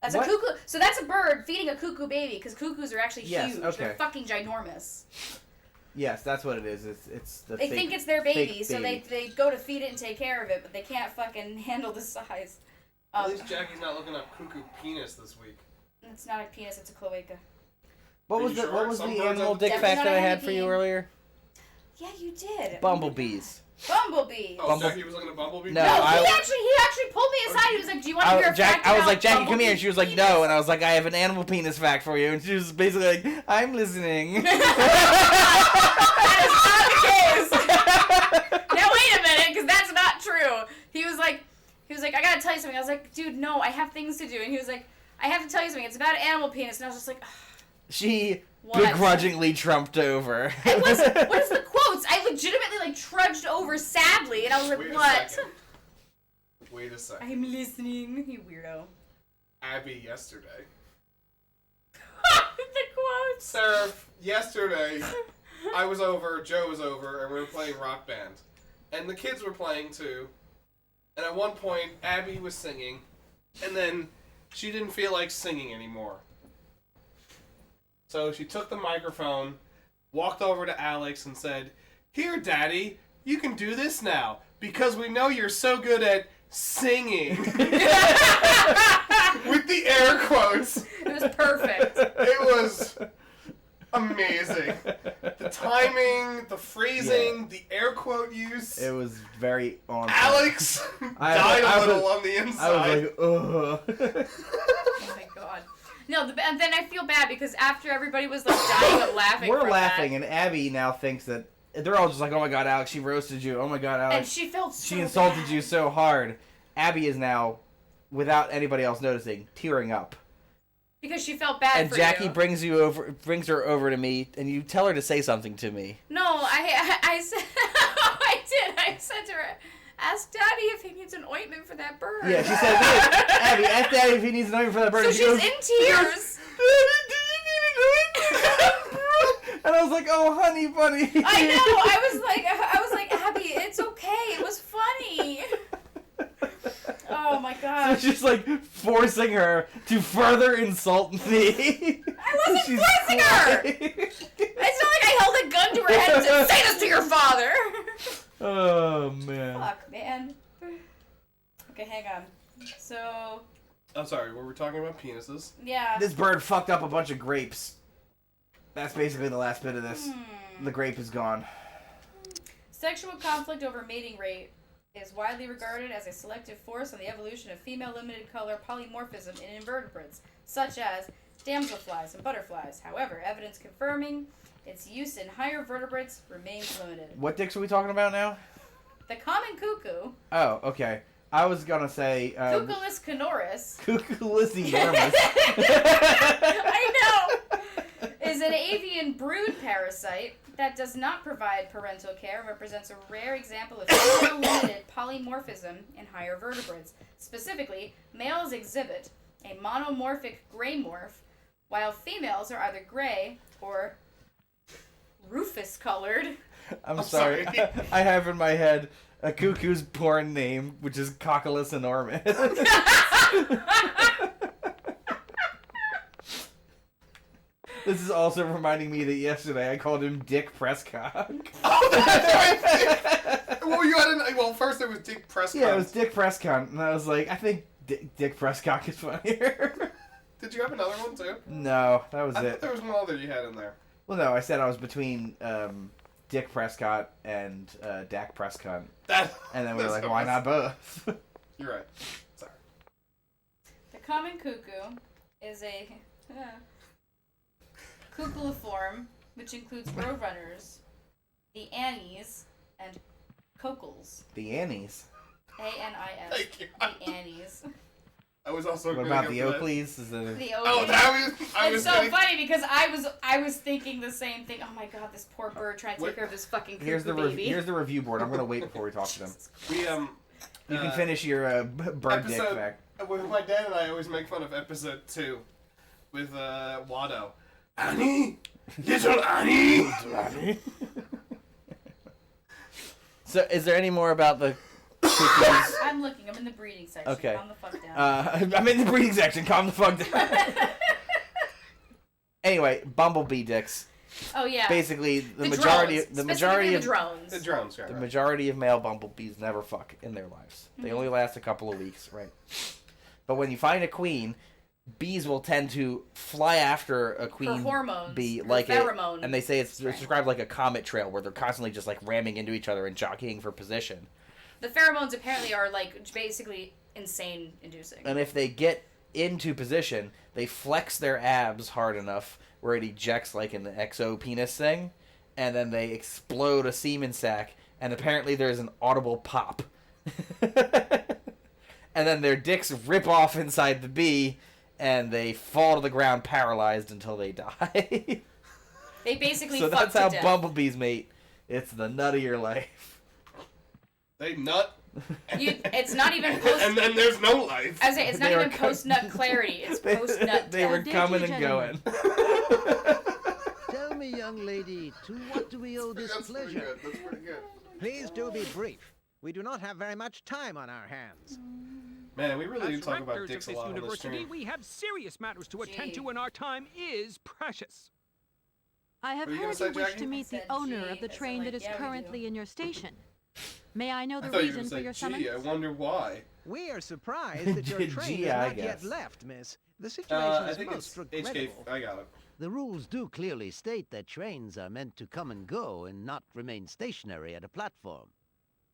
That's What? a cuckoo. So that's a bird feeding a cuckoo baby, because cuckoos are actually Yes, huge. okay. They're fucking ginormous. Yes, that's what it is. It's the They fake, think it's their baby, fake so baby. they go to feed it and take care of it, but they can't fucking handle the size. At least Jackie's not looking up cuckoo penis this week. It's not a penis, it's a cloaca. What Are was you the sure? what was Some the birds animal have- dick Definitely fact not that I a had for you honeybee. earlier? Yeah, you did. Bumblebees. Bumblebee. Oh, Bumble- Jackie was looking at Bumblebee? No, No, I- he actually pulled me aside. He was like, "Do you want to hear a fact I was about like, Jackie, come here. And she was like, Bumblebee no. And I was like, I have an animal penis fact for you. And she was basically like, I'm listening. That is not the case. Now wait a minute, because that's not true. He was like, I gotta tell you something. I was like, dude, no, I have things to do. And he was like, I have to tell you something. It's about an animal penis. And I was just like, She What? begrudgingly trumped over. what is the quotes? I legitimately like trudged over sadly, and I was like, Wait a what? second. Wait a second. I'm listening, you weirdo. Abby yesterday. The quotes. Sarah, yesterday, I was over, Joe was over, and we were playing Rock Band. And the kids were playing too. And at one point, Abby was singing, and then she didn't feel like singing anymore. So she took the microphone, walked over to Alex, and said, "Here, Daddy, you can do this now, because we know you're so good at singing." With the air quotes. It was perfect. It was amazing. The timing, the phrasing, the air quote use. It was very on. Alex died a little on the inside. I was like, ugh. Oh my god. No, and then I feel bad because after everybody was like dying of laughing, We're from laughing, that, and Abby now thinks that they're all just like, oh my god, Alex, she roasted you. Oh my god, Alex. and she felt so She insulted bad. you so hard. Abby is now, without anybody else noticing, tearing up. Because she felt bad And for Jackie you. brings her over to me, and you tell her to say something to me. No, I said, I did. I said to her, ask Daddy if he needs an ointment for that bird. Yeah, she said, "Wait, Abby, ask Daddy if he needs an ointment for that bird." So And she she's goes, in tears. "Daddy, do you need an ointment?" And I was like, "Oh, honey bunny." I know. I was like, Abby, it's okay. It was funny. Oh my So gosh. she's like forcing her to further insult me. I wasn't She's forcing her. crying. It's not like I held a gun to her head and said, "Say this to your father." Oh man. Fuck, man. Okay, hang on. So, I'm sorry, were we talking about penises? yeah. This bird fucked up a bunch of grapes. That's basically the last bit of this. Hmm. The grape is gone. Sexual conflict over mating rate is widely regarded as a selective force on the evolution of female limited color polymorphism in invertebrates, such as damselflies and butterflies. However, evidence confirming its use in higher vertebrates remains limited. What dicks are we talking about now? The common cuckoo, Oh, okay. I was gonna say Cuculus canoris, Cuculus enormous. I know, site that does not provide parental care represents a rare example of female-limited polymorphism in higher vertebrates. Specifically, males exhibit a monomorphic gray morph, while females are either gray or rufus-colored. I'm sorry. I have in my head a cuckoo's porn name, which is Cocculus enormous. This is also reminding me that yesterday I called him Dick Prescott. Oh, that's right. Well, first it was Dick Prescott. Yeah, it was Dick Prescott, and I was like, I think Dick Prescott is funnier. Did you have another one too? No, that was I it. thought there was one other you had in there. Well, no, I said I was between Dick Prescott and Dak Prescott. And then we were like, why not both? You're right. Sorry. The common cuckoo is a cuculaform, which includes roadrunners, the Annies, and cockles. The Annies. A-N-I-S. Thank you. The Annies. I was also. What about the Oakleys? The Oakleys. Oh, that was. It's so funny because I was thinking the same thing. Oh my god, this poor bird trying to take care of this fucking cuckoo baby. Here's the review board. I'm gonna wait before we talk to them. You can finish your bird dick back. With my dad and I always make fun of episode 2 with Watto. Annie, little Annie. Little Annie. So, is there any more about the cookies? I'm looking. I'm in the breeding section. Okay. Calm the fuck down. I'm in the breeding section. Calm the fuck down. Anyway, bumblebee dicks. Oh yeah. Basically, the majority of the drones. The drones, right. The majority of male bumblebees never fuck in their lives. They Mm-hmm. only last a couple of weeks, right? But when you find a queen, bees will tend to fly after a queen hormones, bee her like pheromone and they say it's described like a comet trail where they're constantly just like ramming into each other and jockeying for position. The pheromones apparently are like basically insane inducing. And if they get into position, they flex their abs hard enough where it ejects like an exo penis thing, and then they explode a semen sac, and apparently there's an audible pop. And then their dicks rip off inside the bee, and they fall to the ground paralyzed until they die. They basically so fuck that's to how death. bumblebees mate. It's the nut of your life. They nut. It's not even post. And then there's no life. I was saying, it's not They were even post nut clarity. It's post nut. They were coming and going. Tell me, young lady, to what do we owe this That's pretty pleasure? good. That's pretty good. Please do be brief. We do not have very much time on our hands. Man, we really do As talk about rectors dicks of a this lot on this university, stream. we have serious matters to attend to, and our time is precious. I have What are you heard gonna you say, wish Jackie? to meet the said owner gee, of the as in, train like, that is yeah, we do. currently in your station. May I know I the thought you were reason for going your to say, summons? gee, I wonder why. We are surprised that your train Gee, has I not yet guess. left, miss. The situation I is think most it's HK. regrettable. I got it. The rules do clearly state that trains are meant to come and go and not remain stationary at a platform.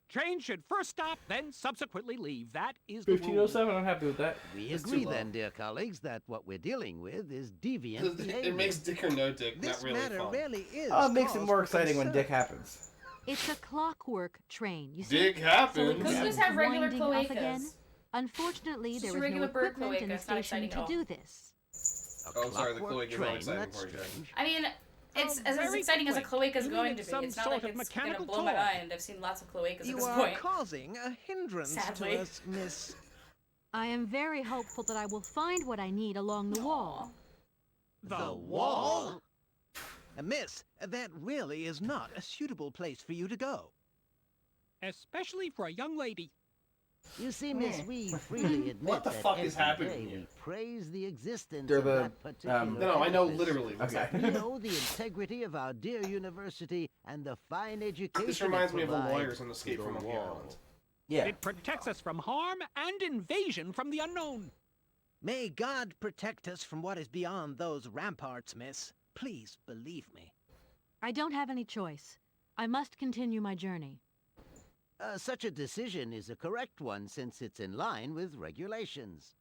Train should first stop, then subsequently leave. That is the rule. 1507, I'm happy with that. We It's too agree low. then, dear colleagues, that what we're dealing with is deviant It behavior. makes dick or no dick This not really matter fun. really is. Oh, it makes it cause more for exciting when concern. dick happens. It's a clockwork train, you see. Dick So happens. it Cuckoos keeps have regular winding up again. cloacas. Unfortunately, It's there just is no regular bird equipment in cloaca. the It's not station exciting to at all. do this. Oh, sorry, the Clockwork cloaca is not train, exciting that's for you, Jack. strange. I mean, it's as very exciting as a quickly. cloaca is You going needed to be. some It's not sort like of it's gonna mechanical blow my toy. mind. I've seen lots of cloacas at You this are point. causing a hindrance Sadly. to us, miss. I am very hopeful that I will find what I need along the wall. The wall? Miss, that really is not a suitable place for you to go. Especially for a young lady. You see, miss, we freely admit What the that fuck is every happening day here? we praise the existence They're of the, that particular No, I know edifice. literally what's Okay. happening. We know the integrity of our dear university and the fine education This it reminds me of the provides lawyers in to Escape the from Monkey wall. Island. Yeah. It protects us from harm and invasion from the unknown. May God protect us from what is beyond those ramparts, miss. Please believe me. I don't have any choice. I must continue my journey. Such a decision is a correct one since it's in line with regulations.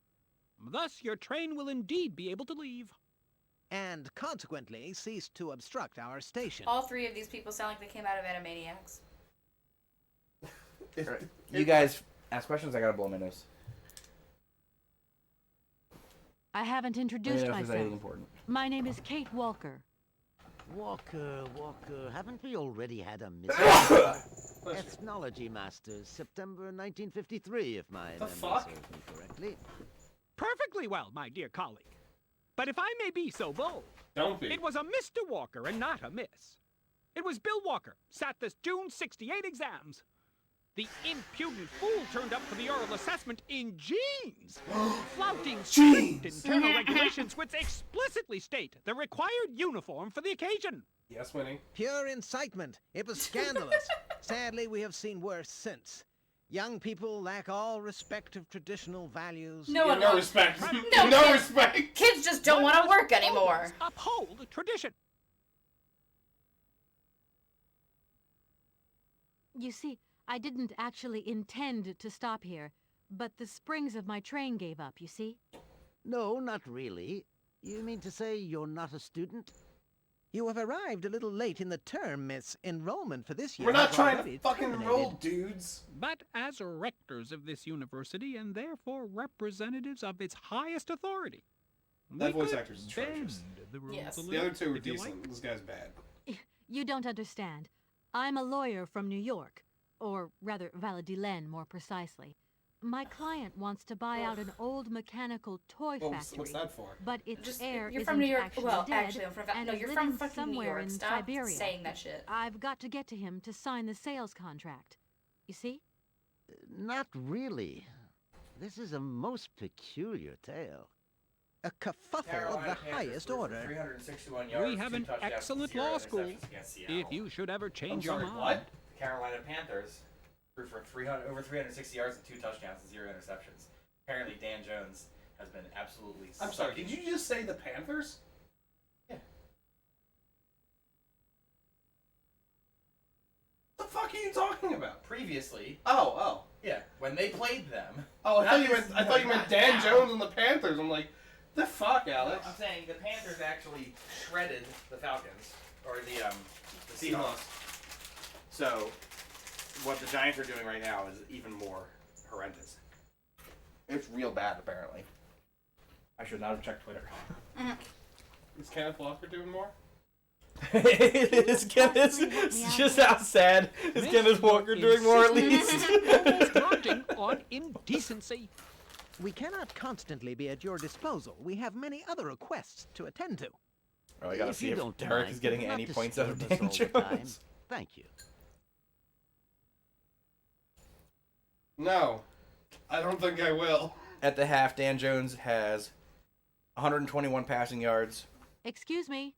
Thus, your train will indeed be able to leave. And consequently cease to obstruct our station. All three of these people sound like they came out of Animaniacs. You guys ask questions, I gotta blow my nose. I haven't Let me introduced know if there's myself. anything important. My name is Kate Walker. Walker, haven't we already had a Ethnology Masters, September 1953, if my memory serves me correctly? Perfectly well, my dear colleague. But if I may be so bold, Don't be. it was a Mr. Walker and not a Miss. It was Bill Walker, sat this June 68 exams. The impudent fool turned up for the oral assessment in jeans, flouting strict internal regulations which explicitly state the required uniform for the occasion. Yes, Winnie. Pure incitement. It was scandalous. Sadly, we have seen worse since. Young people lack all respect of traditional values. No respect. No respect. Kids just don't want to work anymore. Uphold tradition. You see, I didn't actually intend to stop here, but the springs of my train gave up, you see? No, not really. You mean to say you're not a student? You have arrived a little late in the term, Miss. Enrollment for this year. We're not has trying already to fucking enroll, terminated. dudes. But as rectors of this university and therefore representatives of its highest authority, That we voice could actor's atrocious. bend the rules Yes. a The little, other two are if you decent. like. This guy's bad. You don't understand. I'm a lawyer from New York, or rather Valladolid more precisely. My client wants to buy out an old mechanical toy Well, factory. what's that for? But its Just, heir you're isn't from New York. actually Well, dead, actually, I'm from. and No, is you're living from fucking New somewhere York. in Stop Syberia. saying that shit. I've got to get to him to sign the sales contract. You see? Not really. This is a most peculiar tale. A kerfuffle of the highest order. 361 yards, We have 2 an touchdowns, excellent 0 law school. interceptions against Seattle. If you should ever change sorry, your mind. what? The Carolina Panthers threw for over 360 yards and 2 touchdowns and 0 interceptions. Apparently, Dan Jones has been absolutely. I'm sorry. sucking. Did you just say the Panthers? Yeah. What the fuck are you talking about? Previously, Oh. yeah, when they played them. Oh, I Not thought you this- meant. I thought you meant not Dan now. Jones and the Panthers. I'm like, the fuck, Alex. I'm saying the Panthers actually shredded the Falcons or the Seahawks. So, what the Giants are doing right now is even more horrendous. It's real bad, apparently. I should not have checked Twitter. Is Kenneth Walker doing more? Is Kenneth just how sad is Kenneth Walker doing more at least? Almost verging on indecency. We cannot constantly be at your disposal. We have many other requests to attend to. Oh, I gotta If see you if don't Eric mind, is getting do not any points out of disturb Dan us all the time. Jones. Thank you. No, I don't think I will. At the half, Dan Jones has 121 passing yards, Excuse me.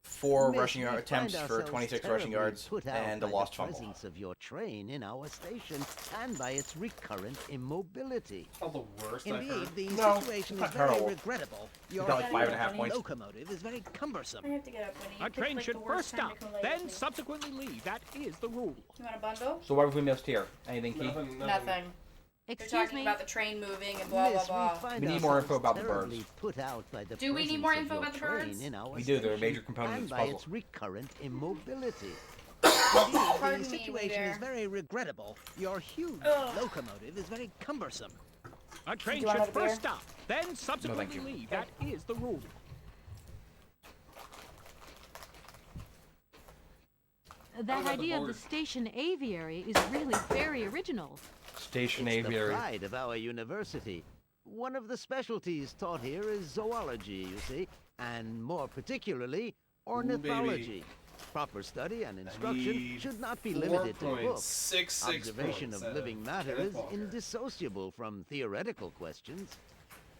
4 Miss, rushing we attempts find for ourselves 26 rushing terribly yards, put out and a by lost the fumble. presence of your train in our station and by its recurrent immobility. It's not the worst I've Indeed, heard. the No, situation it's is not very terrible. regrettable. Your got like 5.5 points. locomotive is very cumbersome. I have to get up, Winnie. You A picked, train like, should the worst first time to stop, come late with then me. subsequently leave. That is the rule. You want a bundle? So what have we missed here? Anything key? Nothing. Nothing. You're Excuse talking me. about the train moving and blah blah Miss, blah. we find We need more ourselves info about the terribly birds. Put out by the Do we need presence more of info your about the train birds? in our We do, they're a station major component of and this by puzzle. its recurrent immobility. Indeed, Pardon the me, situation is waiter. very regrettable. Your huge locomotive is very cumbersome. A train you want should another beer? first stop, then subsequently you. leave. That is the rule. That got the idea of the board. station aviary is really very original. Station It's the aviary. pride of our university. One of the specialties taught here is zoology, you see, and more particularly, ornithology. Proper study and instruction need should not be limited to books. 4.66 Observation points of out living of matter Kenneth is Walker. indissociable from theoretical questions.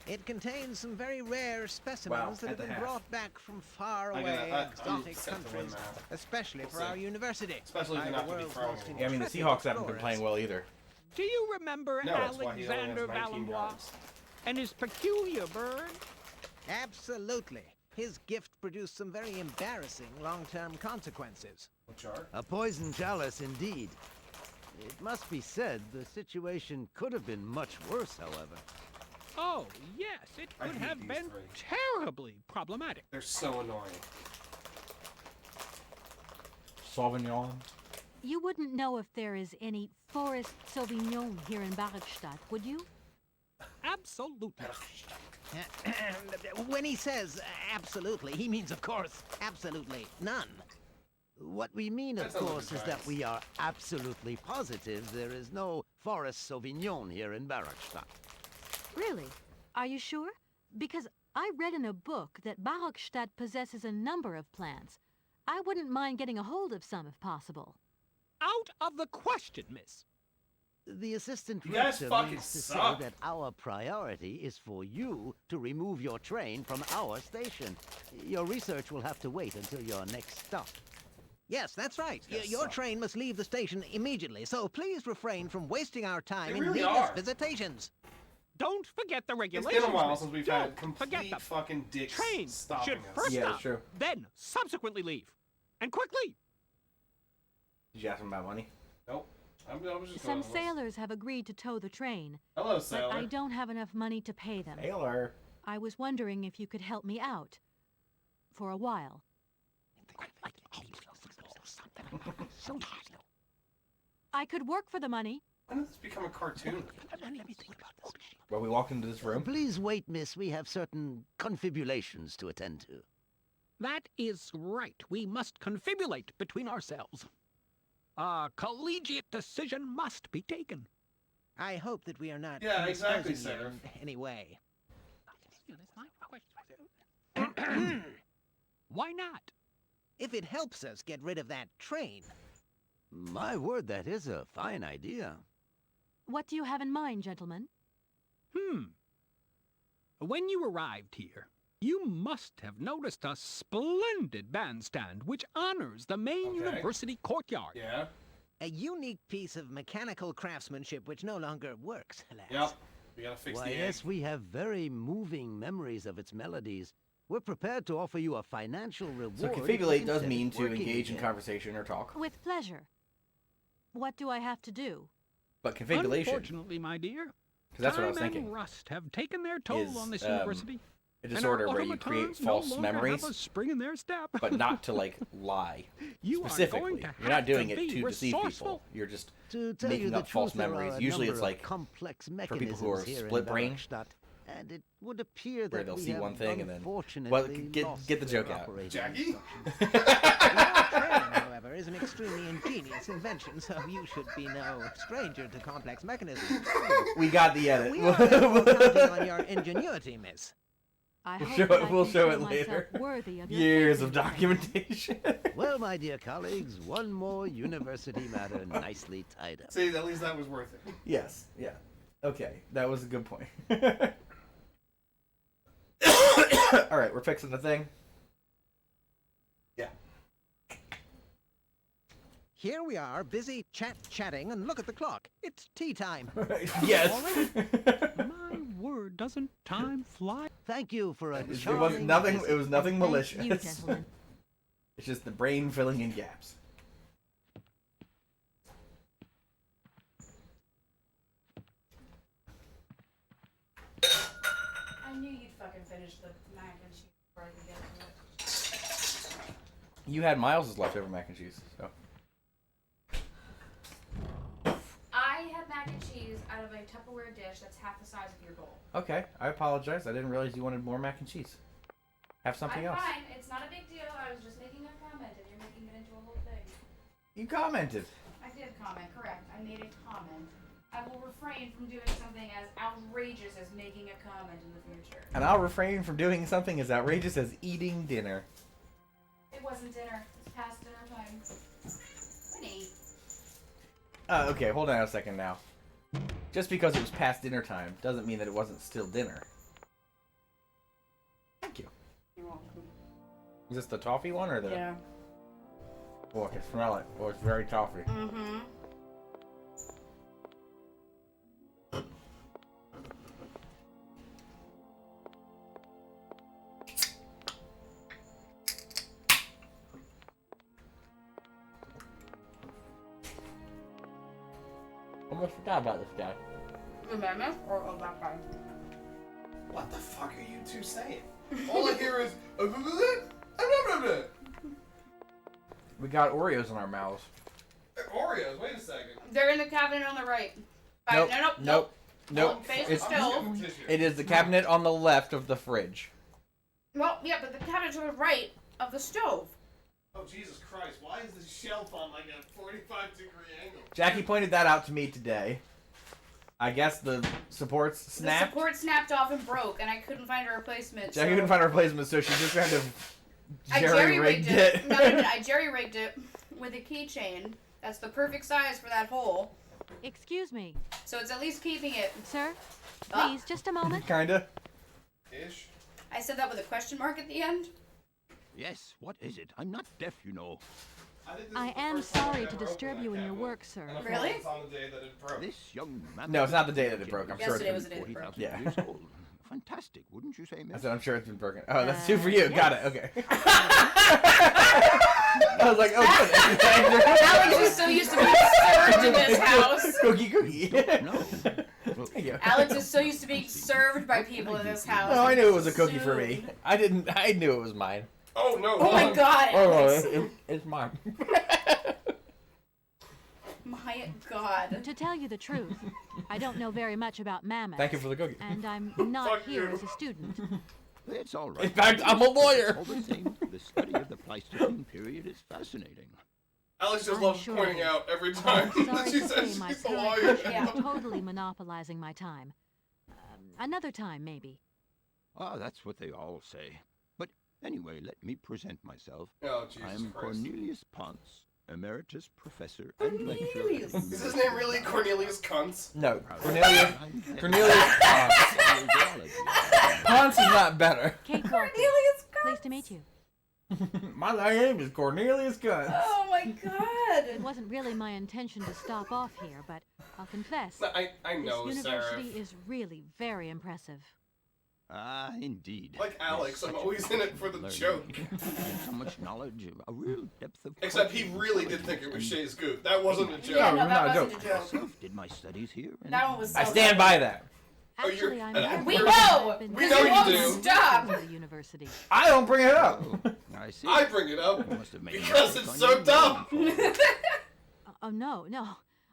It contains some very rare specimens that at have the been half. brought back from far I away gotta- exotic set the win countries, now. especially We'll for see. our university. Especially if by you're the not gonna be world's throwing most it. Yeah, I mean, the intrepid Seahawks haven't been explorers. playing well either. Do you remember No, that's why he only has Alexander 19 Valois yards. and his peculiar bird? Absolutely. His gift produced some very embarrassing long-term consequences. Which are? A poison chalice indeed. It must be said, the situation could have been much worse, however. Oh, yes, it I could hate have these been three. terribly problematic. They're so annoying. Sauvignon. You wouldn't know if there is any Forest Sauvignon here in Barracstadt, would you? Absolutely. When he says absolutely, he means, of course, absolutely none. What we mean, of That sounds like course, a is that we are absolutely positive there is no Forest Sauvignon here in Barakstadt. Really? Are you sure? Because I read in a book that Barakstadt possesses a number of plants. I wouldn't mind getting a hold of some if possible. Out of the question, miss. The assistant You guys rector fucking means to suck. say that our priority is for you to remove your train from our station. Your research will have to wait until your next stop. Yes, that's right. Your train must leave the station immediately, so please refrain from wasting our time They in really needless are. visitations. Don't forget the It's regulations. been a while miss. since we've Don't had forget complete them. fucking dicks Trains stopping should us. first Yeah, stop, that's true. then subsequently leave. And quickly. Did you ask him about money? Nope. I was just Some going, sailors have agreed to tow the train. Hello, But sailor. I don't have enough money to pay them. Sailor. I was wondering if you could help me out. For a while. I could work for the money. When did this become a cartoon? Well, we walk into this room. Please wait, miss. We have certain confibulations to attend to. That is right. We must confibulate between ourselves. A collegiate decision must be taken. I hope that we are not Yeah, exactly, indisposing you sir. in any way. Why not? If it helps us get rid of that train. My word, that is a fine idea. What do you have in mind, gentlemen? When you arrived here, you must have noticed a splendid bandstand which honors the main university courtyard. Yeah. A unique piece of mechanical craftsmanship which no longer works, alas. Yep. We gotta fix Why, the egg. yes, we have very moving memories of its melodies. We're prepared to offer you a financial reward. So if you confibulate can does set mean it to working engage in again. conversation or talk. With pleasure. What do I have to do? But confibulation, Unfortunately, my dear, because that's what I was time thinking, and rust have taken their toll is on this university. a and disorder our where you create automatons no false longer memories, have a spring in their step. but not to like lie. You are going Specifically, to you're not have doing to it be to deceive resourceful. people. You're just To tell you making the up false truth, there memories. are a Usually, number it's of like complex for people who mechanisms are here in split brain, Barakstadt, and it would appear where that they'll we see have one thing and then unfortunately well, lost get the their joke out. operating Jackie? Your train, however, is an extremely ingenious invention, so you should be no stranger to complex mechanisms. We got the edit. We are therefore counting on your ingenuity, miss. I We'll hope show that it. I We'll can show show it later. myself worthy of your Years faith of in me. documentation. Well, my dear colleagues, one more university matter nicely tied up. See, at least that was worth it. Yes. Yeah. Okay, that was a good point. All right, we're fixing the thing. Yeah. Here we are, busy chatting, and look at the clock. It's tea time. Yes. My word, doesn't time fly? Thank you for a It was charming nothing. visit. It was nothing Thank malicious. you, gentlemen. It's just the brain filling in gaps. I knew you'd fucking finish the mac and cheese before I could get to it. You had Miles's leftover mac and cheese, so. I had mac and cheese out of a Tupperware dish that's half the size of your bowl. Okay, I apologize. I didn't realize you wanted more mac and cheese. Have something I'm else. fine. It's not a big deal. I was just making a comment and you're making it into a whole thing. You commented. I did comment, correct. I made a comment. I will refrain from doing something as outrageous as making a comment in the future. And I'll refrain from doing something as outrageous as eating dinner. It wasn't dinner. It's past dinner time. Winnie. Okay, hold on a second now. Just because it was past dinner time doesn't mean that it wasn't still dinner. Thank you. You're welcome. Is this the toffee one or the? Yeah. Oh, I can smell it. Oh, it's very toffee. Mm-hmm. Almost forgot about this guy. The mammoth or a black guy? What the fuck are you two saying? All I hear is. We got Oreos in our mouths. Oreos. Wait a second. They're in the cabinet on the right. Nope. Nope. Nope. Nope. Face the It's, stove. it is the cabinet on the left of the fridge. Well, yeah, but the cabinet to the right of the stove. Oh, Jesus Christ. Why is the shelf on like a 45-degree angle? Jackie pointed that out to me today. I guess the supports snapped. The support snapped off and broke, and I couldn't find a replacement. Jackie so couldn't find a replacement, so she just kind of I jerry-rigged it. No, I jerry-rigged it with a keychain. That's the perfect size for that hole. Excuse me. So it's at least keeping it. Sir, Ah. please, just a moment. Kinda. Ish. I said that with a question mark at the end. Yes, what is it? I'm not deaf, you know. I am sorry to disturb you in your work, sir. Really? It's on the day that it broke. This young man. No, it's not the day that it broke. I'm sure Yesterday it's was the day that it broke. Yeah. Years old. Fantastic, wouldn't you say, I miss? said I'm sure it's been broken. Oh, that's two for you. Got it. Okay. I was like, oh, good. Alex is so used to being served in this house. Cookie. No. Thank you. Alex is so used to being served by people in this house. No, I knew it was a cookie for me. I knew it was mine. Oh, no. Oh my God, Alex. It's mine. My God. To tell you the truth, I don't know very much about mammoths. Thank you for the cookie. And I'm not Fuck here you. as a student. It's all right. In fact, I'm a lawyer. All the same, the study of the Pleistocene period is fascinating. Alex just I'm loves sure pointing it is. out every I'm time sorry that she to says say my she's a current lawyer. coach is totally monopolizing my time. Another time, maybe. Ah, that's what they all say. But anyway, let me present myself. Oh, Jesus I'm Christ. Cornelius Ponce, emeritus professor and lecturer. at Cornelius. the Is his name really Cornelius Cunts? No, University of Cornelius Ponce. Zoology. Ponce is not better. Kate Walker, Cornelius pleased to meet you. My name is Cornelius Gunn. Oh my God. It wasn't really my intention to stop off here, but I'll confess, No, I know, this Sarah. university is really very impressive. Ah, indeed. Like There's Alex, I'm such a always in it for the learning. joke. And so much knowledge, a real depth of Except he culture and really did think it was intelligence. Shay's goop. That wasn't a joke. Yeah, no, not that a wasn't a joke. Myself did my studies here. And That one was. I so stand bad. by that. Oh, you're- Actually, I'm and not We we're- know. been We know you won't do. Stop. the university. I don't bring it up. I see. I bring it up You must have made a because mistake it's on so your dumb. name. Oh, no.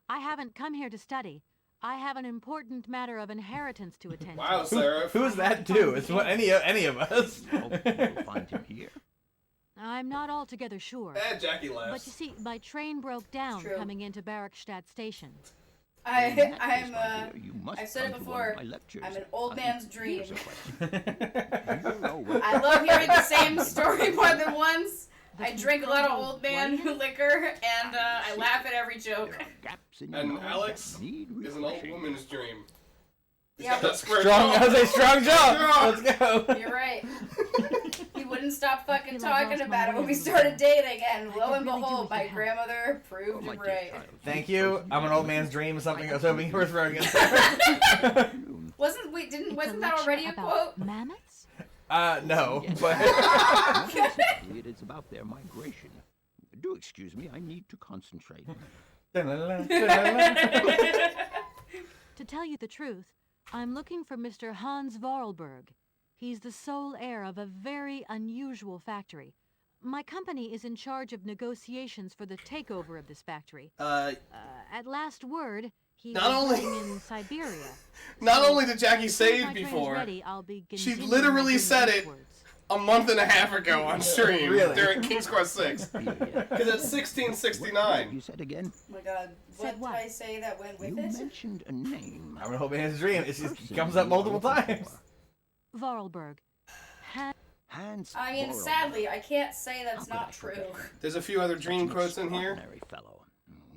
I haven't come here to study. I have an important matter of inheritance to attend Wow, to. Sarah. Who's that too? It's what any of us. Hope you'll find him here. I'm not altogether sure. Jackie But laughs. you see, my train broke down True. coming into Barrackstadt Station. In that case, I'm my dear, you must I've said it come to one of before, my lectures. I'm an old man's dream. Here's a question. Do you know what I love hearing the same story more than once. I drink a lot of old man liquor, and I laugh at every joke. there are gaps in your And knowledge Alex that need is an old refreshing. woman's dream. He's Yeah. got that square Strong. jaw. I was a strong job. Strong. Let's go. You're right. He wouldn't stop fucking I feel I've talking lost about my it when we way. started dating, and lo could and really do behold, with my your help. grandmother Oh, proved my him dear right. child, Thank you you. both I'm an know old man's dream. that Something I I was hoping you were have throwing in. afternoon. Wasn't It's that a already a lecture quote? about mammoths? No, Yes. but Basically, it is about their migration. Do excuse me, I need to concentrate. To tell you the truth, I'm looking for Mr. Hans Vorarlberg. He's the sole heir of a very unusual factory. My company is in charge of negotiations for the takeover of this factory. At last word, he Not was only- living in Syberia. Not So, only did Jackie as soon as say my it train is before, ready, I'll be she continuing literally my said journey it eastwards. a month and a half ago on stream Really? during King's Quest 6. Because it's 1669. You said again? Oh my god, Said what what? did I say that went with You it? mentioned a name. I'm an old man's dream. It just Person comes up you are multiple looking times. for. Vorarlberg. Hans I mean, Vorarlberg. sadly, I can't say How that's could I not true. forget? There's a few other Such dream an quotes in here. extraordinary fellow.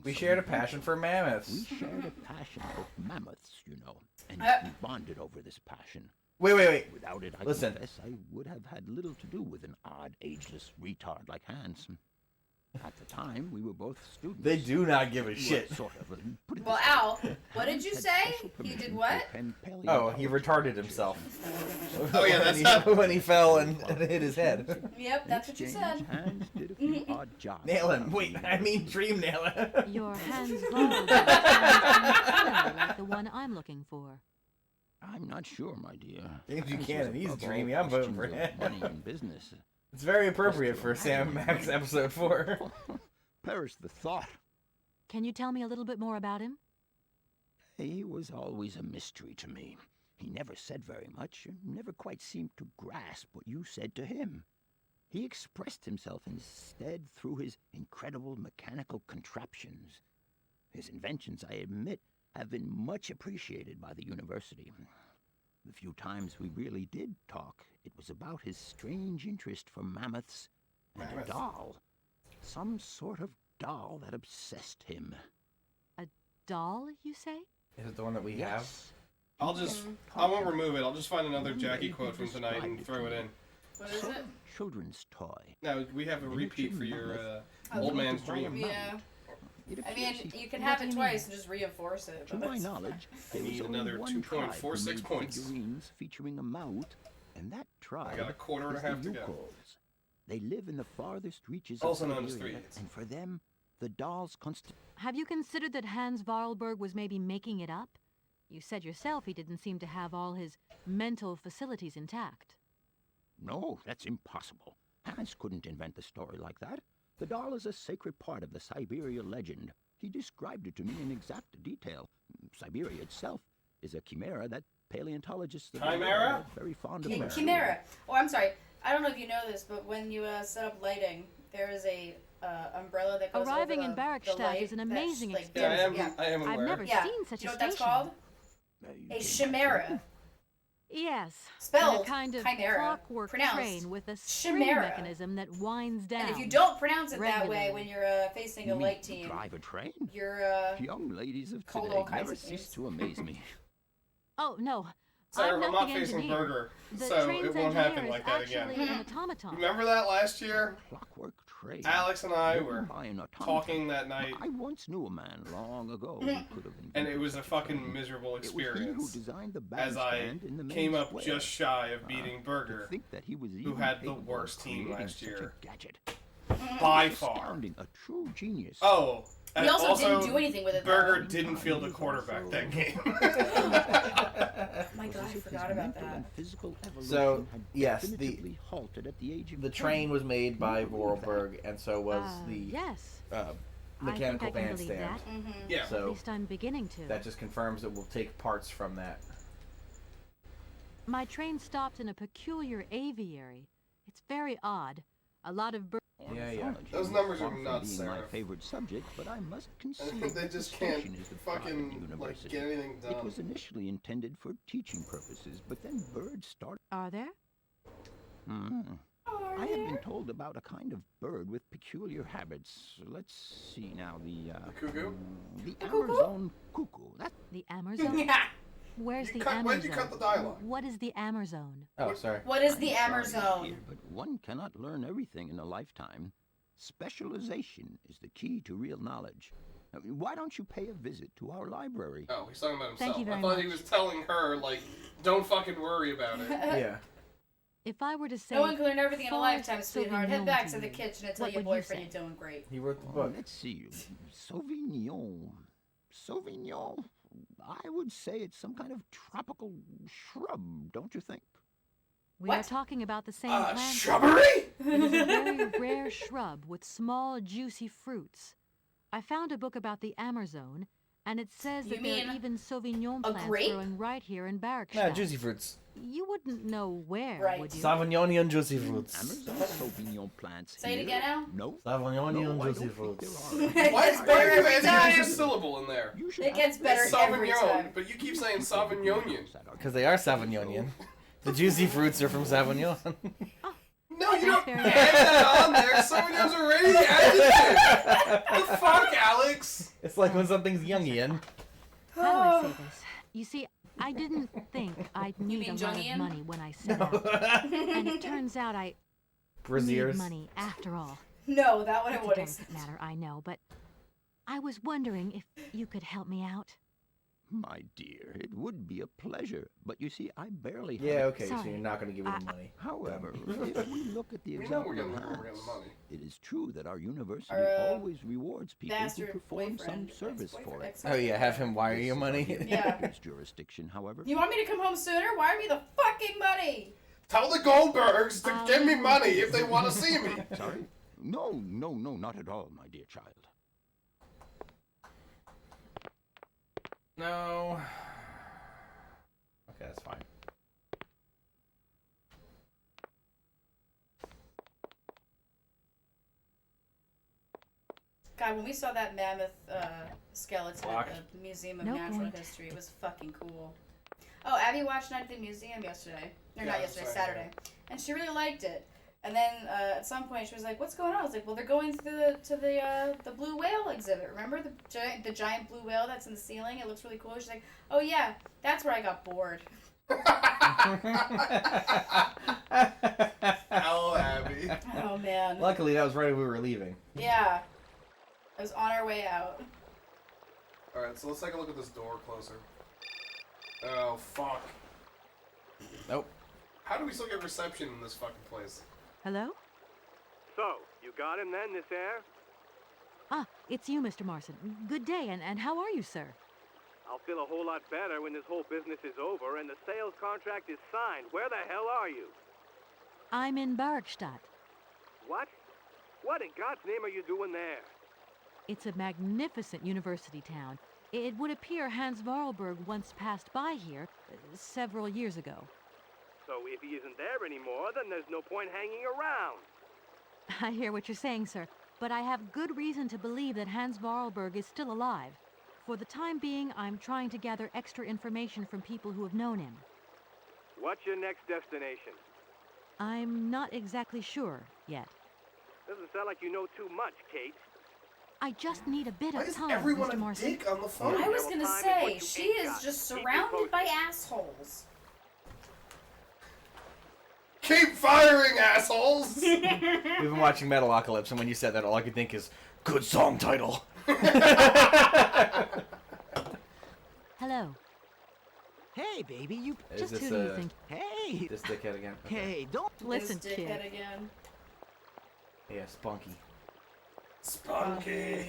We So shared a you- passion for mammoths. We shared a passion for mammoths, you know, and Uh, we bonded over this passion. Wait. Without it, I Listen. confess I would have had little to do with an odd, ageless retard like Hans. At the time, we were both students. They do not give a We were shit. Sort of. Put it Well, this way. Al, what did you Hans say? had special He permission did to what? attend Oh, he paleontology retarded lectures. himself. Oh, yeah, that's when not- when he fell and hit his head. Yep, In that's what you exchange, said. Hans did a few odd jobs. Nail him. Wait, I mean dream nail him. Your Hans Vorarlberg sounds like the one I'm looking for. I'm not sure, my dear. James Hans Buchanan, was he's above all dreamy. I'm voting questions for of him. Money and business. It's very appropriate for Sam Max episode 4. Perish the thought. Can you tell me a little bit more about him? He was always a mystery to me. He never said very much, and never quite seemed to grasp what you said to him. He expressed himself instead through his incredible mechanical contraptions. His inventions, I admit, have been much appreciated by the university. The few times we really did talk, it was about his strange interest for mammoths and a doll. Some sort of doll that obsessed him. A doll, you say? Is it the one that we have? I won't remove it. I'll just find another Jackie quote from tonight and throw it in. What is it? Children's toy. No, we have a repeat for your old man's dream. Yeah. I mean, you can have it twice and just reinforce it. To my knowledge, I need another 2.46 points. Figurines featuring a mount, and that tribe I got a quarter and a is the half to go. Yukos. They live in the farthest reaches Also of known as Syberia, 3 hits. and for them, the dolls Have you considered that Hans Varlberg was maybe making it up? You said yourself he didn't seem to have all his mental facilities intact. No, that's impossible. Hans couldn't invent a story like that. The doll is a sacred part of the Syberia legend. He described it to me in exact detail. Syberia itself is a chimera that paleontologists Chimera? are very fond of. Chimera. Oh, I'm sorry. I don't know if you know this, but when you set up lighting, there is a umbrella that goes Arriving over in the Barrackstadt light is an amazing that's, experience. I am aware. I've never Yeah. seen such Do you know a what that's station. called? A chimera. Yes. Spelled and a kind of chimera. clockwork Pronounced train with a string chimera. mechanism that winds down. And if you don't pronounce it that way regularly. when you're facing a You mean light team, drive a train? you're Young ladies of called today all kinds never of cease names. to amaze me. Oh, no. Sorry, I'm I'm not not the facing engineer. Burger, The so train's it won't engineer happen is like that again. actually an automaton. Remember that last year? Clockwork train. Alex and I Driven were by an automaton. talking that night, I once knew a man long ago who could have and it invented was a such fucking train. miserable It was he who experience. designed the As I bandstand in the main came up square. just shy of beating To Burger, think that he was who even had the capable of worst team creating last such year. a gadget. By far. Astounding, a true genius. Oh, and He also didn't do anything with it, Burger though. didn't field a quarterback that game. Oh my god, I forgot about that. So, yes, definitively halted at the age of the 20. train was made by Vorarlberg, and so was the Yes. mechanical I think I can believe bandstand. that. Mm-hmm. Yeah. At So least I'm beginning to. that just confirms that we'll take parts from that. My train stopped in a peculiar aviary. It's very odd. A lot of birds. Yeah. Those numbers are Far from nuts, being my Sarah. favorite subject, but I must concede They that just the can't station is the pride of the fucking university. get anything It done. was initially intended for teaching purposes, but then birds started. Are there? I have been told about a kind of bird with peculiar habits. Let's see now. The cuckoo? The Amazon cuckoo. That's The Amazon? Yeah. Where's You the cut- Amazon? why'd you cut the dialogue? What is the Amazon? Oh, sorry. What is the I'm sorry, Amazon? dear, but one cannot learn everything in a lifetime. Specialization is the key to real knowledge. Why don't you pay a visit to our library? Oh, he's talking about Thank himself. you very I thought he much. was telling her, like, don't fucking worry about it. Yeah. If I were to say. No one can learn everything in a Forest lifetime, sweetheart. Head Sauvignon back to to the you, kitchen and tell what your would you boyfriend say? you're doing great. He wrote the Oh, book. let's see. Sauvignon. Sauvignon. I would say it's some kind of tropical shrub, don't you think? We are talking about the same plant. Shrubbery? It is a very rare shrub with small, juicy fruits. I found a book about the Amazon, and it says You that there are mean even Sauvignon a plants grape? growing right here in Barrackstadt. Yeah, juicy fruits. You wouldn't know where, Right. would you? Savignonian juicy fruits. Amazon Sauvignon plants. Say it here? again, Al. No. Savignonian No, I juicy don't think fruits. there are. It Why gets are better you every adding an extra time. syllable in there? You should It gets better every Sauvignon, time. but you keep saying Sauvignonian. Because they are Savignonian. The juicy fruits are from Savignon. No, you don't Fair add enough. that on there. Sauvignon's already adjective. The fuck, Alex? It's like when something's Jungian. How do I say this? You see, I didn't think I'd need mean a lot of Jungian? money when I set out. And it turns out I need Braziers. money after all. No, that one I It's a would delicate matter, I know, but I was wondering if you could help me out. My dear, it would be a pleasure, but you see, I barely have. Yeah, okay, so Sorry. you're not going to give him money. However, if we look at the We know we're example getting of the Hans, money. it is true that our university Our, always rewards people who bastard perform some boyfriend, service for it. Oh, yeah, have him wire you money? Yeah. His jurisdiction, however. You want me to come home sooner? Wire me the fucking money. Tell the Goldbergs to give me money if they want to see me. Sorry? No, not at all, my dear child. No. Okay, that's fine. God, when we saw that mammoth skeleton Block. at the Museum of No Natural point. History, it was fucking cool. Oh, Abby watched Night at the Museum yesterday. Or not yesterday, Saturday. And she really liked it. And then at some point she was like, "What's going on?" I was like, "Well, they're going to the blue whale exhibit. Remember the giant blue whale that's in the ceiling? It looks really cool." She's like, "Oh yeah, that's where I got bored." Hell, Abby. Oh man. Luckily, that was right when we were leaving. Yeah. I was on our way out. Alright, so let's take a look at this door closer. Oh, fuck. Nope. How do we still get reception in this fucking place? Hello? So, you got him then, this air? Ah, it's you, Mr. Marson. Good day, and how are you, sir? I'll feel a whole lot better when this whole business is over and the sales contract is signed. Where the hell are you? I'm in Barkstadt. What? What in God's name are you doing there? It's a magnificent university town. It would appear Hans Vorarlberg once passed by here several years ago. So if he isn't there anymore, then there's no point hanging around. I hear what you're saying, sir, but I have good reason to believe that Hans Vorarlberg is still alive. For the time being, I'm trying to gather extra information from people who have known him. What's your next destination? I'm not exactly sure yet. Doesn't sound like you know too much, Kate. I just need a bit Why of is time, everyone Mr. a Marson. dick on the phone? I was gonna say, she is just surrounded by assholes. Keep firing, assholes! We've been watching Metalocalypse, and when you said that, all I could think is, good song title. Hello. Hey, baby, you... Is Just this, who do you think? Hey! This dickhead again? Okay. Hey, don't... Listen, This kid. dickhead again. Yeah, Spunky. Spunky.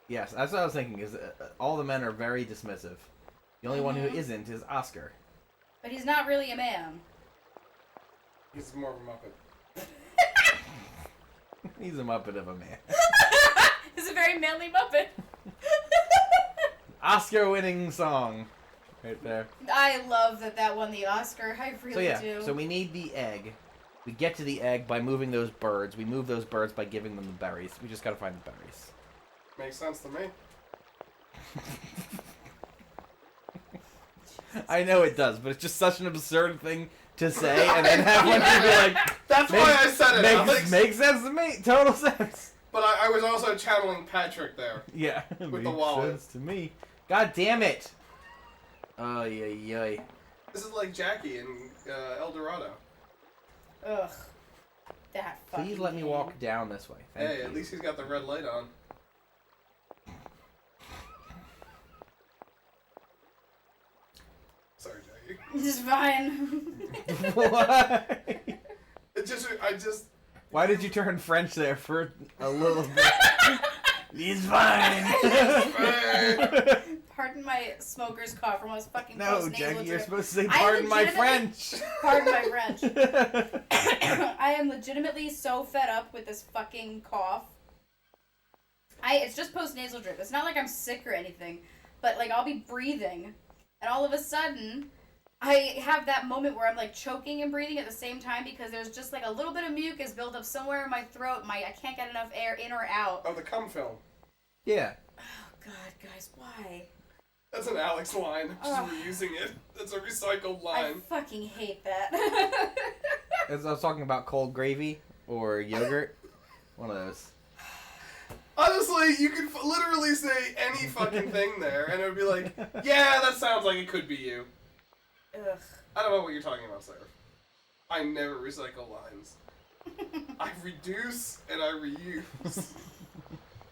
Yes, that's what I was thinking, is all the men are very dismissive. The only one who isn't is Oscar. But he's not really a man. He's more of a Muppet. He's a Muppet of a man. He's a very manly Muppet. Oscar-winning song. Right there. I love that won the Oscar. I really So yeah, do. so we need the egg. We get to the egg by moving those birds. We move those birds by giving them the berries. We just gotta find the berries. Makes sense to me. I know it does, but it's just such an absurd thing to say, and then have one to be like, That's why I said it, Alex. Makes sense to me. Total sense. But I was also channeling Patrick there. Yeah. With the makes wallet. sense to me. God damn it. Oh, yeah. This is like Jackie in El Dorado. Ugh. That fucking Please let me game. walk down this way. Thank Hey, you. at least he's got the red light on. Sorry, Jackie. It's fine. What? I just. Why did you turn French there for a little bit? He's fine. Pardon my smoker's cough from those fucking No, close nasal Jackie, you're drip. supposed to say, I pardon my legitimately- French. Pardon my French. I am legitimately so fed up with this fucking cough. It's just post-nasal drip. It's not like I'm sick or anything, but like I'll be breathing, and all of a sudden, I have that moment where I'm like choking and breathing at the same time because there's just like a little bit of mucus built up somewhere in my throat. I can't get enough air in or out. Oh, the cum film. Yeah. Oh God, guys, why? That's an Alex line. I'm just Ugh. reusing it. That's a recycled I line. fucking hate that. As I was talking about cold gravy or yogurt. One of those. Honestly, you could literally say any fucking thing there, and it would be like, yeah, that sounds like it could be you. Ugh. I don't know what you're talking about, Sarah. I never recycle lines. I reduce and I reuse.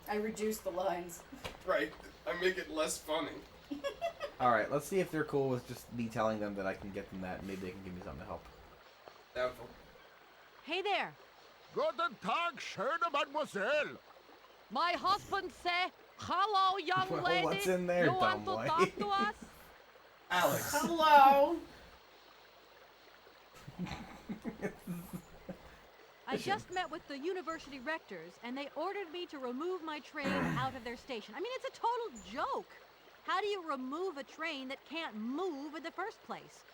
I reduce the lines. Right. I make it less funny. Alright, let's see if they're cool with just me telling them that I can get them that. Maybe they can give me something to help. Doubtful. Hey there. Guten Tag, schöne Mademoiselle. My husband say, hello, young Well, lady. what's in there, you dumb want to boy? talk to us? Alex. Hello. competition. I just met with the university rectors, and they ordered me to remove my train out of their station. I mean, it's a total joke. How do you remove a train that can't move in the first place?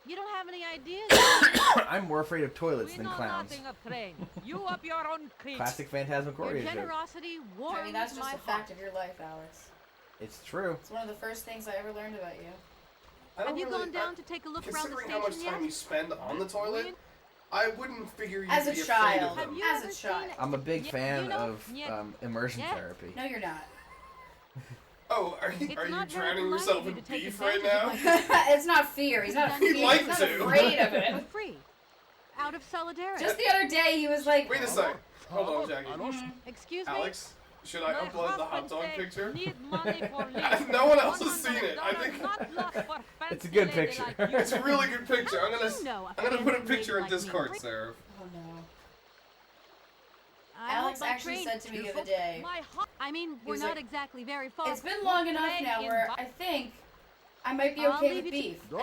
You don't have any ideas? I'm more afraid of toilets We than know clowns. nothing of train. You up your own creek. Classic Phantasmagoria Your joke. generosity warms I mean, that's just my a fact of your life, Alex. It's true. It's one of the first things I ever learned about you. Have you gone down to take a look around the Considering station how much time yet? you spend on the toilet, I wouldn't figure you'd As a be afraid child. of them. As a child. I'm a big fan of yeah. immersion Yeah. therapy. No, you're not. Oh, are you not very drowning polite yourself of you in to take beef right advantage now? of my It's not fear. He's not He'd fear. like He's not to. afraid of it. For free. Out of solidarity. Just the other day, he was like, Wait a sec. Hold on, Jackie. Excuse me? Alex, should I My upload the hot husband dog said, picture? "Need money for leave." No one else has seen it. I think $100 not left for It's a fancy good lady picture. like you. it's a really good picture. I'm How do you know gonna put a fancy picture in lady like me? Discord, Sarah. oh no. I Alex hope my actually train- said to me the other day, I mean, we're was not like, exactly very far. it's been long enough Today now in where Bo- I think I might be I'll okay leave with you to- beef.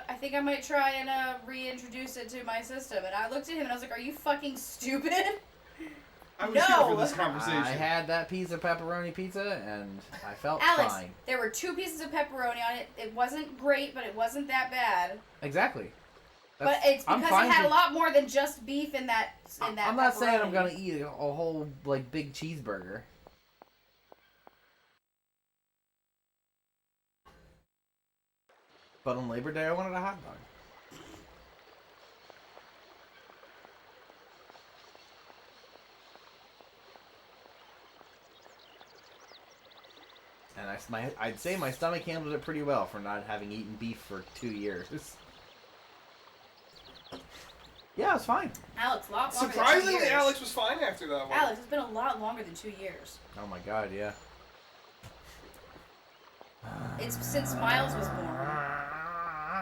I think I might try and reintroduce it to my system. And I looked at him and I was like, are you fucking stupid? I was No. here for this conversation. I had that piece of pepperoni pizza and I felt Alex, fine. there were 2 pieces of pepperoni on it. It wasn't great, but it wasn't that bad. Exactly. But it's I'm because fine it had to- a lot more than just beef in that. I'm not saying I'm pepperoni. gonna eat a whole like big cheeseburger. But on Labor Day, I wanted a hot dog. And I'd say my stomach handled it pretty well for not having eaten beef for 2 years. Yeah, it's fine. Alex, a lot longer than 2 Surprisingly, years. Alex was fine after that one. Alex, it's been a lot longer than 2 years. Oh my god, yeah. It's since Miles was born.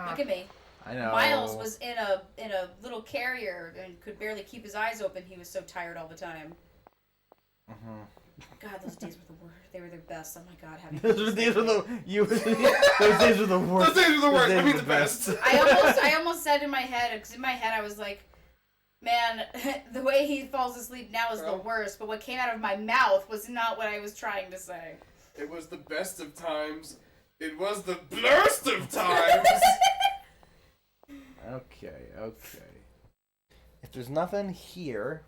Look at me. I know. Miles was in a little carrier and could barely keep his eyes open. He was so tired all the time. God, those days were the worst. They were their best. Oh my god, having Those days were the those days were the worst. Those days were the worst. Those days I mean, were the best. I almost said in my head, because in my head I was like, man, the way he falls asleep now is the worst. But what came out of my mouth was not what I was trying to say. It was the best of times. It was the blurst of times. Okay. If there's nothing here,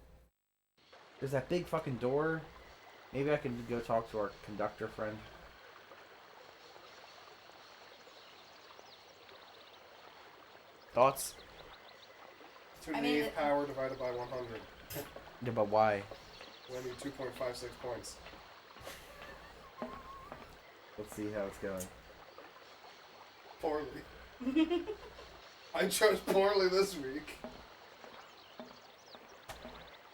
there's that big fucking door. Maybe I can go talk to our conductor friend. Thoughts? To nave power divided by 100. Yeah, but why? We need 2.56 points. Let's see how it's going. Poorly. I chose poorly this week.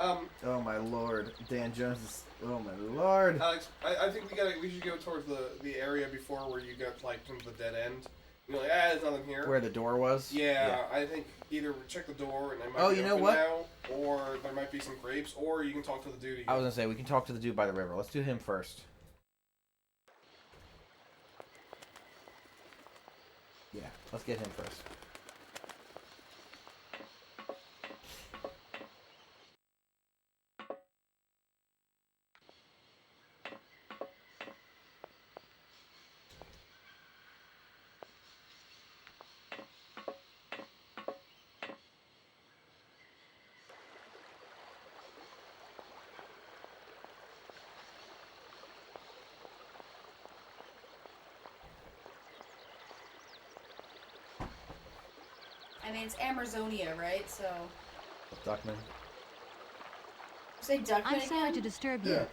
Oh my lord, Dan Jones is. Oh my lord. Alex, I think we should go towards the area before where you got like into the dead end. You're like, there's nothing here. Where the door was? Yeah, I think either check the door and it might Oh, be you know open what? now, or there might be some grapes, or you can talk to the dude again. I was gonna say we can talk to the dude by the river. Let's do him first. Yeah, let's get him first. I mean, it's Amazonia, right? So. Duckman. Say Duckman I'm sorry again? to disturb you. Yeah.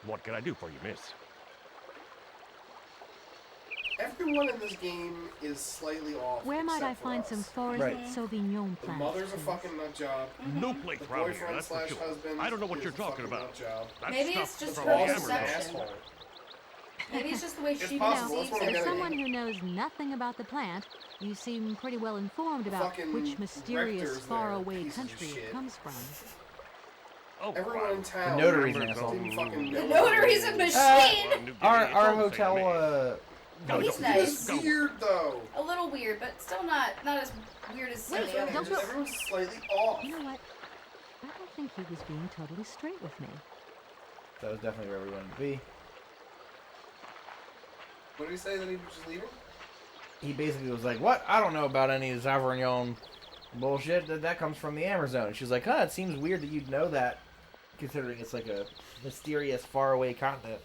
What can I do for you, miss? Everyone in this game is slightly off. Where might I except for find us. some forest Sauvignon The plants? mother's a please? fucking nut job. No place The around here, boyfriend that's for slash sure. husband. I don't know what is you're a talking fucking about. nut job. That's Maybe stuff it's just from her the Boss is an perception. asshole. Maybe it's just the way It's she possible, perceives that's what I'm As getting everything. someone who knows nothing about the plant, you seem pretty well informed about Fucking which mysterious, rector's faraway there, country pieces of it shit. comes from. Oh, Everyone in town. The notary's an didn't asshole. fucking The know notary's a it. machine! Our hotel, Oh, he's It's nice. weird though. A little weird, but still not as weird as some of Wait, the don't others. go. Everyone's slightly off. You know what? I don't think he was being totally straight with me. That was definitely where we wanted to be. What did he say that he was just leaving? He basically was like, what? I don't know about any Savarignon bullshit. That comes from the Amazon. She's like, huh, it seems weird that you'd know that, considering it's like a mysterious, faraway continent.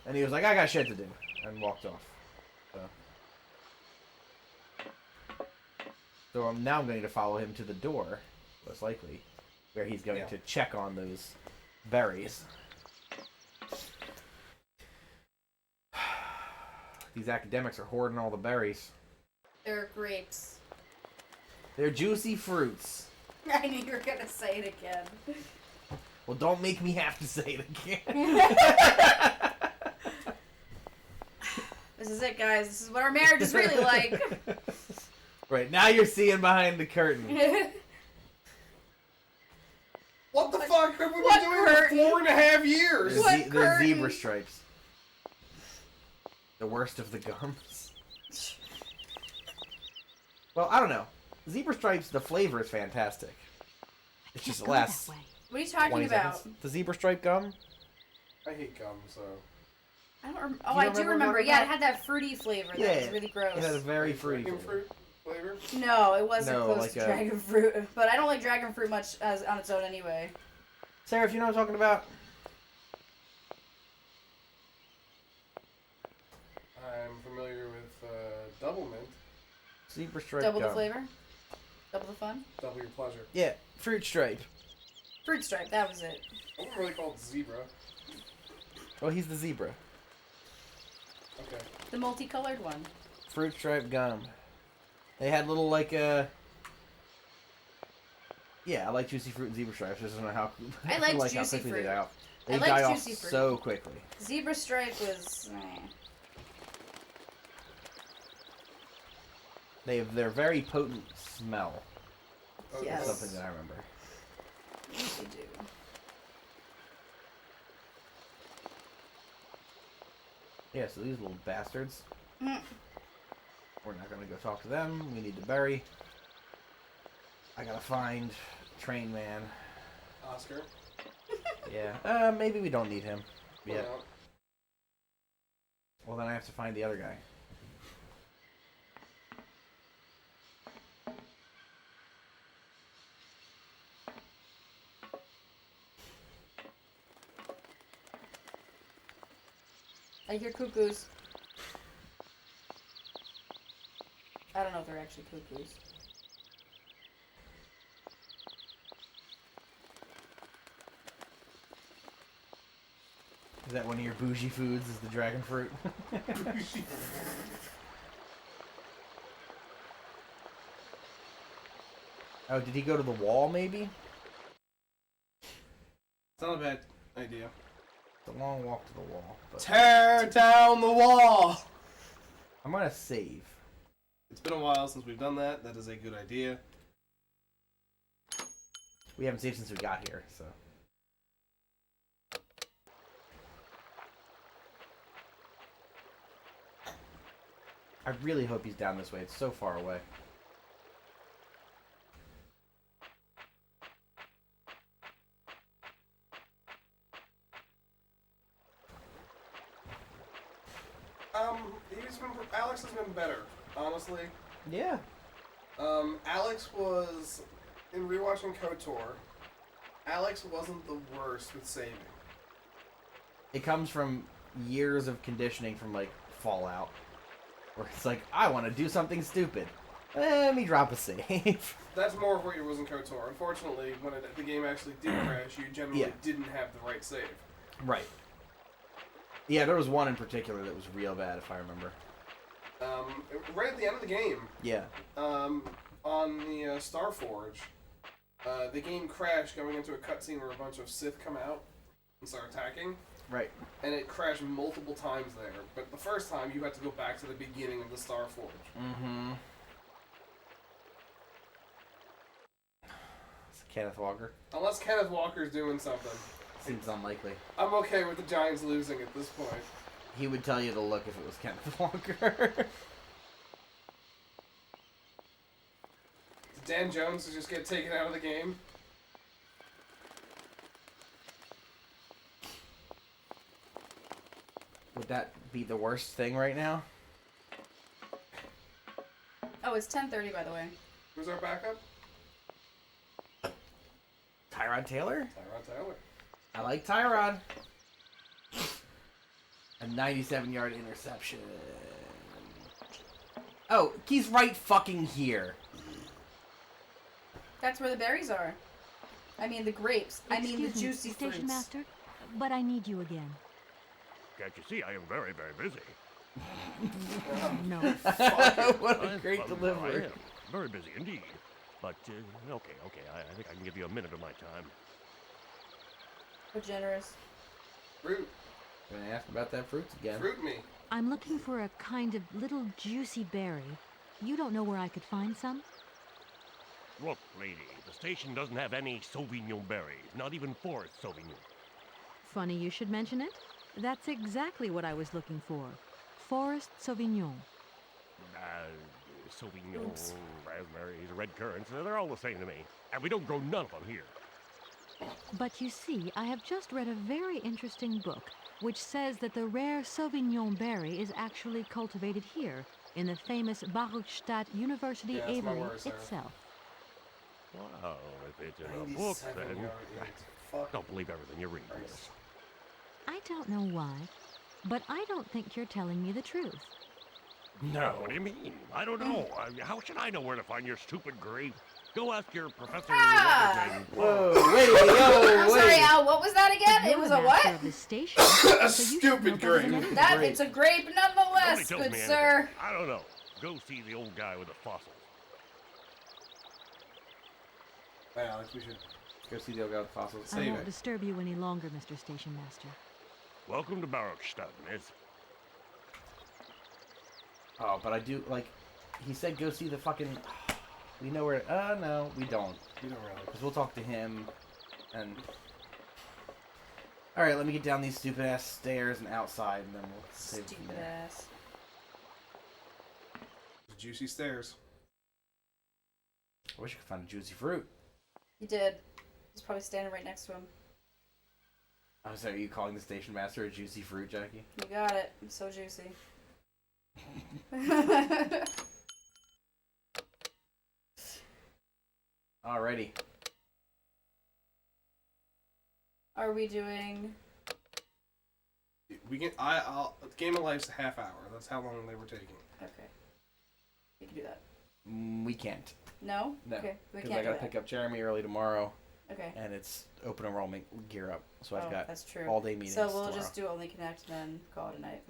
And he was like, I got shit to do, and walked off. So now I'm going to follow him to the door, most likely, where he's going to check on those berries. These academics are hoarding all the berries. They're grapes. They're juicy fruits. I knew you were gonna say it again. Well, don't make me have to say it again. This is it, guys. This is what our marriage is really like. Right, now you're seeing behind the curtain. What the fuck have we been doing for 4.5 years? The zebra stripes. The worst of the gums. Well, I don't know. Zebra stripes, the flavor is fantastic. It's just lasts. What are you talking about? Seconds. The zebra stripe gum? I hate gum, so... I don't remember. Oh, I do remember. Yeah, it had that fruity flavor that was really gross. It had a very fruity fruit flavor? No, it wasn't close like to dragon fruit. But I don't like dragon fruit much as on its own anyway. Sarah, if you know what I'm talking about. I'm familiar with double mint. Zebra stripe Double gum. the flavor? Double the fun? Double your pleasure. Yeah, fruit stripe. Fruit stripe, that was it. I wouldn't really call it zebra. Well, he's the zebra. Okay. The multicolored one. Fruit stripe gum. They had little like yeah, I like juicy fruit and zebra stripes. I just don't know how. I like how juicy quickly fruit. they die off. They I like die off juicy fruit. so quickly. Zebra stripe was. They have their very potent smell. Yes. That's something that I remember. Yes, they do. Yeah, so these little bastards. Mm. We're not gonna go talk to them. We need to bury. I gotta find Train Man. Oscar? Yeah. Maybe we don't need him. Why Yeah. not? Well, then I have to find the other guy. I hear cuckoos. I don't know if they're actually cuckoos. Is that one of your bougie foods? Is the dragon fruit? Oh, did he go to the wall? Maybe. It's not a bad idea. It's a long walk to the wall. But Tear down the wall! I'm gonna save. It's been a while since we've done that. That is a good idea. We haven't saved since we got here, so. I really hope he's down this way. It's so far away. Alex has been better, honestly. Yeah. Alex was, in rewatching KOTOR, Alex wasn't the worst with saving. It comes from years of conditioning from, like, Fallout. Where it's like, I want to do something stupid. Let me drop a save. That's more of what it was in KOTOR. Unfortunately, when the game actually did crash, you generally didn't have the right save. Right. Yeah, there was one in particular that was real bad, if I remember. Right at the end of the game. Yeah. On the Starforge, the game crashed going into a cutscene where a bunch of Sith come out and start attacking. Right. And it crashed multiple times there. But the first time, you had to go back to the beginning of the Starforge. Mm-hmm. It's Kenneth Walker. Unless Kenneth Walker's doing something. Seems unlikely. I'm okay with the Giants losing at this point. He would tell you to look if it was Kenneth Walker. Did Dan Jones just get taken out of the game? that be the worst thing right now? Oh, it's 10:30 by the way. Who's our backup? Tyrod Taylor? Tyrod Taylor. I like Tyrod. A 97-yard interception. Oh, he's right fucking here. That's where the berries are. I mean the grapes. I mean the Excuse me, juicy Station fruits. Master, but I need you again. Can't you see I am very, very busy? No. What a great I delivery. am very busy indeed. But, okay, I think I can give you a minute of my time. So generous. Fruit. Gonna ask about that fruits again. Fruit me. I'm looking for a kind of little juicy berry. You don't know where I could find some? Look, lady, the station doesn't have any Sauvignon berries, not even Forest Sauvignon. Funny you should mention it. That's exactly what I was looking for. Forest Sauvignon. Sauvignon, Oops. raspberries, red currants, they're all the same to me. And we don't grow none of them here. But you see, I have just read a very interesting book which says that the rare Sauvignon berry is actually cultivated here in the famous Baruchstadt University Yeah, that's my aviary word, Sarah. itself. Well, if it's in a book, then don't believe everything you read. Miss. I don't know why, but I don't think you're telling me the truth. No. What do you mean? I don't know. How should I know where to find your stupid grape? Go ask your professor. Whoa, wait, I'm sorry, Al. What was that again? It was a what? A stupid grape. That it's a grape nonetheless, Nobody tells good me sir. anything. I don't know. Go see the old guy with the fossils. Hey, Alex, we should go see the old guy with fossils. I won't disturb you any longer, Mr. Station Master. Welcome to Baruchstadt, miss. Oh, but I do, like, he said go see the fucking... We know where... no, we don't. We don't really. Because we'll talk to him, and... Alright, let me get down these stupid-ass stairs and outside, and then we'll save it from Stupid there. ass. Juicy stairs. I wish I could find a juicy fruit. He did. He's probably standing right next to him. I'm sorry, are you calling the station master a juicy fruit, Jackie? You got it. It's so juicy. Alrighty. Are we doing... We can. I'll. Game of Life's a half hour. That's how long they were taking. Okay. We can do that. We can't. No? No. Okay. We Because can't I gotta do that. pick up Jeremy early tomorrow. Okay. And it's open enrollment gear up. So I've Oh, got that's true. all day meetings So we'll tomorrow. just do Only Connect and then call it a night.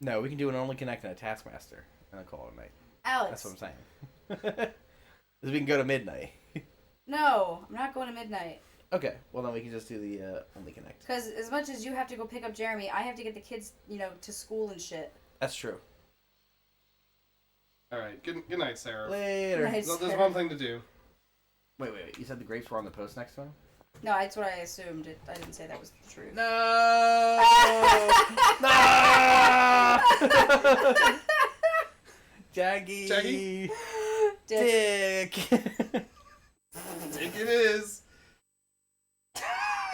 No, we can do an Only Connect and a Taskmaster and then call it a night. Alex. That's what I'm saying. Because we can go to midnight. No, I'm not going to midnight. Okay, well then we can just do the Only Connect. Because as much as you have to go pick up Jeremy, I have to get the kids, to school and shit. That's true. All right. Good night, Sarah. Later. Night, No, there's Sarah. one thing to do. Wait. You said the grapes were on the post next to him? No, that's what I assumed. I didn't say that was the truth. No! No! Jackie! Jackie? Dick! Dick it is.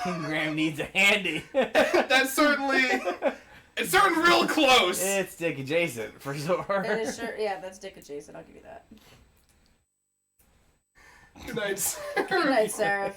King Graham needs a handy. That's certainly... It's certainly real close. It's Dick adjacent, for sure. That is sure. Yeah, that's Dick adjacent. I'll give you that. Good night, Sarah. Good night, Sarah.